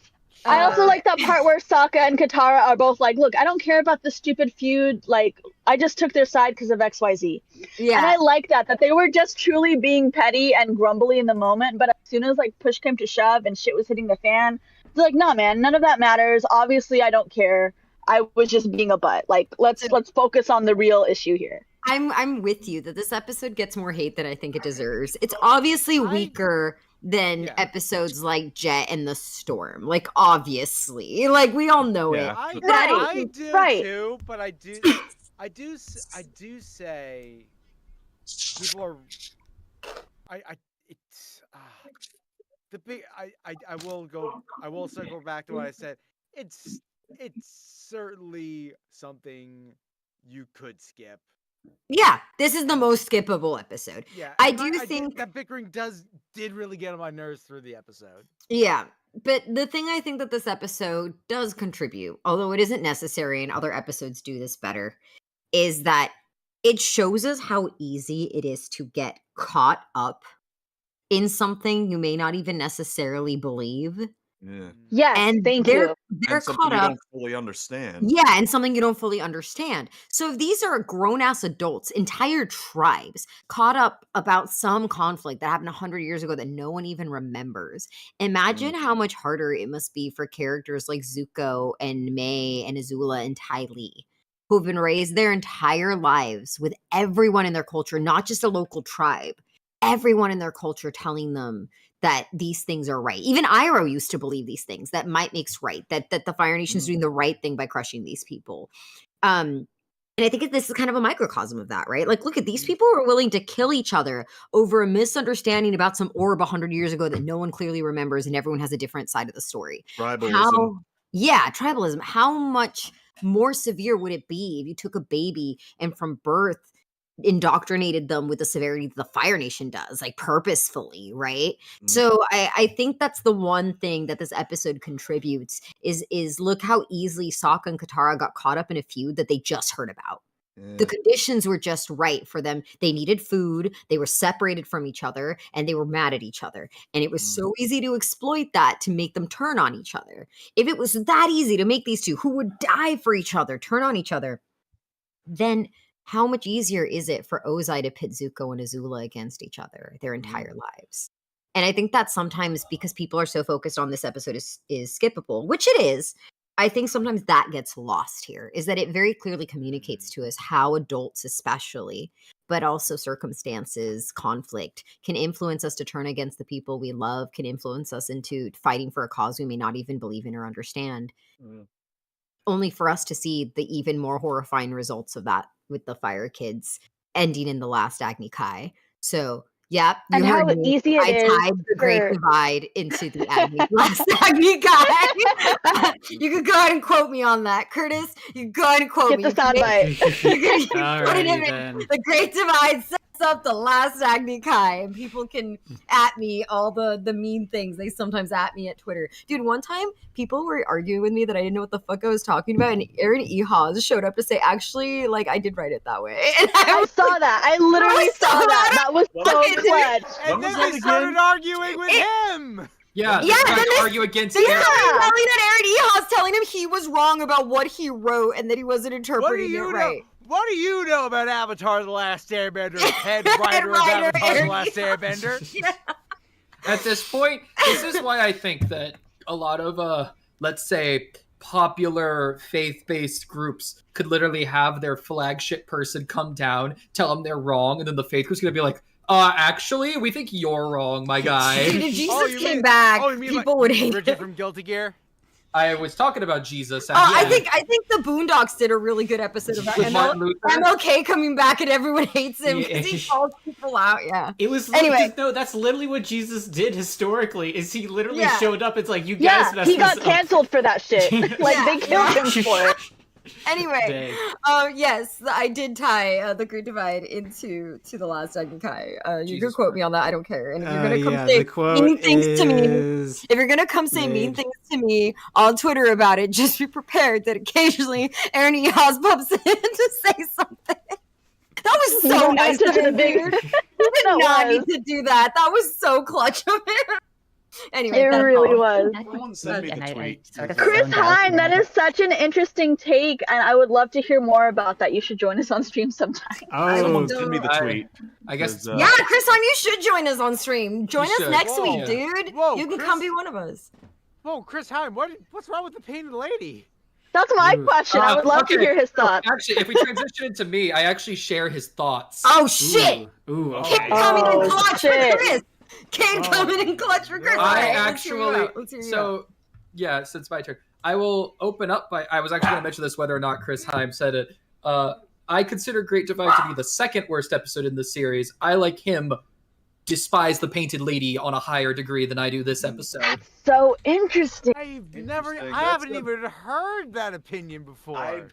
I also like that part where Sokka and Katara are both like, look, I don't care about the stupid feud. Like, I just took their side because of XYZ. Yeah. And I like that they were just truly being petty and grumbly in the moment. But as soon as like push came to shove and shit was hitting the fan, they're like, nah, man, none of that matters. Obviously, I don't care. I was just being a butt. Like, let's focus on the real issue here. I'm with you that this episode gets more hate than I think it deserves. It's obviously weaker than Yeah. episodes like Jet and the Storm. Like, obviously, like we all know Yeah. it. I, But I don't I think- do right. too, but I do say people are. It's the big. I will circle back to what I said. It's certainly something you could skip. Yeah, this is the most skippable episode. Yeah, I and do I think that bickering did really get on my nerves through the episode. Yeah, but the thing I think that this episode does contribute, although it isn't necessary and other episodes do this better, is that it shows us how easy it is to get caught up in something you may not even necessarily believe. Yeah. Yes, And thank they're you. they're And something caught you up. don't fully understand. Yeah, and something you don't fully understand. So if these are grown-ass adults, entire tribes, caught up about some conflict that happened 100 years ago that no one even remembers, imagine how much harder it must be for characters like Zuko and May and Azula and Ty Lee, who have been raised their entire lives with everyone in their culture, not just a local tribe, everyone in their culture telling them that these things are right. Even Iroh used to believe these things, that might makes right, that the Fire Nation's doing the right thing by crushing these people. And I think this is kind of a microcosm of that, right? Like, look at these people who are willing to kill each other over a misunderstanding about some orb 100 years ago that no one clearly remembers and everyone has a different side of the story. Tribalism. Tribalism. How much more severe would it be if you took a baby and from birth indoctrinated them with the severity that the Fire Nation does, like purposefully, right? So I think that's the one thing that this episode contributes is look how easily Sokka and Katara got caught up in a feud that they just heard about. The conditions were just right for them. They needed food, they were separated from each other, and they were mad at each other. And it was so easy to exploit that to make them turn on each other. If it was that easy to make these two who would die for each other turn on each other, then how much easier is it for Ozai to pit Zuko and Azula against each other their entire lives? And I think that sometimes because people are so focused on this episode is skippable, which it is, I think sometimes that gets lost here, is that it very clearly communicates to us how adults especially, but also circumstances, conflict, can influence us to turn against the people we love, can influence us into fighting for a cause we may not even believe in or understand. Only for us to see the even more horrifying results of that with the Fire Kids ending in the last Agni Kai. So, yeah, you And heard how me. easy it I is tied the Great for- Divide into the last Agni Kai. You could go ahead and quote me on that, Curtis. You can go ahead and quote Get me. the soundbite. You can put it in Alrighty it. then. The Great Divide sets up the last Agni Kai, and people can at me all the mean things they sometimes at me at Twitter. Dude, one time people were arguing with me that I didn't know what the fuck I was talking about, and Aaron E. Haas showed up to say, actually, like, I did write it that way. And I saw that. I literally saw that. That was so clutch. And then they started arguing with him. Yeah, Yeah, they then they- argue against They Aaron. started yelling at Aaron E. Haas, telling him he was wrong about what he wrote and that he wasn't What do interpreting you it know? right. What do you know about Avatar: The Last Airbender? Head writer of writer, Avatar: The Aaron Last E. Airbender. Yeah. At this point, this is why I think that a lot of let's say popular faith-based groups could literally have their flagship person come down, tell them they're wrong, and then the faith group's gonna be like, actually, we think you're wrong, my guy. Dude, if Jesus Oh, you came mean- back, Oh, you mean people like would hate Bridget him. from Guilty Gear? I was talking about Jesus. And I yeah, think the Boondocks did a really good episode of that. with Martin Luther. MLK coming back and everyone hates him because he Yeah. calls people out. Yeah. It was Anyway. no, that's literally what Jesus did historically. Is he literally Yeah. showed up? It's like you guys Yeah, messed he got this up. canceled for that shit. Like, they killed him for it. Anyway, yes, I did tie the Great Divide into the last Agni Kai. You can Jesus quote me on that. I don't care. And if you're gonna come yeah, say the quote mean things to me, is... if you're gonna come say mean made. things to me on Twitter about it, just be prepared that occasionally Aaron E. Haas pops in to say something. That was You so don't nice have of to do him, the big- dude. He did That not need was. to do that. That was so clutch of him. Anyway, It that's really all. was. Someone send me And the I tweet. sort of Chris zoned out Hine, when that I- is such an interesting take, and I would love to hear more about that. You should join us on stream sometime. Oh, Someone send me the I- tweet. I guess 'cause, Yeah, Chris Hine, you should join us on stream. Join You us should. next Whoa. week, dude. Whoa, you can Chris- come be one of us. Whoa, Chris Hine, what's wrong with the painted lady? That's my Ooh. question. I would love to okay. hear his thoughts. Actually, if we transition into me, I actually share his thoughts. Oh shit! Ooh, Keep okay. coming in Oh, clutch shit. for Chris. Kane coming in clutch for Chris. I Let's hear you actually, out. Let's hear you out. so yeah, since my turn, I will open up by. I was actually going to mention this whether or not Chris Heim said it. I consider Great Divide to be the second worst episode in the series. I, like him, despise the Painted Lady on a higher degree than I do this episode. That's so interesting. I Interesting. haven't That's even heard that opinion before.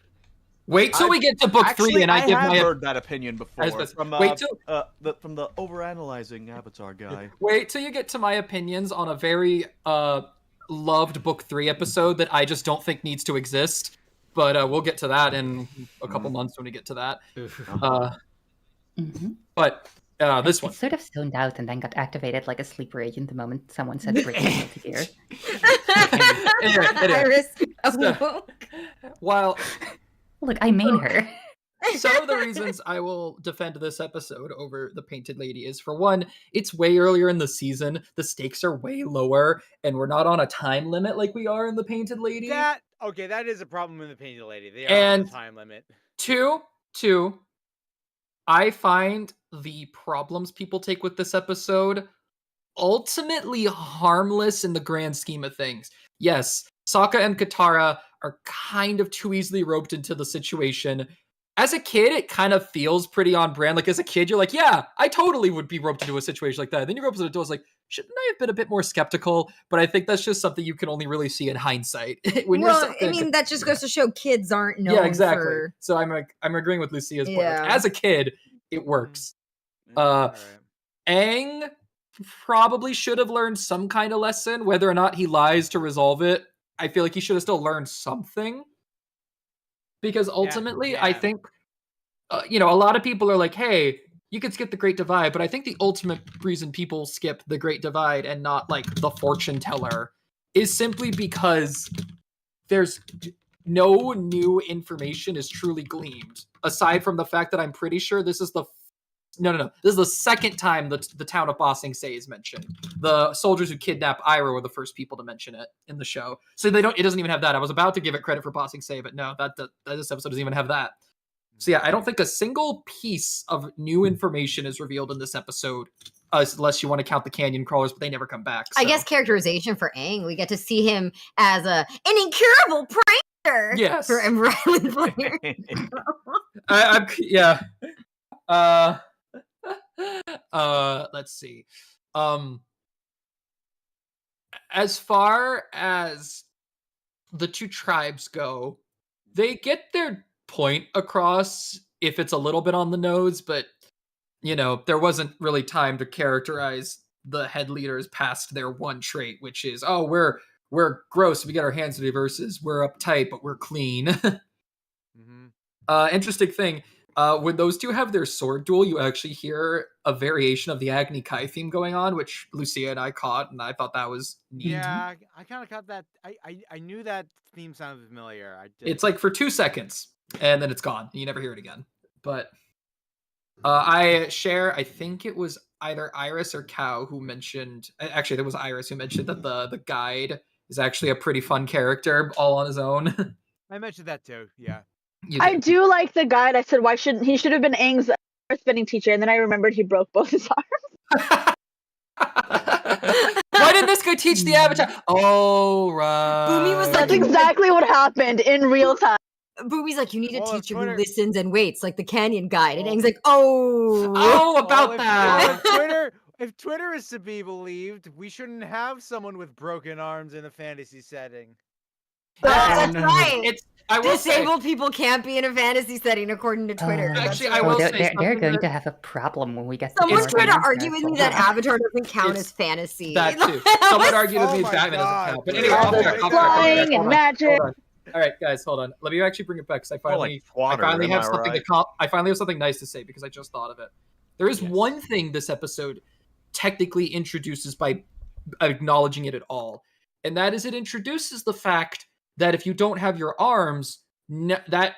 Wait till we get to book 3 and I give have my. heard that opinion before from wait till from the overanalyzing Avatar guy. wait till you get to my opinions on a very loved book 3 episode that I just don't think needs to exist. But we'll get to that in a couple months when we get to that. But this one. I sort of zoned out and then got activated like a sleeper agent the moment someone said breaking multi-gear. Iris. While Look, I main her. some of the reasons I will defend this episode over the Painted Lady is, for one, it's way earlier in the season, the stakes are way lower, and we're not on a time limit like we are in the Painted Lady. That is a problem in the Painted Lady. They are on a time limit. Two, I find the problems people take with this episode ultimately harmless in the grand scheme of things. Yes, Sokka and Katara are kind of too easily roped into the situation. As a kid, it kind of feels pretty on brand. Like, as a kid, you're like, yeah, I totally would be roped into a situation like that. Then you grow up as an adult, it's like, shouldn't I have been a bit more skeptical? But I think that's just something you can only really see in hindsight. That just goes to show kids aren't known yeah, exactly. for... So I'm agreeing with Lucia's point. Like, as a kid, it works. Aang probably should have learned some kind of lesson, whether or not he lies to resolve it. I feel like he should have still learned something. Because ultimately, I think, a lot of people are like, hey, you could skip the Great Divide, but I think the ultimate reason people skip the Great Divide and not, like, the fortune teller is simply because there's no new information is truly gleaned. Aside from the fact that I'm pretty sure this is the this is the second time the town of Ba Sing Se is mentioned. The soldiers who kidnap Iroh were the first people to mention it in the show. So it doesn't even have that. I was about to give it credit for Ba Sing Se, but no, this episode doesn't even have that. So yeah, I don't think a single piece of new information is revealed in this episode, unless you want to count the canyon crawlers, but they never come back. So. I guess characterization for Aang, we get to see him as an incurable prankster. Yes. For Ember Island player. Let's see. As far as the two tribes go, they get their point across if it's a little bit on the nose, but there wasn't really time to characterize the head leaders past their one trait, which is, we're gross, we get our hands dirty, versus we're uptight but we're clean. Interesting thing. When those two have their sword duel, you actually hear a variation of the Agni Kai theme going on, which Lucia and I caught, and I thought that was neat. Yeah, I kind of caught that. I knew that theme sounded familiar. It's like for 2 seconds, and then it's gone. You never hear it again. But I think it was either Iris or Cow who mentioned, actually, there was Iris who mentioned that the guide is actually a pretty fun character all on his own. I mentioned that too, yeah. I do like the guide. I said, why shouldn't he should have been Aang's earthbending teacher, and then I remembered he broke both his arms. Why didn't this guy teach the Avatar? Oh, right. Boomy was like, That's exactly what happened in real time. Boomy's like, you need a teacher who listens and waits, like the Canyon Guide. And Aang's like, that. If Twitter is to be believed, we shouldn't have someone with broken arms in a fantasy setting. That's right. Disabled people can't be in a fantasy setting, according to Twitter. Actually, I will say they're going to have a problem when we get. Someone's trying to argue with me that Avatar doesn't count as fantasy. That too. Someone argued with me that Batman doesn't count. But anyway, flying and magic. All right, guys, hold on. Let me actually bring it back because I finally have something nice to say because I just thought of it. There is one thing this episode technically introduces by acknowledging it at all, and that is it introduces the fact that if you don't have your arms, that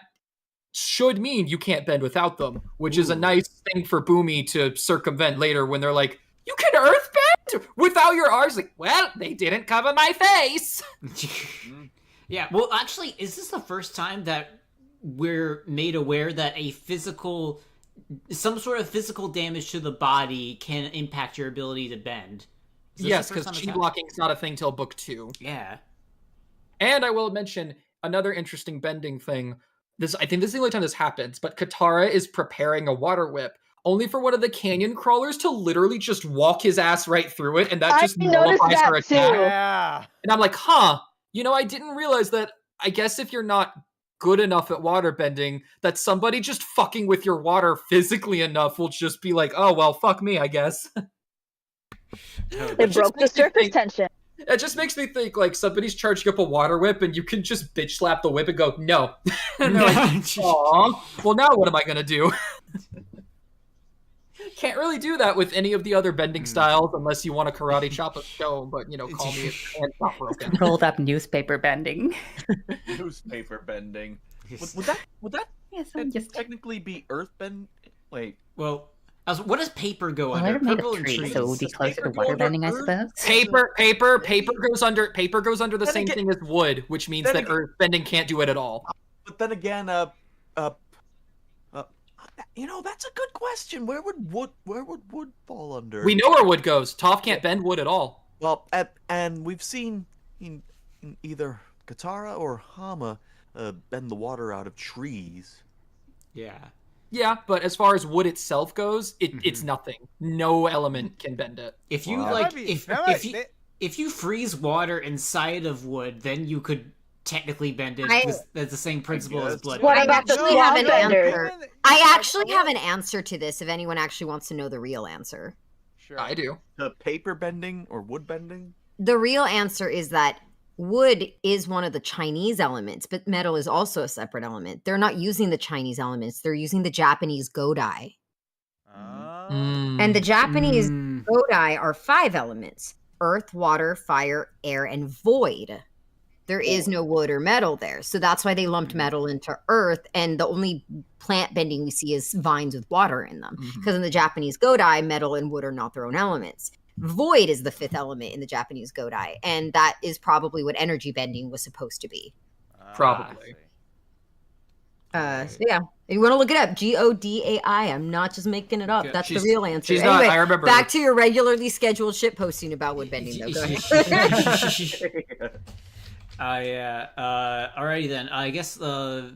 should mean you can't bend without them, which is a nice thing for Boomy to circumvent later when they're like, you can earthbend without your arms. Like, well, they didn't cover my face. Yeah, well, actually, is this the first time that we're made aware that a physical some sort of physical damage to the body can impact your ability to bend. Yes, because chi blocking is not a thing till book 2. Yeah. And I will mention another interesting bending thing. I think this is the only time this happens, but Katara is preparing a water whip, only for one of the canyon crawlers to literally just walk his ass right through it, and that just nullifies her attack. Yeah. And I'm like, huh, I didn't realize that. I guess if you're not good enough at water bending, that somebody just fucking with your water physically enough will just be like, oh, well, fuck me, I guess. It broke the surface tension. It just makes me think, like, somebody's charging up a water whip and you can just bitch slap the whip and go, no. And they're like, aw, well, now what am I going to do? Can't really do that with any of the other bending styles unless you want to karate chop a stone, but, call me and not broken. Rolled up newspaper bending. Newspaper bending. Would that Yes, technically be earth bend? Wait. Well, what does paper go Well, under? they're made Purple of and trees, trees. so it would be closer to water bending, I suppose. Paper goes under the Then same again- thing as wood, which means then that again- earth bending can't do it at all. But then again, that's a good question. Where would wood fall under? We know where wood goes. Toph can't bend wood at all. Well, and we've seen in either Katara or Hama bend the water out of trees. Yeah. Yeah, but as far as wood itself goes, it's nothing. No element can bend it. If you Wow. like, That might be- if you freeze water inside of wood, then you could technically bend it. Because that's the same principle as guess. blood. What I about the actually have an bender? answer. I actually have an answer to this if anyone actually wants to know the real answer. Sure. I do. The paper bending or wood bending? The real answer is that wood is one of the Chinese elements, but metal is also a separate element. They're not using the Chinese elements, they're using the Japanese Godai. And the Japanese Godai are 5 elements: earth, water, fire, air, and void. There is no wood or metal there. So that's why they lumped metal into earth, and the only plant bending we see is vines with water in them. Because in the Japanese Godai, metal and wood are not their own elements. Void is the 5th element in the Japanese Godai, and that is probably what energy bending was supposed to be. Probably. So yeah, if you want to look it up, Godai. I'm not just making it up. Okay. That's the real answer. She's Anyway, not. I remember. back to your regularly scheduled shit posting about wood bending, though. Go ahead. Yeah. Alrighty then. I guess the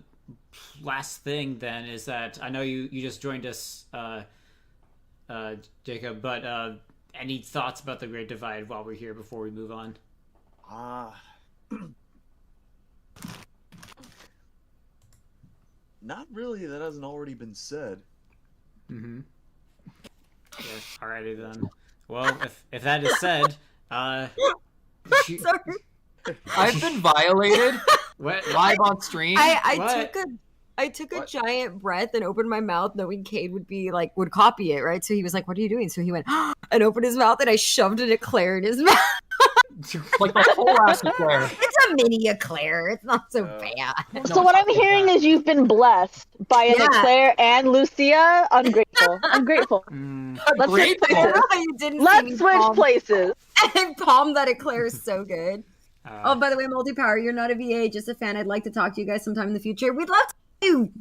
last thing then is that I know you just joined us, Jacob, but any thoughts about the Great Divide while we're here before we move on? Not really. That hasn't already been said. Mm-hmm. Yes. Alrighty then. Well, if that is said, Sorry. I've been violated what? live on stream. I took a giant breath and opened my mouth, knowing Cade would copy it, right? So he was like, "What are you doing?" So he went and opened his mouth, and I shoved an eclair in his mouth. Like the whole ass eclair. It's a mini eclair. It's not so bad. So what I'm hearing is you've been blessed by an Yeah. Eclair and Lucia. Ungrateful. Ungrateful. Let's switch Grateful. I places. know how you didn't see Let's me switch palm- places. I palmed that eclair so good. Oh, by the way, Multi-Power, you're not a VA, just a fan. I'd like to talk to you guys sometime in the future. We'd love to do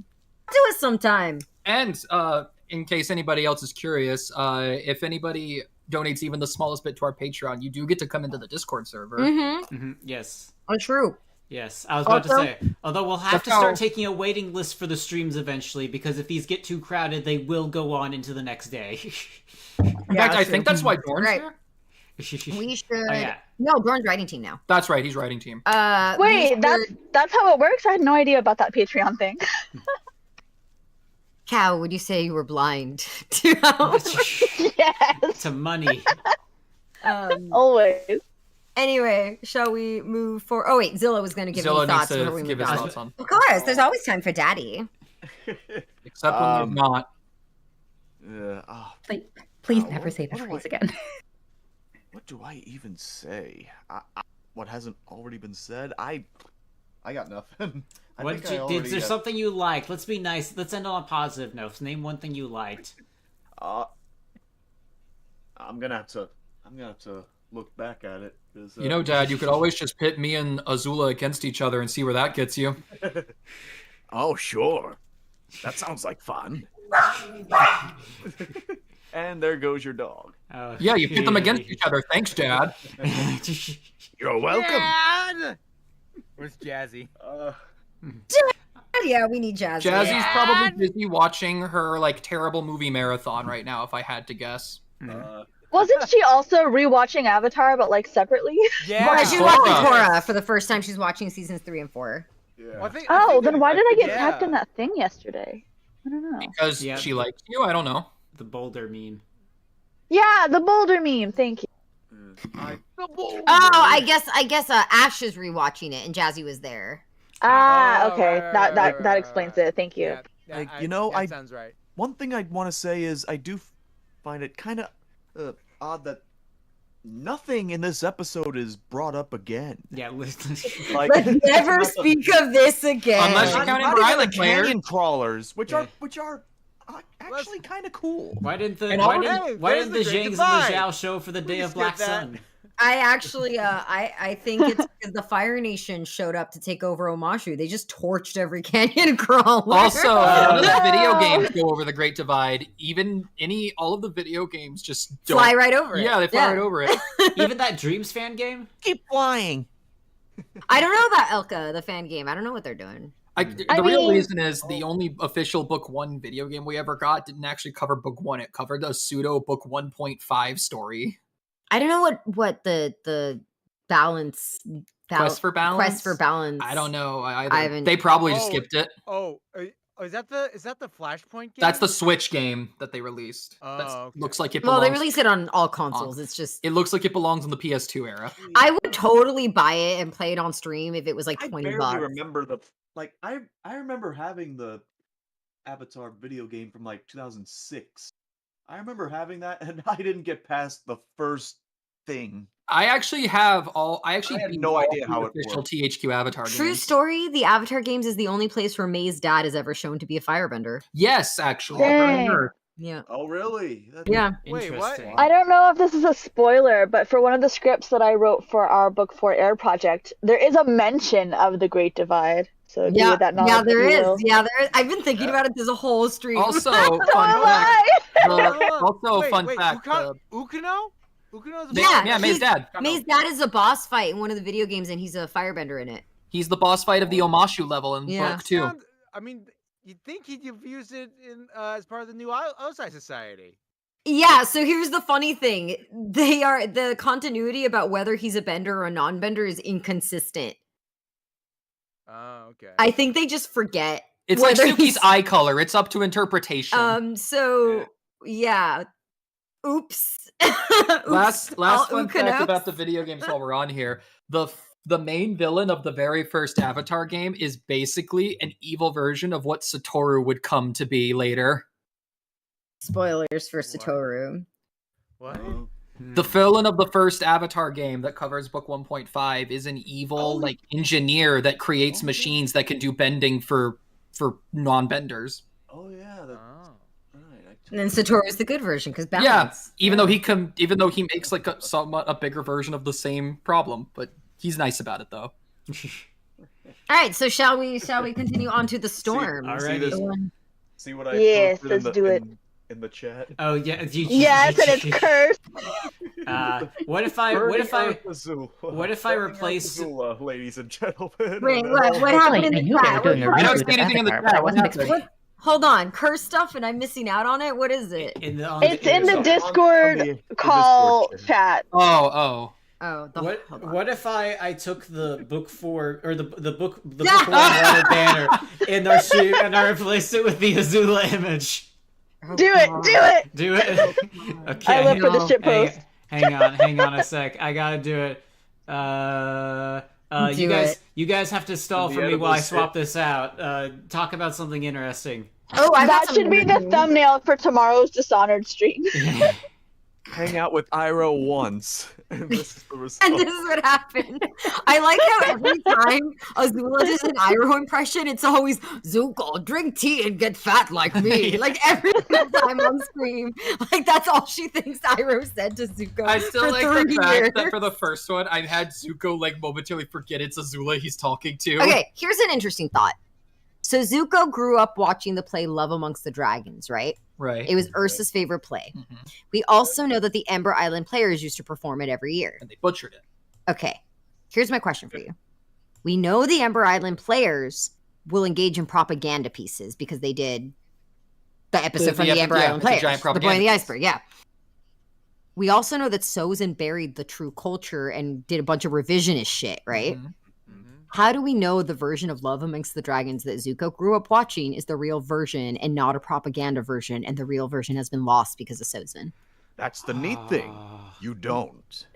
it sometime. And in case anybody else is curious, if anybody donates even the smallest bit to our Patreon, you do get to come into the Discord server. Mm-hmm. Yes. Oh, true. Yes, I was about to Also- say. Although we'll have That's to start how- taking a waiting list for the streams eventually, because if these get too crowded, they will go on into the next day. In fact, I think that's why Dorn's Right. here. We should. Oh, yeah. No, Dorn's writing team now. That's right, he's writing team. Wait, we that's how it works? I had no idea about that Patreon thing. Cow, would you say you were blind to how? Yes, to money. always. Anyway, shall we move for? Oh wait, Zilla was going to give Zilla me thoughts needs before we to give move his on. thoughts on. Of course, there's always time for Daddy. Except when they're not. Please never what- say that what do phrase I- again. What do I even say? What hasn't already been said? I got nothing. Is there something you liked? Let's be nice. Let's end on a positive note. Name one thing you liked. I'm gonna have to look back at it. 'Cause, You know, Dad, you could always just pit me and Azula against each other and see where that gets you. Oh, sure. That sounds like fun. And there goes your dog. Oh, Yeah, you pit them against each other. Thanks, Dad. You're welcome. Dad! Where's Jazzy? Yeah, we need Jazzy. Jazzy's probably busy watching her like terrible movie marathon right now, if I had to guess. Wasn't she also rewatching Avatar, but like separately? Yeah, she's Korra. watching Korra for the first time. She's watching seasons 3 and 4. Well, I think Then why did I get yeah. tapped in that thing yesterday? I don't know. Because Yeah. she likes you. I don't know. The boulder meme. Yeah, the boulder meme. Thank you. Oh, I guess Ash is rewatching it, and Jazzy was there. Ah, Oh, okay. right, That explains it. Thank you. Yeah, Like, that I sounds right. One thing I'd want to say is I do find it kind of odd that nothing in this episode is brought up again. Yeah, listen. Like, Let's never speak of this again. Unless you're counting for Island players. canyon crawlers, which Yeah. are actually kind of cool. Why didn't the And why all- didn't, Hey, why there's didn't the the Great Zhangs and the Divide. Zhao show for the Day can of Black skip that. Sun? I actually, I think it's because the Fire Nation showed up to take over Omashu. They just torched every canyon crawler. Also, none of the video games go over the Great Divide. All of the video games just don't. fly right over it. Yeah, they fly right over it. Even that Dreams fan game? Keep flying. I don't know about Elka, the fan game. I don't know what they're doing. The real reason is the only official Book 1 video game we ever got didn't actually cover Book 1. It covered a pseudo Book 1.5 story. I don't know what the balance. Quest for Balance? Quest for Balance. I don't know. I Either. haven't- They probably just Oh, skipped it. Is that the Flashpoint game? That's the Switch game that they released. That okay. looks like it Well, belongs. they release it on all consoles. It's just It looks like it belongs in the PS2 era. I would totally buy it and play it on stream if it was like I $20. barely remember I remember having the Avatar video game from like 2006. I remember having that, and I didn't get past the first thing. I actually have all. I actually had beat no all idea the how it official worked. THQ Avatar True games. story, the Avatar games is the only place where May's dad is ever shown to be a firebender. Yes, actually. Dang. Yeah. Oh, really? Yeah. Wait, what? Interesting. I don't know if this is a spoiler, but for one of the scripts that I wrote for our Book 4 Air project, there is a mention of the Great Divide. So do Yeah, with that knowledge yeah, there if you is. will. Yeah, there is. I've been thinking about it this whole stream. Also, So fun am fact. I. Also, wait, fun wait, fact. Ukano? Ukano's Yeah, May's dad. May's dad is a boss fight in one of the video games, and he's a firebender in it. He's the boss fight of the Omashu level in Yeah. Book 2. I mean, you'd think he'd have used it in as part of the new Osai Society. Yeah, so here's the funny thing. The continuity about whether he's a bender or a non-bender is inconsistent. Oh, okay. I think they just forget. It's like whether Suki's he's- eye color. It's up to interpretation. So yeah. Oops. last All fun fact Ukano. about the video games while we're on here. The main villain of the very first Avatar game is basically an evil version of what Satoru would come to be later. Spoilers for Satoru. What? The villain of the first Avatar game that covers Book 1.5 is an evil engineer that creates machines that can do bending for non-benders. Oh yeah, Oh. right. And then Satoru's the good version because Yeah, balance. even though he makes like somewhat a bigger version of the same problem, but he's nice about it though. All right, so shall we continue on to the storm? Alrighty. See what I Yes, posted let's do it. in the chat. Oh yeah. Yes, and it's cursed. What if I Burning replace? Azula, ladies and gentlemen. Wait, what happened in I the knew they chat? were doing a I don't reboot see of anything in the Avatar, chat. but I wasn't What happened? expecting. Hold on, curse stuff, and I'm missing out on it. What is it? It's in the Discord the call Discord chat. Oh. Oh, hold on. What if I took the book 4 or the book 1 water banner and I replaced it with the Azula image? Oh, Do it, God. do it. Do it. Okay. I live for the shit Hang, post. hang on a sec. I gotta do it. Do You guys have to stall The for me edible while I shit. swap this out. Talk about something interesting. Oh, I got That should be the something. thumbnail for tomorrow's Dishonored stream. Hang out with Iroh once, and this is the And result. this is what happened. I like how every time Azula does an Iroh impression, it's always Zuko, drink tea and get fat like me. Like every single time on screen. Like that's all she thinks Iroh said to Zuko. I still for like 30 the fact years. that for the first one, I've had Zuko like momentarily forget it's Azula he's talking to. Okay, here's an interesting thought. So Zuko grew up watching the play Love Amongst the Dragons, right? Right. It was Ursa's favorite play. Mhm. We also know that the Ember Island players used to perform it every year. And they butchered it. Okay, here's my question for you. We know the Ember Island players will engage in propaganda pieces because they did the episode from the Ember Island players. Giant The Boy in propaganda the piece. Iceberg, yeah. We also know that Sozin buried the true culture and did a bunch of revisionist shit, right? Mhm. How do we know the version of Love Amongst the Dragons that Zuko grew up watching is the real version and not a propaganda version, and the real version has been lost because of Sozin? That's the neat thing. You don't.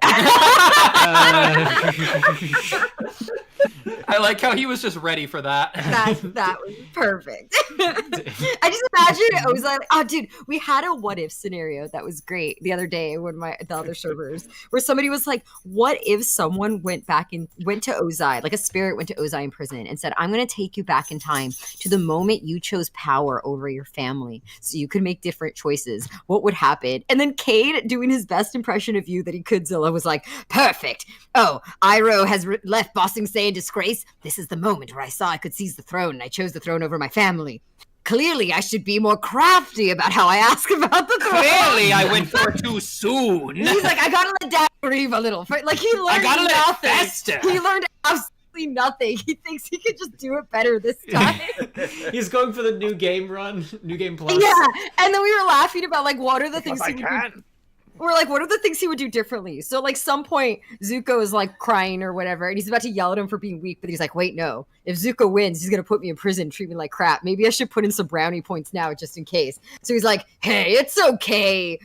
I like how he was just ready for that. That was perfect. I just imagine it was like, oh, dude, we had a what if scenario that was great the other day when the other servers where somebody was like, what if someone went to Ozai, like a spirit went to Ozai in prison and said, I'm going to take you back in time to the moment you chose power over your family so you could make different choices. What would happen? And then Cade, doing his best impression of you that he could, Zilla, was like, perfect. Oh, Iroh has left Ba Sing Se in disgrace. This is the moment where I saw I could seize the throne, and I chose the throne over my family. Clearly, I should be more crafty about how I ask about the throne. Clearly, I went for too soon. He's like, I gotta let Dad grieve a little. Like, he learned nothing. He learned absolutely nothing. He thinks he could just do it better this time. He's going for the new game run, new game plus. Yeah, and then we were laughing about, like, what are the things I he would can. do? We're like, what are the things he would do differently? So, like, some point, Zuko is, like, crying or whatever, and he's about to yell at him for being weak, but he's like, wait, no. If Zuko wins, he's gonna put me in prison, treat me like crap. Maybe I should put in some brownie points now, just in case. So he's like, hey, it's okay,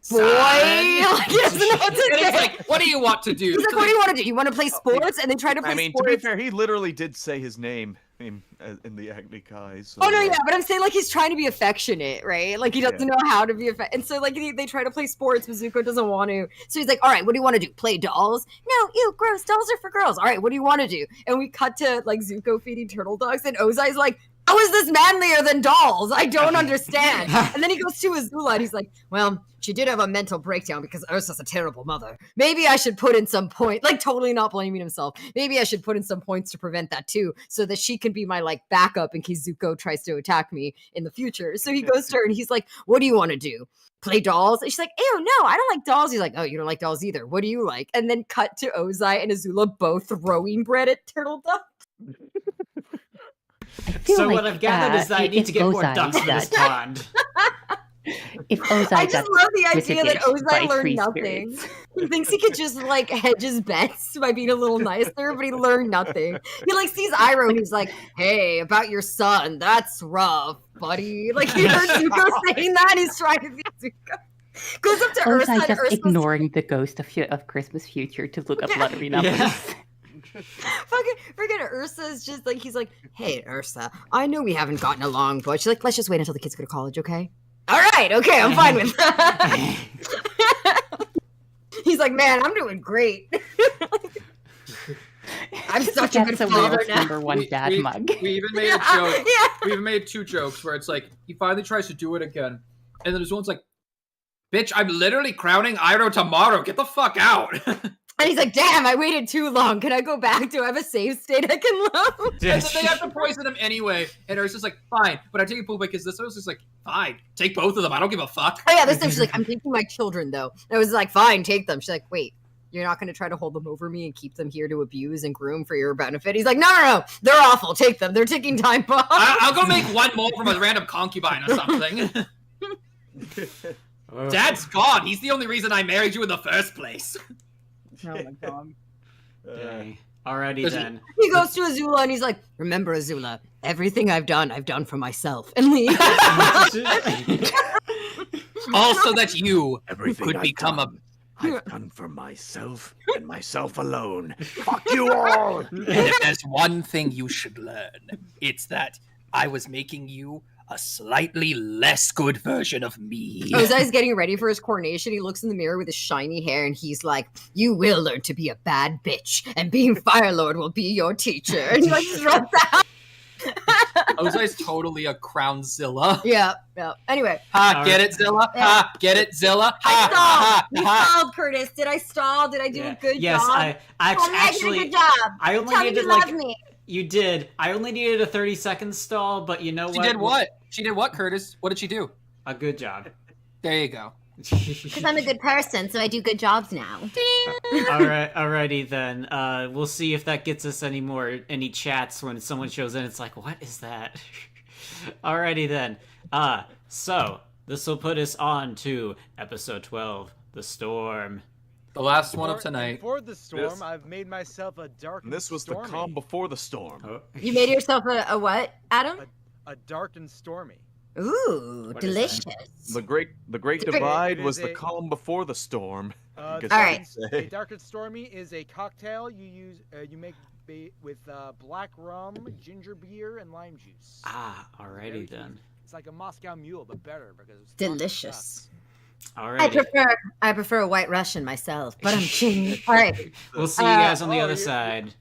boy. Like, he doesn't know what to And say. he's like, what do you want to do? He's like, what do you want to do? You want to play sports? And they try to play I mean, to sports. be fair, he literally did say his name in the Agni Kai. So, Oh no, yeah, but I'm saying like he's trying to be affectionate, right? Like he doesn't know how to be affectionate, and so like they try to play sports, but Zuko doesn't want to. So he's like, "All right, what do you want to do? Play dolls? No, ew, gross. Dolls are for girls. All right, what do you want to do?" And we cut to like Zuko feeding turtle dogs, and Ozai's like, "How is this manlier than dolls? I don't understand." And then he goes to Azula, and he's like, "Well, she did have a mental breakdown because Ursa's a terrible mother. Maybe I should put in some point, like totally not blaming himself. Maybe I should put in some points to prevent that too, so that she can be my like backup in case Zuko tries to attack me in the future." So he goes to her and he's like, "What do you want to do? Play dolls?" And she's like, "Ew, no, I don't like dolls." He's like, "Oh, you don't like dolls either. What do you like?" And then cut to Ozai and Azula both throwing bread at turtle ducks. So what I've gathered is that I need to get more Ozai ducks in this pond. If Ozai I just got love the idea that visited by Ozai learned free nothing. spirits. He thinks he could just like hedge his bets by being a little nicer, but he learned nothing. He like sees Iroh and he's like, "Hey, about your son, that's rough, buddy." Like he heard Zuko saying that, and he's trying to be Zuko. Goes up to Ursa, Ozai and just Ursa's ignoring the ghost of Christmas future to look up lottery numbers. Yeah. fucking freaking Ursa is just like, he's like, "Hey, Ursa, I know we haven't gotten along, but she's like, let's just wait until the kids go to college, okay?" All right, okay, I'm fine with that. He's like, "Man, I'm doing great. I'm such a good That's father Will's now." number one dad mug. We even made a joke. We even made 2 jokes where it's like he finally tries to do it again, and then there's one's like, "Bitch, I'm literally crowning Iroh tomorrow. Get the fuck out." And he's like, "Damn, I waited too long. Can I go back? Do I have a save state I can load?" And then they have to poison him anyway, and Ursa's like, "Fine, but I take a poop because this was just like, fine, take both of them. I don't give a fuck." Oh yeah, this time she's like, "I'm taking my children though." And I was like, "Fine, take them." She's like, "Wait, you're not going to try to hold them over me and keep them here to abuse and groom for your benefit?" He's like, no, they're awful. Take them. They're ticking time bombs." I'll go make one more from a random concubine or something. Dad's gone. He's the only reason I married you in the first place. Oh my god. Dang. Alrighty then. He goes to Azula and he's like, "Remember, Azula, everything I've done for myself." And leaves. Also, that you Everything could I've become a. I've done for myself and myself alone. Fuck you all! And if there's one thing you should learn, it's that I was making you a slightly less good version of me. Ozai's getting ready for his coronation. He looks in the mirror with his shiny hair and he's like, "You will learn to be a bad bitch, and being Fire Lord will be your teacher." And he like just runs out. Ozai's totally a Crownzilla. Yeah. Anyway, Ha, get it, Zilla? Ha, get it, Zilla? I stalled. Ha, You ha, stalled, Curtis. Did I stall? Did I do a good Yes, job? I Tell me I did actually a good job. I only Tell me needed you like love me. You did. I only needed a 30-second stall, but you know what? She did what? She did what, Curtis? What did she do? A good job. There you go. Because I'm a good person, so I do good jobs now. Alrighty then. We'll see if that gets us any chats when someone shows in. It's like, what is that? Alrighty then. So this will put us on to episode 12, The Storm. The last one of tonight. For the storm, I've made myself a dark and This was stormy. the calm before the storm. Oh. You made yourself a what, Adam? A dark and stormy. Ooh, What delicious. The great divide was the calm before the storm. All right. A dark and stormy is a cocktail you make with black rum, ginger beer, and lime juice. Alrighty then. It's like a Moscow Mule, but better because it's Delicious. Alrighty. I prefer a White Russian myself, but I'm ching. All right. We'll see you guys on the other side.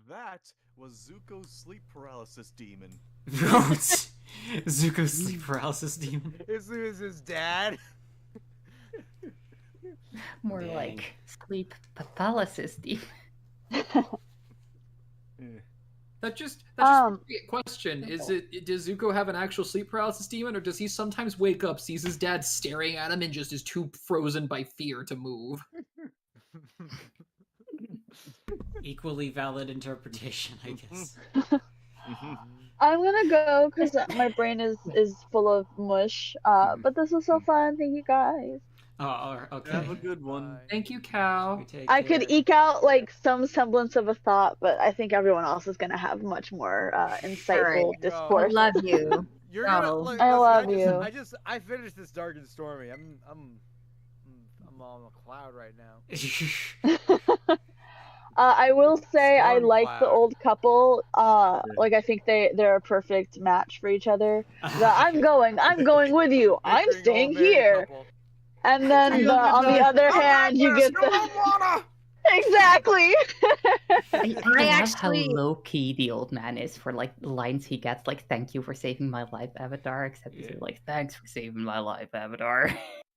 That was Zuko's sleep paralysis demon. What? Zuko's sleep paralysis demon. Is his dad? More Dang. like sleep paralysis demon. That's just Um, a question. Does Zuko have an actual sleep paralysis demon, or does he sometimes wake up, sees his dad staring at him, and just is too frozen by fear to move? Equally valid interpretation, I guess. I'm gonna go because my brain is full of mush. But this was so fun. Thank you guys. Oh, okay. Have a good one. Bye. Thank you, Cal. You take I care. could eke out like some semblance of a thought, but I think everyone else is gonna have much more insightful Alright. discourse. I love you. You're gonna Oh. look, I listen, love you. I finished this dark and stormy. I'm on a cloud right now. I will say I Storm like the cloud. old couple. Like I think they're a perfect match for each other. I'm going with you. I'm Bickering staying old married here. couple. And then on the other hand, you get the exactly. I love actually- how low key the old man is for like the lines he gets, like "Thank you for saving my life, Avatar." Except he's like, "Thanks for saving my life, Avatar."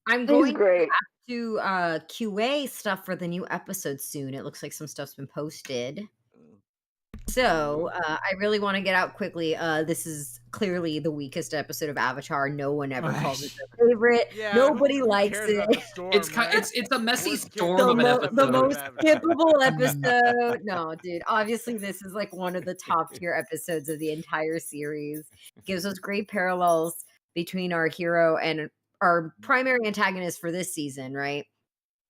I'm He's going great. to QA stuff for the new episode soon. It looks like some stuff's been posted. So I really want to get out quickly. This is clearly the weakest episode of Avatar. No one ever calls it their favorite. Yeah, Nobody who likes cares about it. the storm, It's right? it's a messy Worst case storm The, of an episode episode. the of most Avatar. skippable episode. No, dude. Obviously, this is like one of the top tier episodes of the entire series. Gives us great parallels between our hero and our primary antagonist for this season, right?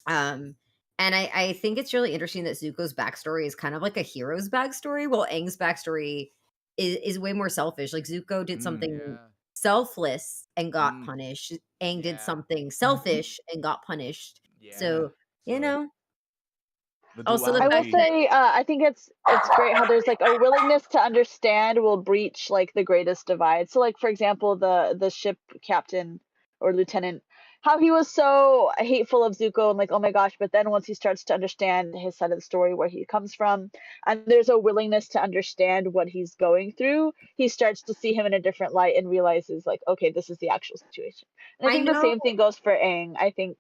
And I think it's really interesting that Zuko's backstory is kind of like a hero's backstory, while Aang's backstory is way more selfish. Like Zuko did something Yeah. selfless and got punished. Aang did Yeah. something selfish and got punished. Yeah. So, you know, The Also, the I will fact duality. say I think it's great how there's like a willingness to understand will breach like the greatest divide. So like for example the ship captain or lieutenant, how he was so hateful of Zuko and like oh my gosh, but then once he starts to understand his side of the story, where he comes from, and there's a willingness to understand what he's going through, he starts to see him in a different light and realizes like okay, this is the actual situation. And I I think the know- same thing goes for Aang. I think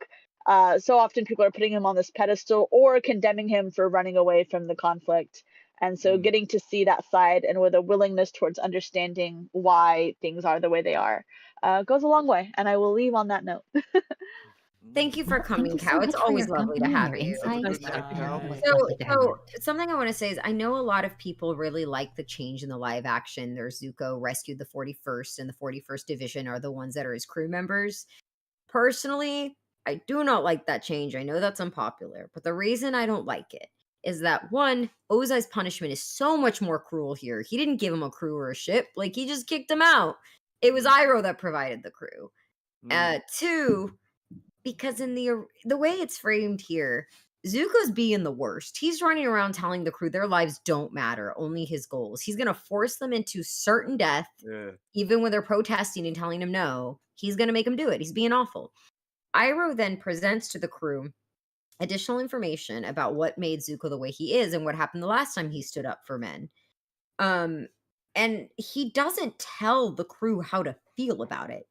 so often people are putting him on this pedestal or condemning him for running away from the conflict. And so getting to see that side and with a willingness towards understanding why things are the way they are goes a long way. And I will leave on that note. thank you for Thank coming, you so Cow. It's much for always your lovely to company have and your you. insight. Good night, Cal. It was So, lovely to hang so out. something I want to say is I know a lot of people really like the change in the live action. There's Zuko rescued the 41st, and the 41st Division are the ones that are his crew members. Personally, I do not like that change. I know that's unpopular, but the reason I don't like it is that one, Ozai's punishment is so much more cruel here. He didn't give him a crew or a ship, like he just kicked him out. It was Iroh that provided the crew. Two, because in the way it's framed here, Zuko's being the worst. He's running around telling the crew their lives don't matter, only his goals. He's gonna force them into certain death, even when they're protesting and telling him no. He's gonna make them do it. He's being awful. Iroh then presents to the crew additional information about what made Zuko the way he is and what happened the last time he stood up for men. And he doesn't tell the crew how to feel about it.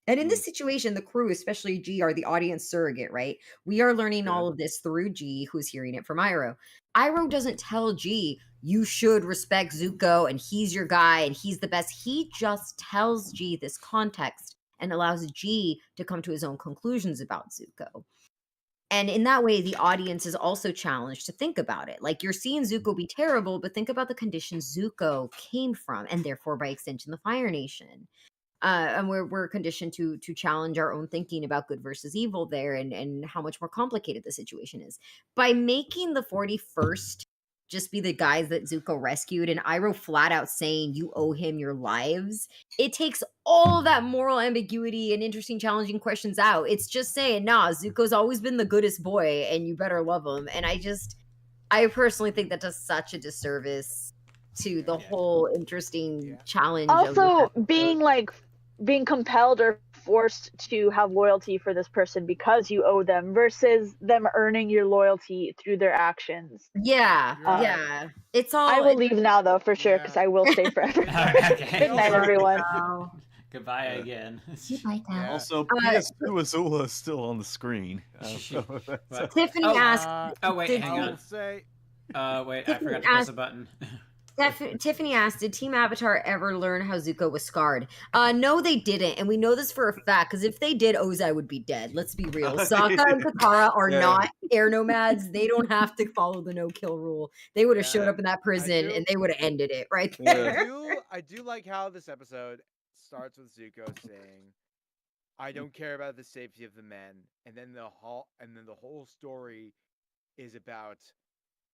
And in this situation, the crew, especially G, are the audience surrogate, right? We are learning all of this through G, who's hearing it from Iroh. Iroh doesn't tell G, you should respect Zuko and he's your guy and he's the best. He just tells G this context and allows G to come to his own conclusions about Zuko. And in that way, the audience is also challenged to think about it. Like, you're seeing Zuko be terrible, but think about the conditions Zuko came from, and therefore, by extension, the Fire Nation. And we're conditioned to challenge our own thinking about good versus evil there, and how much more complicated the situation is. By making the 41st just be the guys that Zuko rescued, and Iroh flat out saying you owe him your lives, it takes all of that moral ambiguity and interesting, challenging questions out. It's just saying, nah, Zuko's always been the goodest boy, and you better love him. And I personally think that does such a disservice to the whole interesting challenge. Also, being compelled or forced to have loyalty for this person because you owe them versus them earning your loyalty through their actions. Yeah, Right. yeah. It's all. I will leave now though for sure because I will stay forever. Okay. Good night, everyone. Goodbye again. Bye, Cal. Yeah. Also, PS2 Azula is still on the screen. What? Tiffany Oh, asked. Oh wait, did- hang I'll on. say Wait, I forgot to press a button. Tiffany asked, did Team Avatar ever learn how Zuko was scarred? No, they didn't, and we know this for a fact, because if they did, Ozai would be dead. Let's be real. Sokka and Katara are Yeah. not air nomads. They don't have to follow the no-kill rule. They would have Yeah. showed up in that prison, do- and they would have ended it right Yeah. there. I do like how this episode starts with Zuko saying, "I don't care about the safety of the men," and then the whole story is about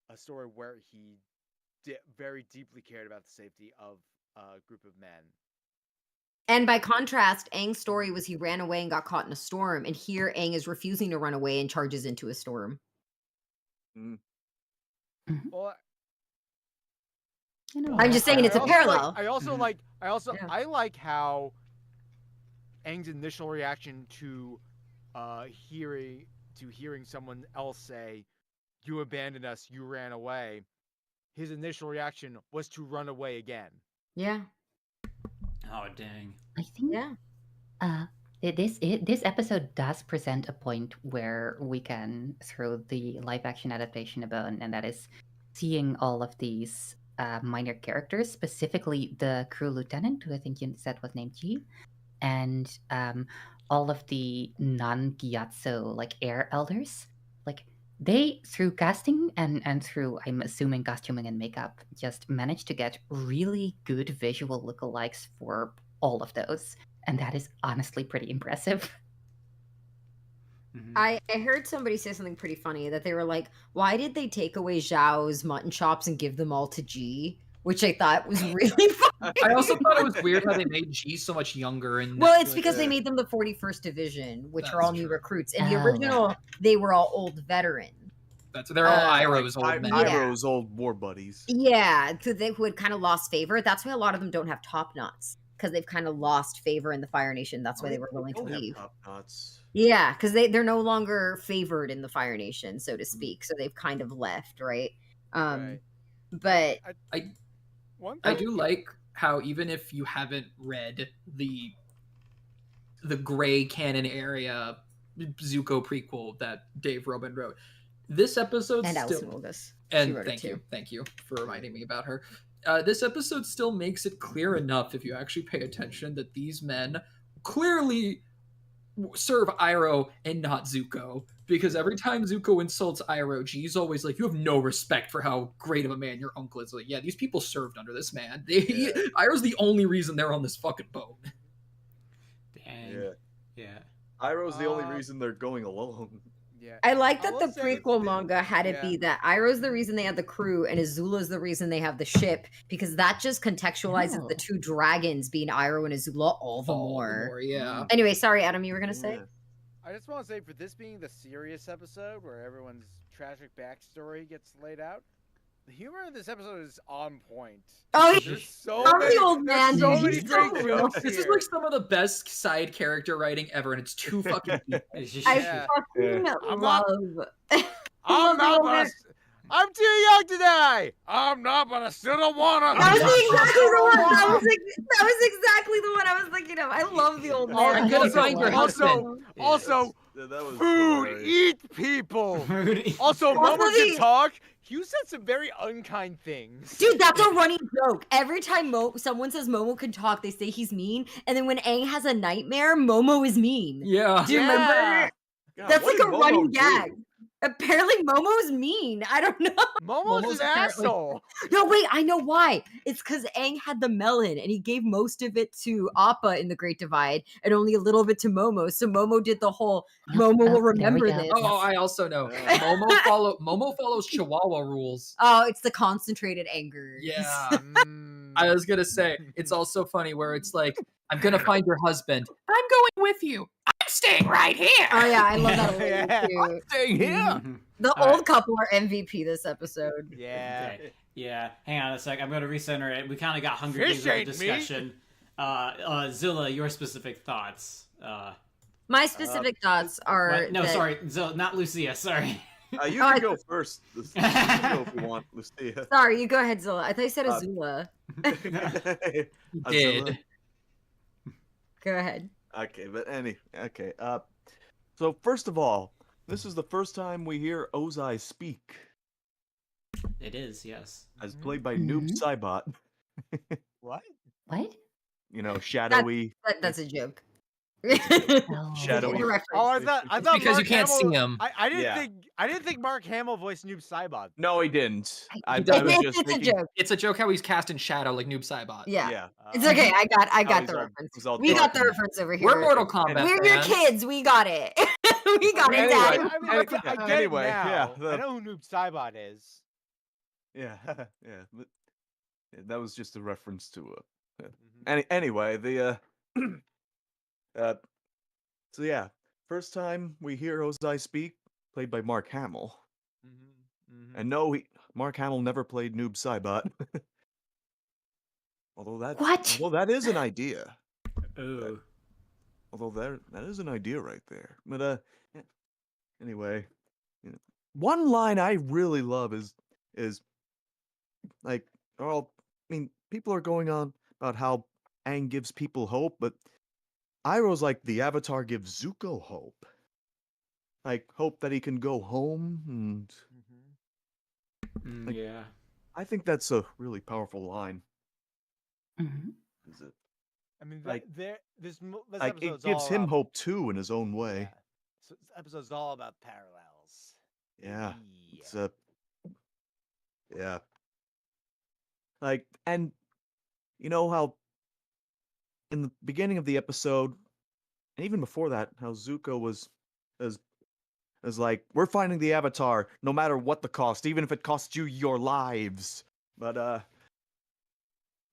a story where he very deeply cared about the safety of a group of men. And by contrast, Aang's story was he ran away and got caught in a storm, and here Aang is refusing to run away and charges into a storm. Well, You know, I'm just saying it's a also parallel. I like how Aang's initial reaction to hearing someone else say, "You abandoned us, you ran away." His initial reaction was to run away again. Yeah. Oh dang. I think this episode does present a point where we can throw the live action adaptation about, and that is seeing all of these minor characters, specifically the crew lieutenant, who I think you said was named G, and all of the non-Gyatso like air elders. Like they, through casting and through, I'm assuming, costuming and makeup, just managed to get really good visual lookalikes for all of those. And that is honestly pretty impressive. Mhm. I heard somebody say something pretty funny, that they were like, why did they take away Zhao's mutton chops and give them all to G? Which I thought was really funny. I also thought it was weird how they made G so much younger. And Well, it's because they made them the 41st Division, which are all That's new true. recruits. In the Oh. original, they were all old veterans. they're all Iroh's old men. Yeah. Iroh's old war buddies. Yeah, who had kind of lost favor. That's why a lot of them don't have top knots, because they've kind of lost favor in the Fire Nation. That's why they were willing to Don't have leave. top knots. Yeah, because they're no longer favored in the Fire Nation, so to speak. So they've kind of left, right? Right. But I do like how, even if you haven't read the gray canon area Zuko prequel that Dave Robin wrote, this episode and still Alison Wilgus. and wrote it thank you for reminding me about her. This episode still makes it clear enough, if you actually pay attention, that these men clearly serve Iroh and not Zuko. Because every time Zuko insults Iroh, G's always like, "You have no respect for how great of a man your uncle is." Like, yeah, these people served under this man. Iroh's the only reason they're on this fucking boat. Dang. Yeah. Iroh's the only reason they're going alone. Yeah. I like that will the say prequel manga had it yeah. be that Iroh's the reason they had the crew and Azula's the reason they have the ship, because that just contextualizes the Oh. two dragons being Iroh and Azula all the All more. yeah. Anyway, sorry, Adam, you were gonna say? Yeah. I just want to say, for this being the serious episode where everyone's tragic backstory gets laid out, the humor in this episode is on point. Oh, There's so I'm many, the old man, there's so dude. many He's great so jokes This here. is like some of the best side character writing ever, and it's too fucking deep. I Yeah. fucking I'm love. I'm not gonna. I'm too young to die. I'm not, but I still don't wanna. That was exactly the one. That was exactly the one I was thinking of. I love the old man. I'm gonna find your husband. Also, That was food hilarious. eat people. Also, Also Momo can the- talk. You said some very unkind things. Dude, that's a running joke. Every time someone says Momo can talk, they say he's mean. And then when Aang has a nightmare, Momo is mean. Yeah. Do you Yeah. remember? God, That's what like a did Momo running do? gag. Apparently, Momo's mean. I don't know. Momo's Momo's an apparently- asshole. No, wait, I know why. It's because Aang had the melon and he gave most of it to Appa in the Great Divide and only a little bit to Momo. So Momo did the whole No, Momo will there we remember go. this. Oh, I also know. Yeah. Momo follows Chihuahua rules. Oh, it's the concentrated anger. Yeah. Mm. I was gonna say, it's also funny where it's like, I'm gonna find your husband. I'm going with you. I'm staying right here. Oh yeah, I love that. Yeah. Too. Staying here. Mhm. The All old couple are MVP this episode. Yeah. Okay. Yeah. Hang on a sec. I'm going to recenter it. We kind of got Hunger Fish Games of ain't me. discussion. Zilla, your specific thoughts. My specific thoughts are what? No, that- sorry, not Lucia. Sorry. You can go first. You can go if you want, Lucia. Sorry, you go ahead, Zilla. I thought you said Azula. You Azula. did. Go ahead. Okay, but okay. So first of all, this is the first time we hear Ozai speak, It is, yes. as played by Noob Saibot. What? What? You know, shadowy. That's a joke. Oh. Shadowy. A reference. Oh, I thought because you Mark can't Hamill, see him. I didn't Yeah. think Mark Hamill voiced Noob Saibot. No, he didn't. I was just It's a thinking. joke. It's a joke how he's cast in shadow like Noob Saibot. Yeah. Yeah. It's okay. I got he's the all- reference. he's all We got dark the and- reference over here. We're Mortal Kombat We're your fans. kids. We got it. We got it, Anyway, Daddy. I get anyway, it now. yeah, I know who Noob Saibot is. Yeah, yeah. But, yeah, that was just a reference to Mhm. Anyway, the so yeah, first time we hear Ozai speak, played by Mark Hamill. And no, Mark Hamill never played Noob Saibot. What? Although that is an idea. Ooh. Although that is an idea right there. But yeah. Anyway, you know, one line I really love is like, well, I mean, people are going on about how Aang gives people hope, but Iroh's like the Avatar gives Zuko hope. Like hope that he can go home, and Like- Yeah. I think that's a really powerful line. Mhm. Is it? I mean, Like- this Like it episode's gives all him about- hope too in his own way. Yeah. So this episode's all about parallels. Yeah. It's yeah. Like, and you know how in the beginning of the episode, and even before that, how Zuko was as like, we're finding the Avatar no matter what the cost, even if it costs you your lives. But and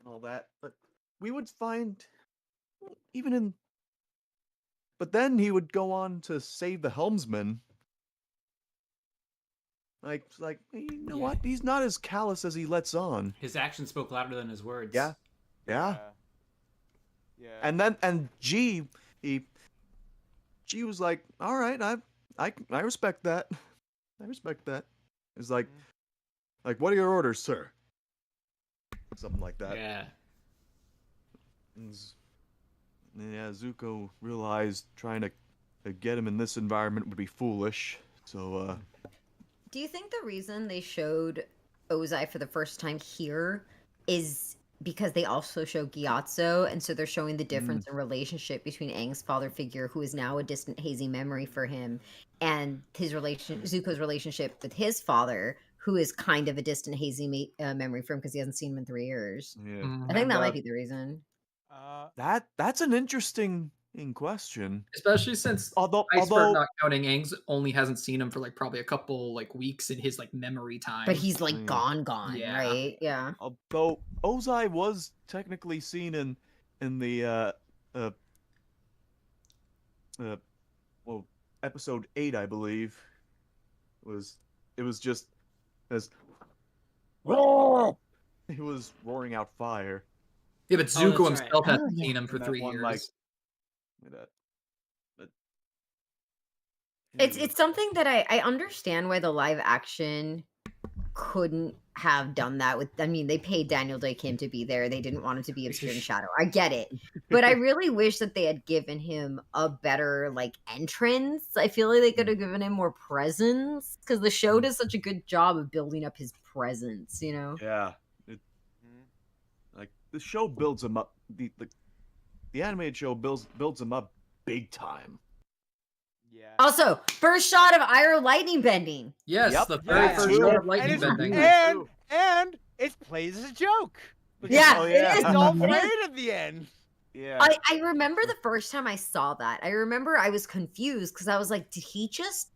all that. But we would find even in but then he would go on to save the helmsman. Like, you know Yeah. what? He's not as callous as he lets on. His actions spoke louder than his words. Yeah. Yeah. Yeah. And G was like, all right, I respect that. I respect that. It's like, what are your orders, sir? Something like that. Yeah. Yeah, Zuko realized trying to get him in this environment would be foolish. So, Do you think the reason they showed Ozai for the first time here is because they also show Gyatso, and so they're showing the difference in relationship between Aang's father figure, who is now a distant, hazy memory for him, and Zuko's relationship with his father, who is kind of a distant, hazy memory for him because he hasn't seen him in 3 years. yeah. Mm. I think that might be the reason. That's an interesting question. Especially since Although Iceberg, not counting Aang's, only hasn't seen him for like probably a couple like weeks in his like memory time. But he's like Yeah. gone, Yeah. right? Yeah. although Ozai was technically seen in the well, episode 8, I believe. It was just as he was roaring out fire. Yeah, but Oh, Zuko that's right. himself hasn't Oh, yeah. seen him for And that 3 one, years. like that. But It's something that I understand why the live action couldn't have done that with. I mean, they paid Daniel Day Kim to be there. They didn't want him to be obscured in shadow. I get it, but I really wish that they had given him a better like entrance. I feel like they could have given him more presence because the show does such a good job of building up his presence. You know. yeah, like the show builds him up. The animated show builds him up big time. Yeah. Also, first shot of Iroh lightning bending. Yes, Yep. the very Yeah. first True. shot of And lightning it's, bending. and it plays as a joke. Yeah, Oh, it yeah. is. It's all It is. played at the end. Yeah. I remember the first time I saw that. I remember I was confused because I was like, did he just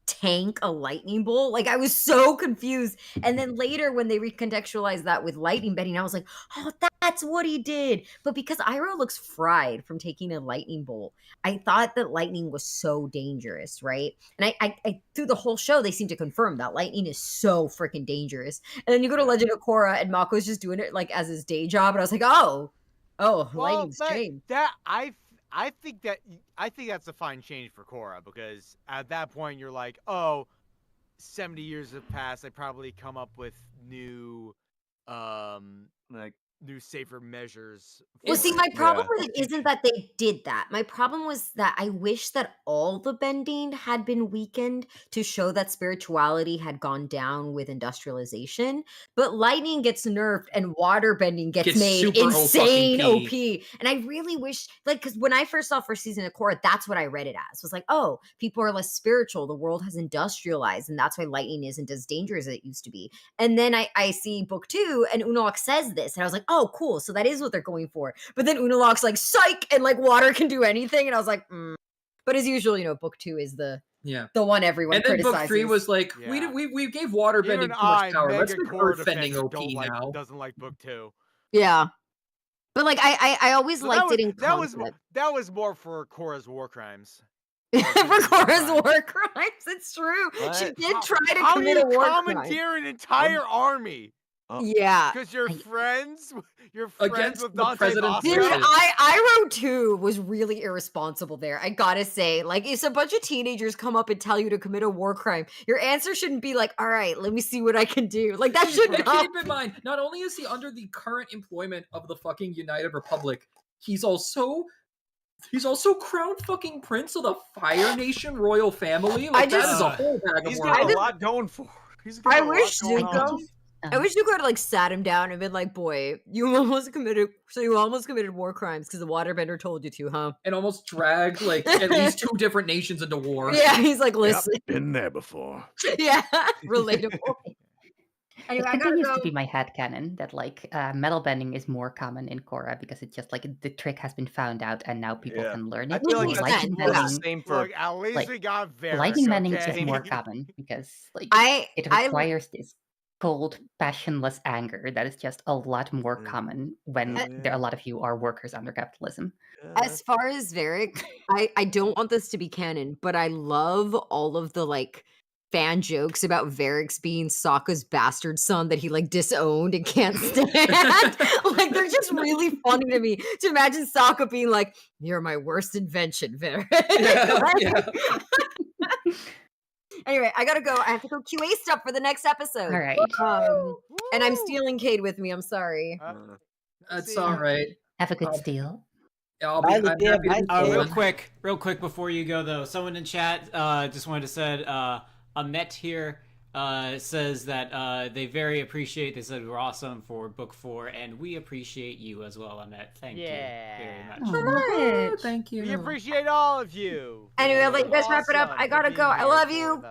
tank a lightning bolt? Like I was so confused. And then later when they recontextualized that with lightning bending, I was like, oh, that's what he did. But because Iroh looks fried from taking a lightning bolt, I thought that lightning was so dangerous, right? And I through the whole show, they seem to confirm that lightning is so freaking dangerous. And then you go to Legend of Korra and Mako's just doing it like as his day job. And I was like, oh, Well, lightning's changed. that I I think that's a fine change for Korra, because at that point you're like, oh, 70 years have passed. I probably come up with new, Like, new safer measures. Well, For see, it. my problem Yeah. with it isn't that they did that. My problem was that I wish that all the bending had been weakened to show that spirituality had gone down with industrialization. But lightning gets nerfed and water bending gets Gets made super insane O-fucking-P. OP. And I really wish, like, because when I first saw first season of Korra, that's what I read it as. Was like, oh, people are less spiritual. The world has industrialized, and that's why lightning isn't as dangerous as it used to be. And then I see book 2, and Unalaq says this, and I was like, oh, cool. So that is what they're going for. But then Unalaq's like, psych, and like water can do anything. And I was like, But as usual, book 2 is the one everyone And then criticizes. book 3 was like, Yeah. we gave waterbending Even too much power. Let's Mega make Korra earthbending Defense OP now. doesn't like book 2. Yeah. But like I always So liked it in that was concept. that was more for Korra's war crimes. For Korra's war crimes, it's true. She What? did try to How do commit you a war crime. commandeer an entire army? Yeah. Because you're friends Against with the Dante president's Bosco. Dude, wishes. Iroh too was really irresponsible there. I gotta say, like, if a bunch of teenagers come up and tell you to commit a war crime, your answer shouldn't be like, "All right, let me see what I can do." Like that shouldn't. And keep in mind, not only is he under the current employment of the fucking United Republic, he's also crowned fucking prince of the Fire Nation royal family. Like that is a whole bag of He's worms. got a lot going for. I wish Zuko. Zuko. I wish Zuko had like sat him down and been like, "Boy, you almost committed war crimes because the waterbender told you to, huh?" And almost dragged like at least 2 different nations into war. Yeah, he's like, "Listen, Been there before. yeah, relatable." Anyway, It I gotta continues go. to be my headcanon that like metal bending is more common in Korra because it's just like the trick has been found out and now people Yeah. can learn I it. feel like While that's lightning the bending, same for. Look, at least like, we got Varys. lightning bending is Okay? just more common because like I it requires this cold, passionless anger that is just a lot more common when there a lot of you are workers under capitalism. As far as Varric, I don't want this to be canon, but I love all of the like fan jokes about Varric's being Sokka's bastard son that he like disowned and can't stand. Like they're just really funny to me. To imagine Sokka being like, "You're my worst invention, Varric." Anyway, I gotta go. I have to go QA stuff for the next episode. All right. And I'm stealing Cade with me. I'm sorry. That's all right. Have a good steal. I'm happy to be Real stolen. quick before you go though, someone in chat just wanted to said Amet here says that they very appreciate. They said we're awesome for book 4, and we appreciate you as well, Amet. Thank you very much. Oh, thank you. We appreciate all of you. Anyway, I'll let you guys wrap it up. Awesome I for gotta being go. I here love for you. the-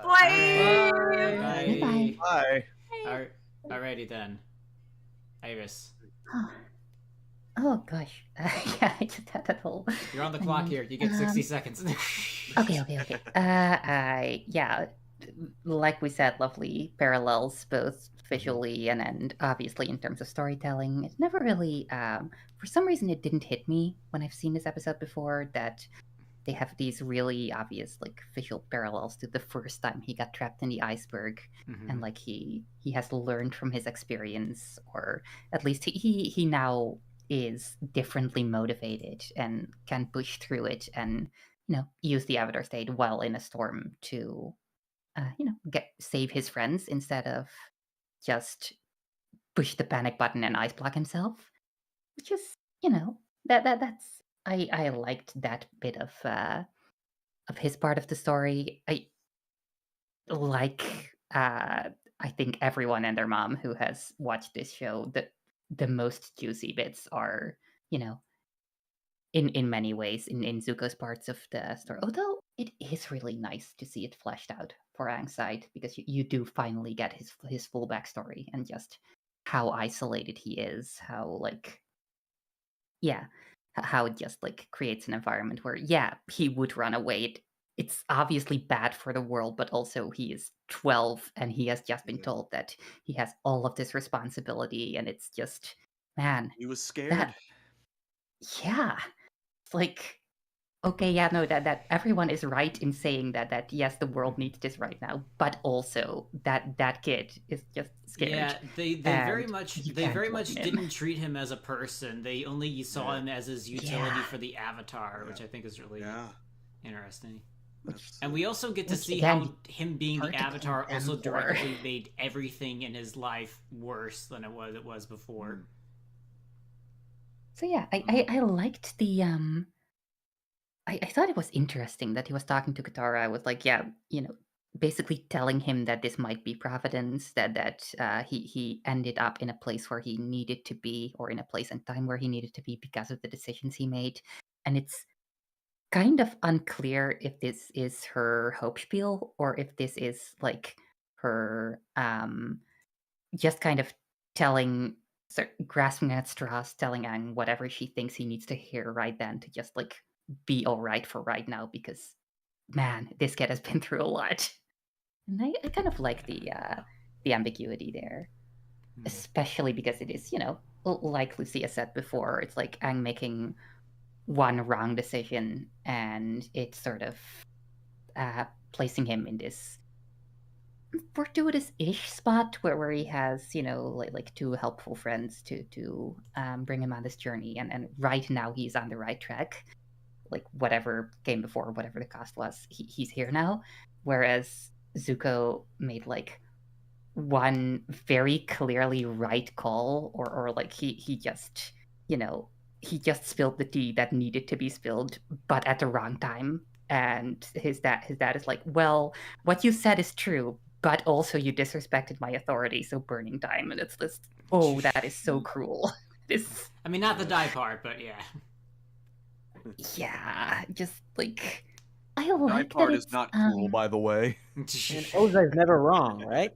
Bye. Bye. Bye. Alrighty then. Iris, Oh gosh. Yeah, I just had that whole. you're on the clock here. You get 60 seconds. Okay. Yeah, like we said, lovely parallels both visually and obviously in terms of storytelling. It never really, for some reason, it didn't hit me when I've seen this episode before that they have these really obvious like visual parallels to the first time he got trapped in the iceberg, and like he has learned from his experience, or at least he now is differently motivated and can push through it and use the avatar state while in a storm to save his friends instead of just push the panic button and ice block himself, which is that's I liked that bit of his part of the story. I think everyone and their mom who has watched this show, the most juicy bits are in many ways in Zuko's parts of the story. Although it is really nice to see it fleshed out for Aang's side, because you do finally get his full backstory and just how isolated he is, how how it just like creates an environment where he would run away. It's obviously bad for the world, but also he is 12 and he has just been told that he has all of this responsibility, and it's just, man, He was scared. It's like okay, yeah, no, that everyone is right in saying that yes, the world needs this right now, but also that kid is just scared. Yeah, they very much blame him. didn't treat him as a person. They only saw him as his utility Yeah. for the avatar, Yeah. which I think is really Yeah. interesting. That's And we also get to Which, see again, how him being hard the to avatar blame also them for. directly made everything in his life worse than it was before. So yeah, I liked the I thought it was interesting that he was talking to Katara. I was like, yeah, basically telling him that this might be providence, that he ended up in a place where he needed to be, or in a place and time where he needed to be because of the decisions he made. And it's kind of unclear if this is her hope spiel or if this is like her just kind of telling, grasping at straws, telling Aang whatever she thinks he needs to hear right then to just like be all right for right now, because man, this kid has been through a lot. And I kind of like the ambiguity there, especially because it is, like Lucia said before, it's like Aang making one wrong decision and it's sort of placing him in this fortuitous-ish spot where he has, like two helpful friends to bring him on this journey, and right now he's on the right track. Like whatever came before, whatever the cost was, he's here now. Whereas Zuko made like one very clearly right call, or like he just, he just spilled the tea that needed to be spilled, but at the wrong time. And his dad is like, well, what you said is true, but also you disrespected my authority, so burning time. And it's this, oh, that is so cruel. This, I mean, not the die part, but yeah. yeah, just like, I that like that part it's is not cruel, by the way. And Ozai's never wrong, right?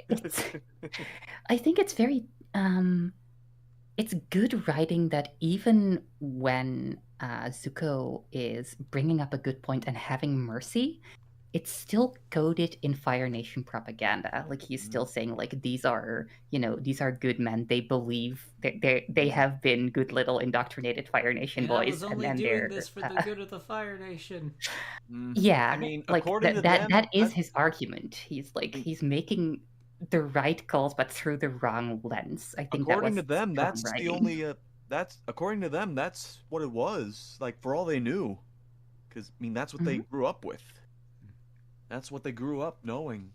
it's, I think it's very it's good writing that even when Zuko is bringing up a good point and having mercy, it's still coded in Fire Nation propaganda. Like he's still saying, like, these are good men. They believe they have been good little indoctrinated Fire Nation And boys, I was only and doing they're this for the good of the Fire Nation. yeah. I mean, like according to them, that is his argument. He's like he's making the right calls, but through the wrong lens. I think that according was to them, strong that's the writing. only. That's according to them. That's what it was. Like for all they knew, because I mean, that's what they grew up with. That's what they grew up knowing.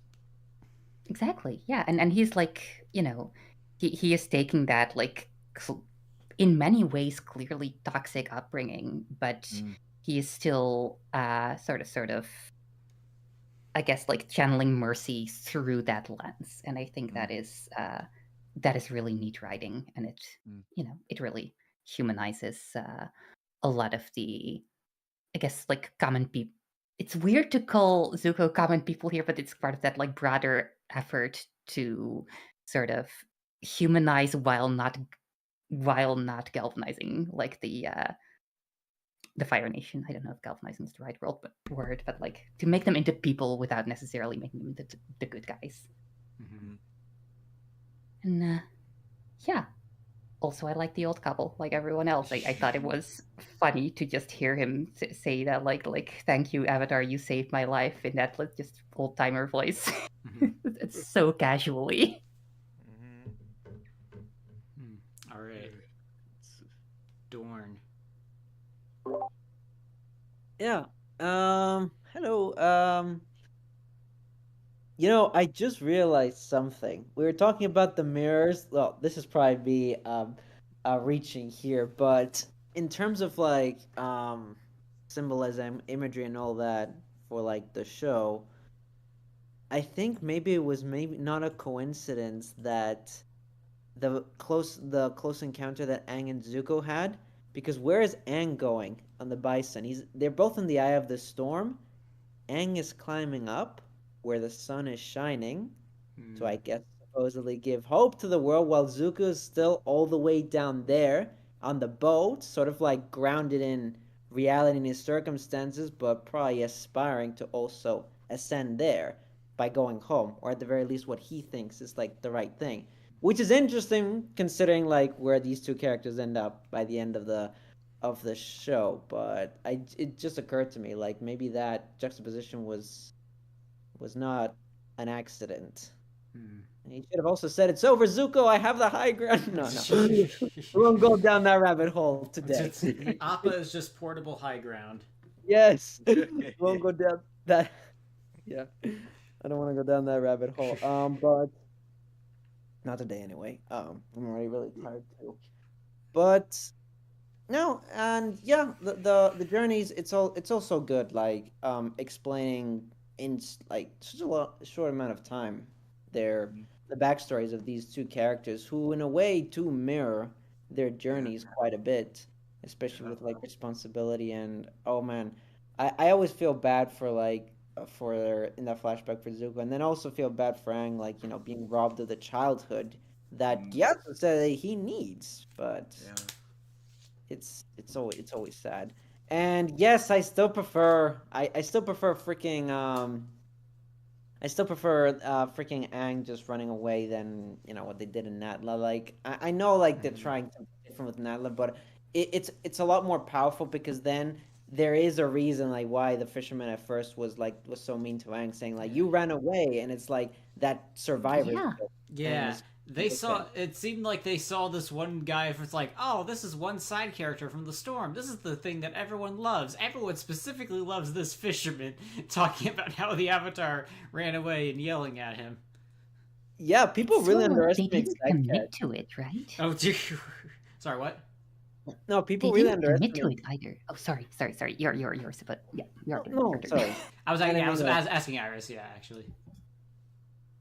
Exactly. Yeah, and he's like, he is taking that like in many ways clearly toxic upbringing, but he is still sort of I guess like channeling mercy through that lens, and I think that is really neat writing, and it it really humanizes a lot of the, I guess, like common people. It's weird to call Zuko common people here, but it's part of that like broader effort to sort of humanize while not galvanizing like the Fire Nation. I don't know if galvanizing is the right word, but like to make them into people without necessarily making them into the good guys. And yeah. Also, I like the old couple, like everyone else. I thought it was funny to just hear him say that, like, thank you, Avatar, you saved my life, in that like just old timer voice. It's so casually. All right, Dorn. Yeah. Hello. I just realized something. We were talking about the mirrors. Well, this is probably be reaching here, but in terms of like symbolism, imagery, and all that for like the show, I think maybe it was maybe not a coincidence that the close encounter that Aang and Zuko had, because where is Aang going on the Bison? They're both in the eye of the storm. Aang is climbing up where the sun is shining, to I guess supposedly give hope to the world, while Zuko is still all the way down there on the boat, sort of like grounded in reality and his circumstances, but probably aspiring to also ascend there by going home, or at the very least what he thinks is like the right thing. Which is interesting considering like where these two characters end up by the end of the of the show, but it just occurred to me like maybe that juxtaposition was not an accident. Hmm. And he should have also said, "It's over, Zuko. I have the high ground." No, we won't go down that rabbit hole today. Appa is just portable high ground. Yes, we won't go down that. Yeah, I don't want to go down that rabbit hole. But not today anyway. I'm already really tired too. But no, and yeah, the journeys it's also good. Like explaining like such a short amount of time their the backstories of these two characters who in a way too mirror their journeys quite a bit, especially with like responsibility and oh man, I always feel bad for like for in that flashback for Zuko, and then also feel bad for Aang, like being robbed of the childhood that yes said he needs, but it's always sad. And yes, I still prefer freaking freaking Aang just running away than what they did in Natla. Like I know like they're trying to be different with Natla, but it's a lot more powerful because then there is a reason like why the fisherman at first was so mean to Aang, saying like you ran away, and it's like that survivor. Yeah. Yeah, they saw. It seemed like they saw this one guy. It's like, oh, this is one side character from the storm. This is the thing that everyone loves. Everyone specifically loves this fisherman, talking about how the Avatar ran away and yelling at him. Yeah, people really So, they underestimate didn't Sidecat. commit to it, right? Oh, dear. Sorry, what? No, They people really didn't commit to underestimate. it either. Oh, sorry. Yours, but yeah, your turn. No, your turn. sorry. I was didn't mean to- asking Iris. Yeah, actually.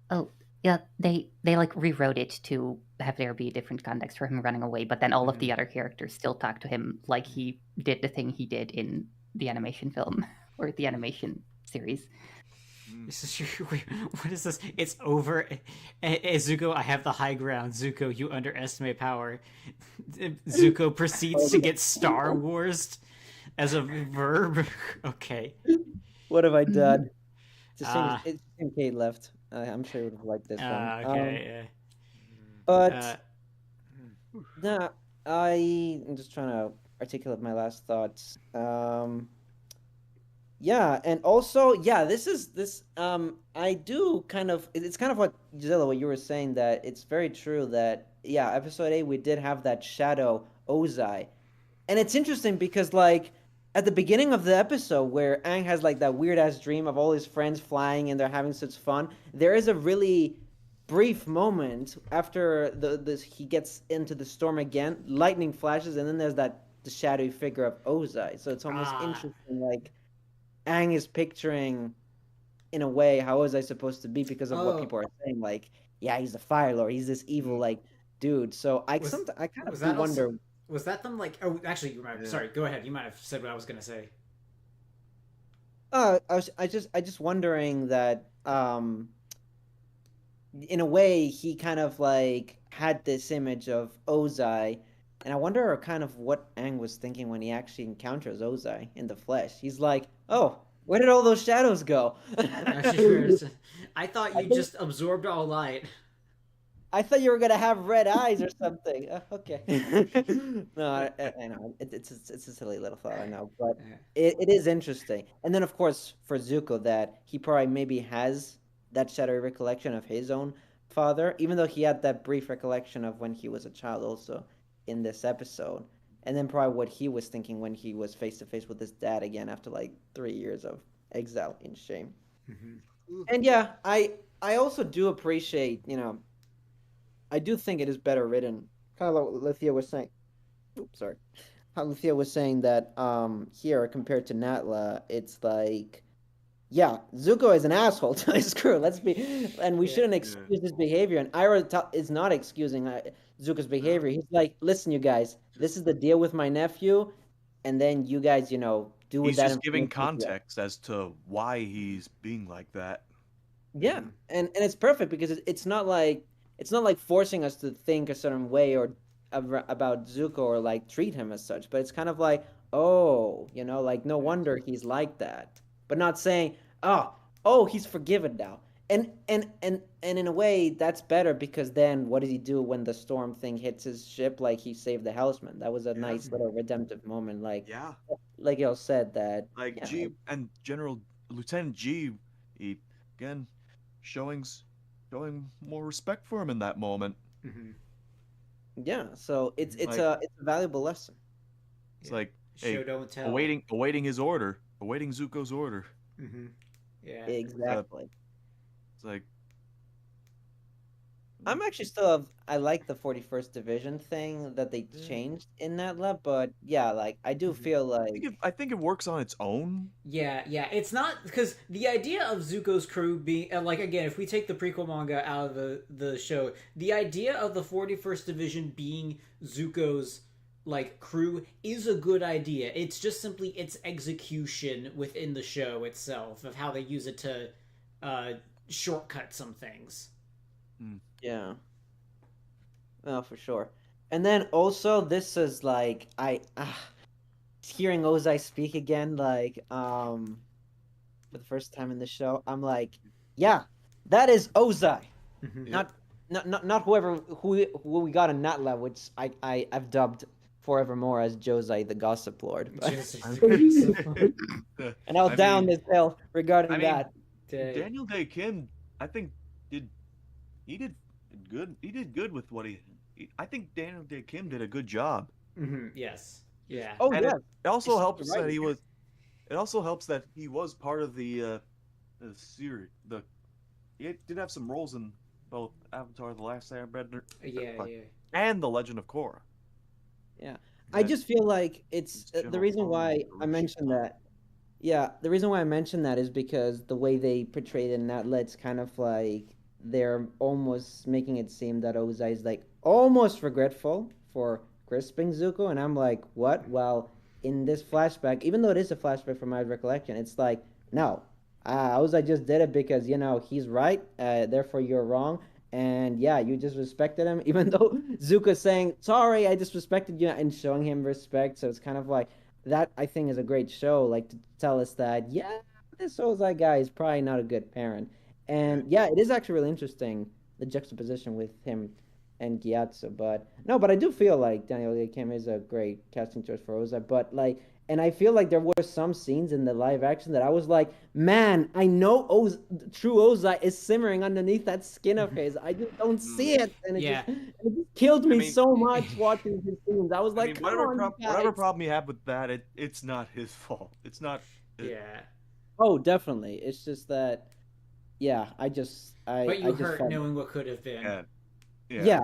Oh, yeah, they like rewrote it to have there be a different context for him running away, but then all of the other characters still talk to him like he did the thing he did in the animation film or the animation series. This is what is this? It's over. Zuko, I have the high ground. Zuko, you underestimate power. Zuko proceeds to get Star Wars as a verb. Okay. What have I done? Ah. It's a shame Kate left. I'm sure you would have liked this one. Okay. But nah, I'm just trying to articulate my last thoughts. Yeah, and also, yeah, this. I do kind of. It's kind of what Zilla, what you were saying, that it's very true that yeah, episode 8 we did have that shadow Ozai, and it's interesting because like at the beginning of the episode where Aang has like that weird ass dream of all his friends flying and they're having such fun, there is a really brief moment after he gets into the storm again, lightning flashes, and then there's the shadowy figure of Ozai. So it's almost interesting, like Aang is picturing in a way how was I supposed to be because of what people are saying, like yeah, he's the Fire Lord, he's this evil like dude. So I kind of do wonder. Was that them like? Oh, actually, you might. Sorry, go ahead. You might have said what I was gonna say. I just wondering that in a way he kind of like had this image of Ozai, and I wonder kind of what Aang was thinking when he actually encounters Ozai in the flesh. He's like, oh, where did all those shadows go? I thought you just absorbed all light. I thought you were gonna have red eyes or something. Okay. No, I know it's a silly little thought, I know, but it is interesting. And then of course for Zuko, that he probably maybe has that shadowy recollection of his own father, even though he had that brief recollection of when he was a child also in this episode, and then probably what he was thinking when he was face to face with his dad again after like 3 years of exile in shame. And yeah, I also do appreciate I do think it is better written. Kind of like what Lithia was saying. Oops, sorry. How Lithia was saying that here compared to Natla, it's like, yeah, Zuko is an asshole to his crew. And we shouldn't excuse his behavior. And Ira is not excusing Zuko's behavior. He's like, listen, you guys, this is the deal with my nephew, and then you guys, do with He's that. just giving context as to why he's being like that. Yeah, and it's perfect because it's not like forcing us to think a certain way or about Zuko or like treat him as such, but it's kind of like, oh, like no wonder he's like that, but not saying, oh, he's forgiven now. and in a way that's better because then what does he do when the storm thing hits his ship? Like he saved the Houseman. That was a nice little redemptive moment. Yeah. Like y'all said that. Like Yeah, G and General Lieutenant G, he again showing more respect for him in that moment. Mm-hmm. yeah. So it's Like a valuable lesson. it's Yeah. like Show don't tell. awaiting his order, awaiting Zuko's order. Mm-hmm. Yeah. Exactly. It's like I'm actually still I like the 41st Division thing that they changed in ATLA, but yeah, like I do feel like I think it works on its own. Yeah, it's not because the idea of Zuko's crew being like again, if we take the prequel manga out of the show, the idea of the 41st Division being Zuko's like crew is a good idea. It's just simply its execution within the show itself of how they use it to shortcut some things. yeah. Oh, for sure. And then also this is like hearing Ozai speak again like for the first time in the show, I'm like, yeah, that is Ozai. Not who we got in ATLA, which I've dubbed forevermore as Josai the Gossip Lord. But... and I'll down this hill regarding that. Daniel Day Kim, I think he did good. He did good with what I think Daniel Day Kim did a good job. Yes. Yeah. Oh and yeah. It also helps that he was. It also helps that he was part of the series. He did have some roles in both Avatar: The Last Airbender, and The Legend of Korra. Yeah, I just feel like it's the reason why I mentioned that. Yeah, the reason why I mentioned that is because the way they portrayed it in ATLA, it's kind of like they're almost making it seem that Ozai is like almost regretful for crisping Zuko, and I'm like, what? Well, in this flashback, even though it is a flashback from my recollection, it's like, no, Ozai just did it because he's right, therefore you're wrong, and yeah, you just respected him, even though Zuko's saying sorry, I disrespected you, and showing him respect. So it's kind of like that. I think is a great show, like to tell us that this Ozai guy is probably not a good parent. And yeah, it is actually really interesting the juxtaposition with him and Gyatso. But I do feel like Daniel Day Kim is a great casting choice for Ozai. But like, and I feel like there were some scenes in the live action that I was like, man, I know true Ozai is simmering underneath that skin of his. I just don't see it, and it just killed me so much watching these scenes. I was like, whatever problem you have with that, it's not his fault. It's not. Yeah. Oh, definitely. It's just that. Yeah, But you hurt knowing what could have been. Yeah.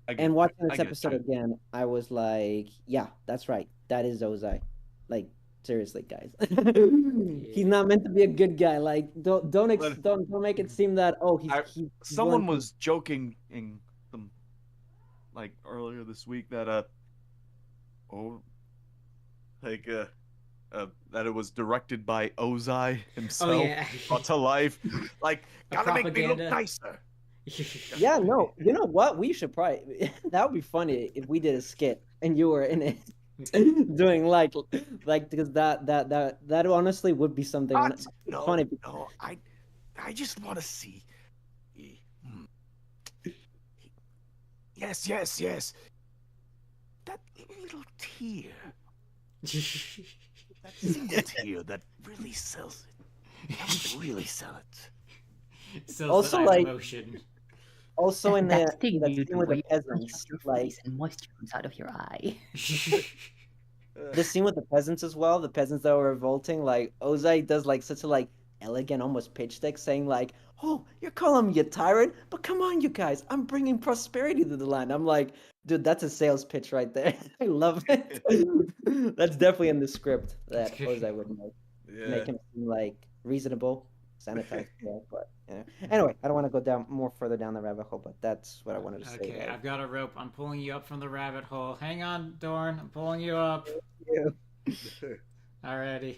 And watching this episode again, I was like, yeah, that's right. That is Ozai. Like, seriously, guys. He's not meant to be a good guy. Like, don't make it seem that he's someone was joking in some like earlier this week that that it was directed by Ozai himself brought to life. Like, gotta make me look nicer. Yeah, no. You know what? We should probably that would be funny if we did a skit and you were in it doing like because that honestly would be something funny. No, I just want to see. Yes. That little tear. That single tear that really sells it. That would really sell it. Sells also, the like emotion. Also in that thing you scene do with where the you peasants, your like face and moisture comes out of your eye. the scene with the peasants as well, the peasants that were revolting, like Ozai does like such a like elegant, almost pitch deck saying like, "Oh, you're calling me a tyrant, but come on, you guys, I'm bringing prosperity to the land." I'm like, dude, that's a sales pitch right there. I love it. That's definitely in the script that Ozai would make him seem like reasonable, sanitized. But anyway, I don't want to go down further down the rabbit hole, but that's what I wanted to say. Okay, I've got a rope. I'm pulling you up from the rabbit hole. Hang on, Dorn. I'm pulling you up. Alrighty.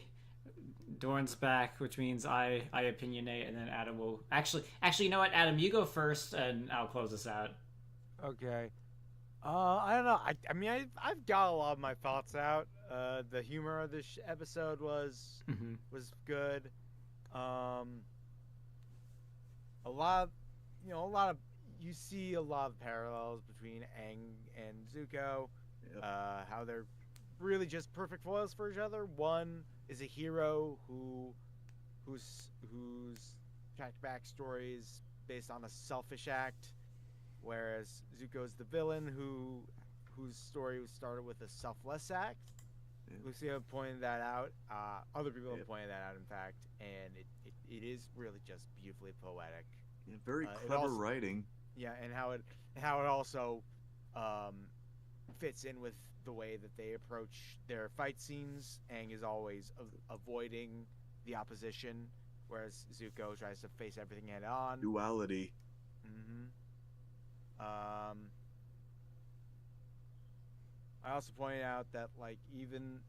Dorn's back, which means I opinionate, and then Adam will actually. You know what, Adam, you go first, and I'll close this out. Okay. I don't know. I mean, I've got a lot of my thoughts out. The humor of this episode was good. a lot of, you see a lot of parallels between Aang and Zuko. Yep. How they're really just perfect foils for each other. One is a hero whose backstory is based on a selfish act, whereas Zuko's the villain whose story was started with a selfless act. Yeah. Lucia pointed that out. Other people have Yep. pointed that out, in fact, and it is really just beautifully poetic. Yeah, very It clever also- writing. Yeah, and how it also fits in with the way that they approach their fight scenes. Aang is always avoiding the opposition, whereas Zuko tries to face everything head on. Duality. I also pointed out that, like, even,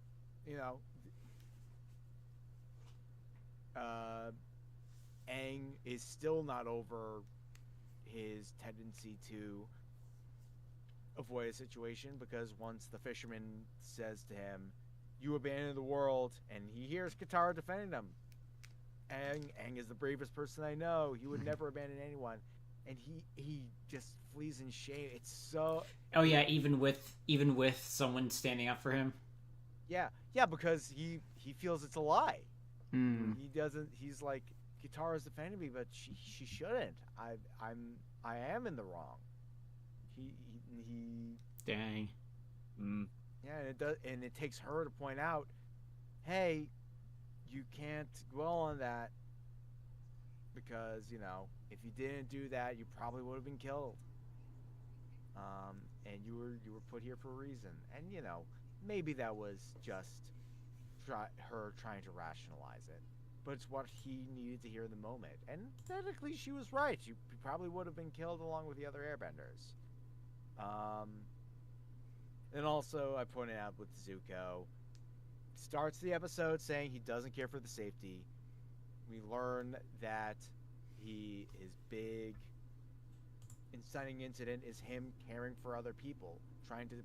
Aang is still not over his tendency to avoid a situation, because once the fisherman says to him, "You abandoned the world," and he hears Katara defending him. Aang is the bravest person I know. He would never abandon anyone. And he just flees in shame. It's so... Oh yeah, even with someone standing up for him. Yeah, because he feels it's a lie. He doesn't. He's like, Katara's defending me, but she shouldn't. I am in the wrong. He Dang. Yeah, and it does, and it takes her to point out, hey, you can't dwell on that, because if you didn't do that, you probably would have been killed. And you were put here for a reason. And maybe that was just her trying to rationalize it, but it's what he needed to hear in the moment. And technically, she was right. You probably would have been killed along with the other airbenders. And also, I pointed out with Zuko, starts the episode saying he doesn't care for the safety. We learn that he is big. Inciting incident is him caring for other people, trying to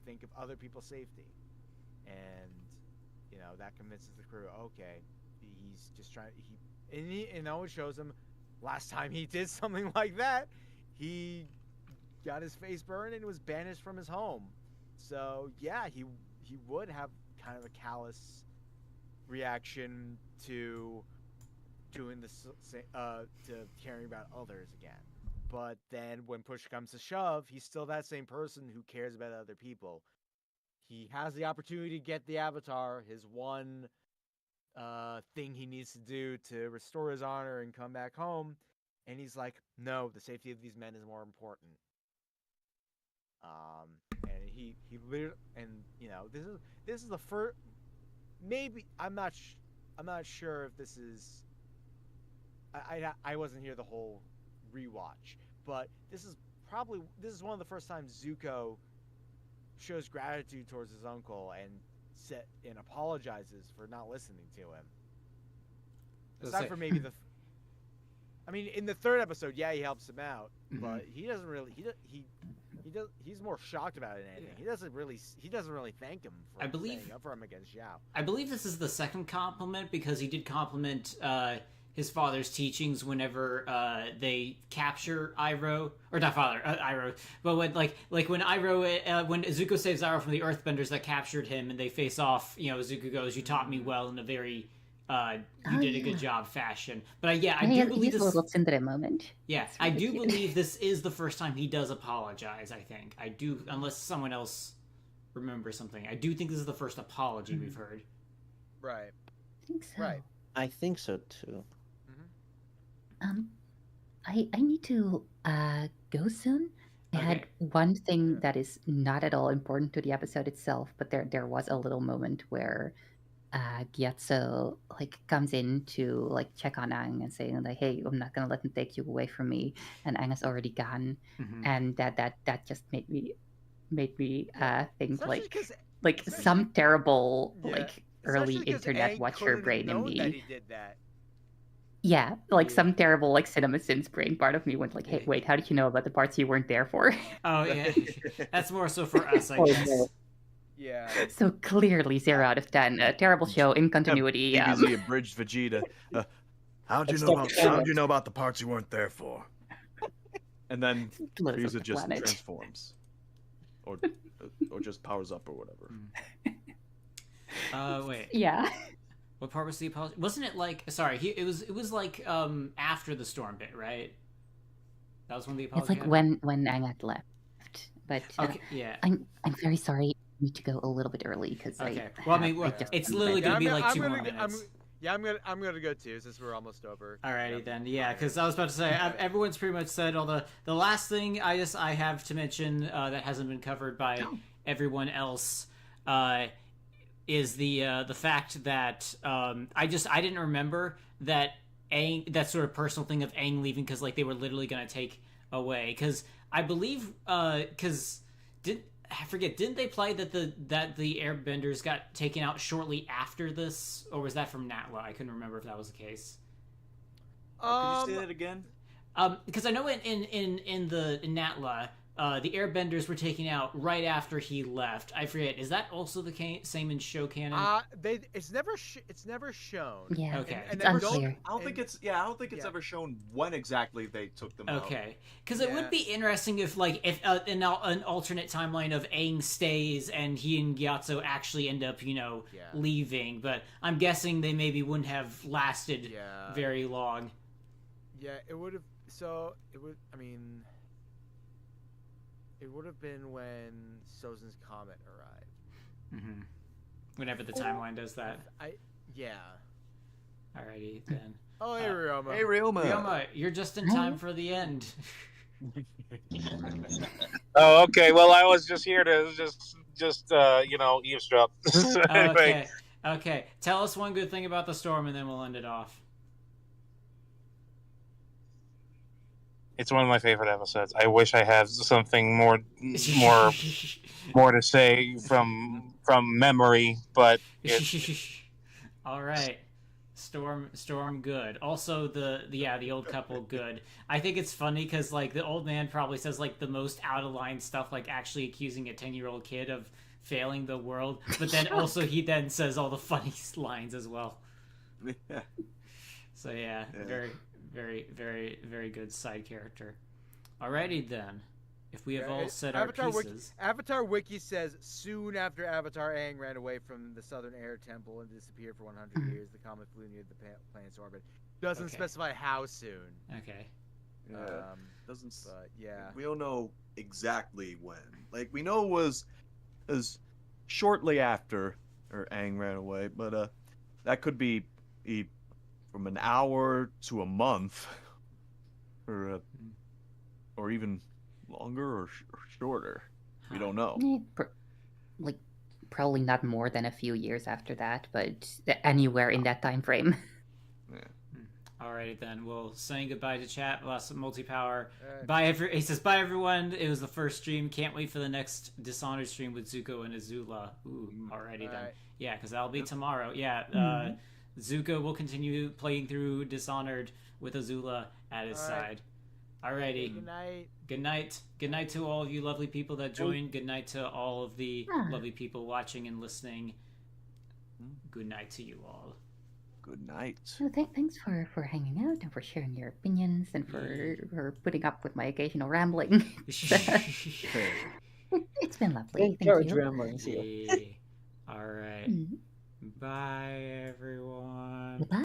think of other people's safety. And, that convinces the crew, okay, he's just trying, and it shows him, last time he did something like that, he got his face burned and was banished from his home. So, yeah, he would have kind of a callous reaction to doing this, to caring about others again. But then when push comes to shove, he's still that same person who cares about other people. He has the opportunity to get the Avatar, his one thing he needs to do to restore his honor and come back home, and he's like, no, the safety of these men is more important. And he literally, and this is the first, maybe I'm not sure if this is, I wasn't here the whole rewatch, but this is one of the first times Zuko shows gratitude towards his uncle and apologizes for not listening to him. Aside from maybe in the third episode, yeah, he helps him out, but he doesn't really. He's more shocked about it than anything. Yeah. He doesn't really thank him for standing up for him against Zhao. I believe this is the second compliment, because he did compliment his father's teachings whenever they capture Iroh, or not father, Iroh, but when when Iroh, when Zuko saves Iroh from the Earthbenders that captured him, and they face off, Zuko goes, "You taught me well," in a very you did a good job fashion. But I do believe this. A little Cinderella moment. Yeah, I do believe this is the first time he does apologize. I think I do, unless someone else remembers something. I do think this is the first apology we've heard. Right. I think so. Right. I think so too. I need to go soon. I had one thing that is not at all important to the episode itself, but there was a little moment where Gyatso comes in to check on Aang and saying hey, I'm not gonna let him take you away from me, and Aang is already gone, and that just made me think some terrible early internet watcher brain in me. That he did that. Yeah, some terrible CinemaSins brain part of me went hey, wait, how did you know about the parts you weren't there for? Oh yeah, that's more so for us, I guess. Yeah. So clearly 0 out of 10. A terrible show in continuity. BBC abridged Vegeta. How'd you Let's know start about the how'd you know about the parts you weren't there for? And then Blows up Frieza the just planet. transforms, or just powers up or whatever. Wait. Yeah. What part was the apology? Wasn't it like? Sorry, it was like after the storm bit, right? That was when the apology. It's like happened? when Angat left. But Okay, yeah. I'm very sorry. I need to go a little bit early because Okay. Well, I mean, it's literally gonna be like 2 more minutes. I'm gonna go too since we're almost over. Alrighty then, yeah, because I was about to say everyone's pretty much said all the last thing I have to mention that hasn't been covered by everyone else is the fact that I didn't remember that Aang, that sort of personal thing of Aang leaving because like they were literally gonna take away, because I believe didn't they play that the airbenders got taken out shortly after this, or was that from Natla? I couldn't remember if that was the case. Could you say that again? Because I know in Natla, the airbenders were taken out right after he left. I forget. Is that also the same in show canon? It's never shown. Yeah. Okay. It's unclear. I don't think it's ever shown when exactly they took them out. Okay, because it would be interesting if an alternate timeline of Aang stays and he and Gyatso actually end up leaving, but I'm guessing they maybe wouldn't have lasted very long. Yeah, it would have. So it would. I mean, it would have been when Sozin's comet arrived. Mm-hmm. Whenever the timeline does that. Alrighty then. Oh, hey Ryoma. Hey Ryoma. Ryoma, you're just in time for the end. Oh, okay. Well, I was just here to just eavesdrop. So anyway. Okay. Tell us one good thing about the storm, and then we'll end it off. It's one of my favorite episodes. I wish I had something more to say from memory, but all right. Storm good. Also the old couple good. I think it's funny because like the old man probably says like the most out of line stuff, like actually accusing a 10-year-old kid of failing the world, but then also he then says all the funniest lines as well. Yeah. So yeah. Very, very, very, very good side character. Alrighty then. If we have all said our pieces. Avatar Wiki says soon after Avatar Aang ran away from the Southern Air Temple and disappeared for 100 years, the comet flew near the planet's orbit. Doesn't specify how soon. Okay. Yeah. Doesn't. But yeah. We don't know exactly when. Like we know it was shortly after Aang ran away, but that could be from an hour to a month, or even longer or shorter. We don't know. Probably not more than a few years after that, but anywhere in that time frame. Yeah. Alrighty then. Well, saying goodbye to chat. Lots of multi-power. Bye he says bye everyone. It was the first stream. Can't wait for the next Dishonored stream with Zuko and Azula. Ooh, alrighty then. Yeah, because that'll be tomorrow. Yeah. Zuko will continue playing through Dishonored with Azula at his side. Alrighty. Good night. Good night. Good night to all of you lovely people that joined. Good night to all of the lovely people watching and listening. Good night to you all. Good night. So thanks for hanging out and for sharing your opinions and for putting up with my occasional rambling. It's been lovely. Thank you. Ramblings here. All right. Bye, everyone. Goodbye.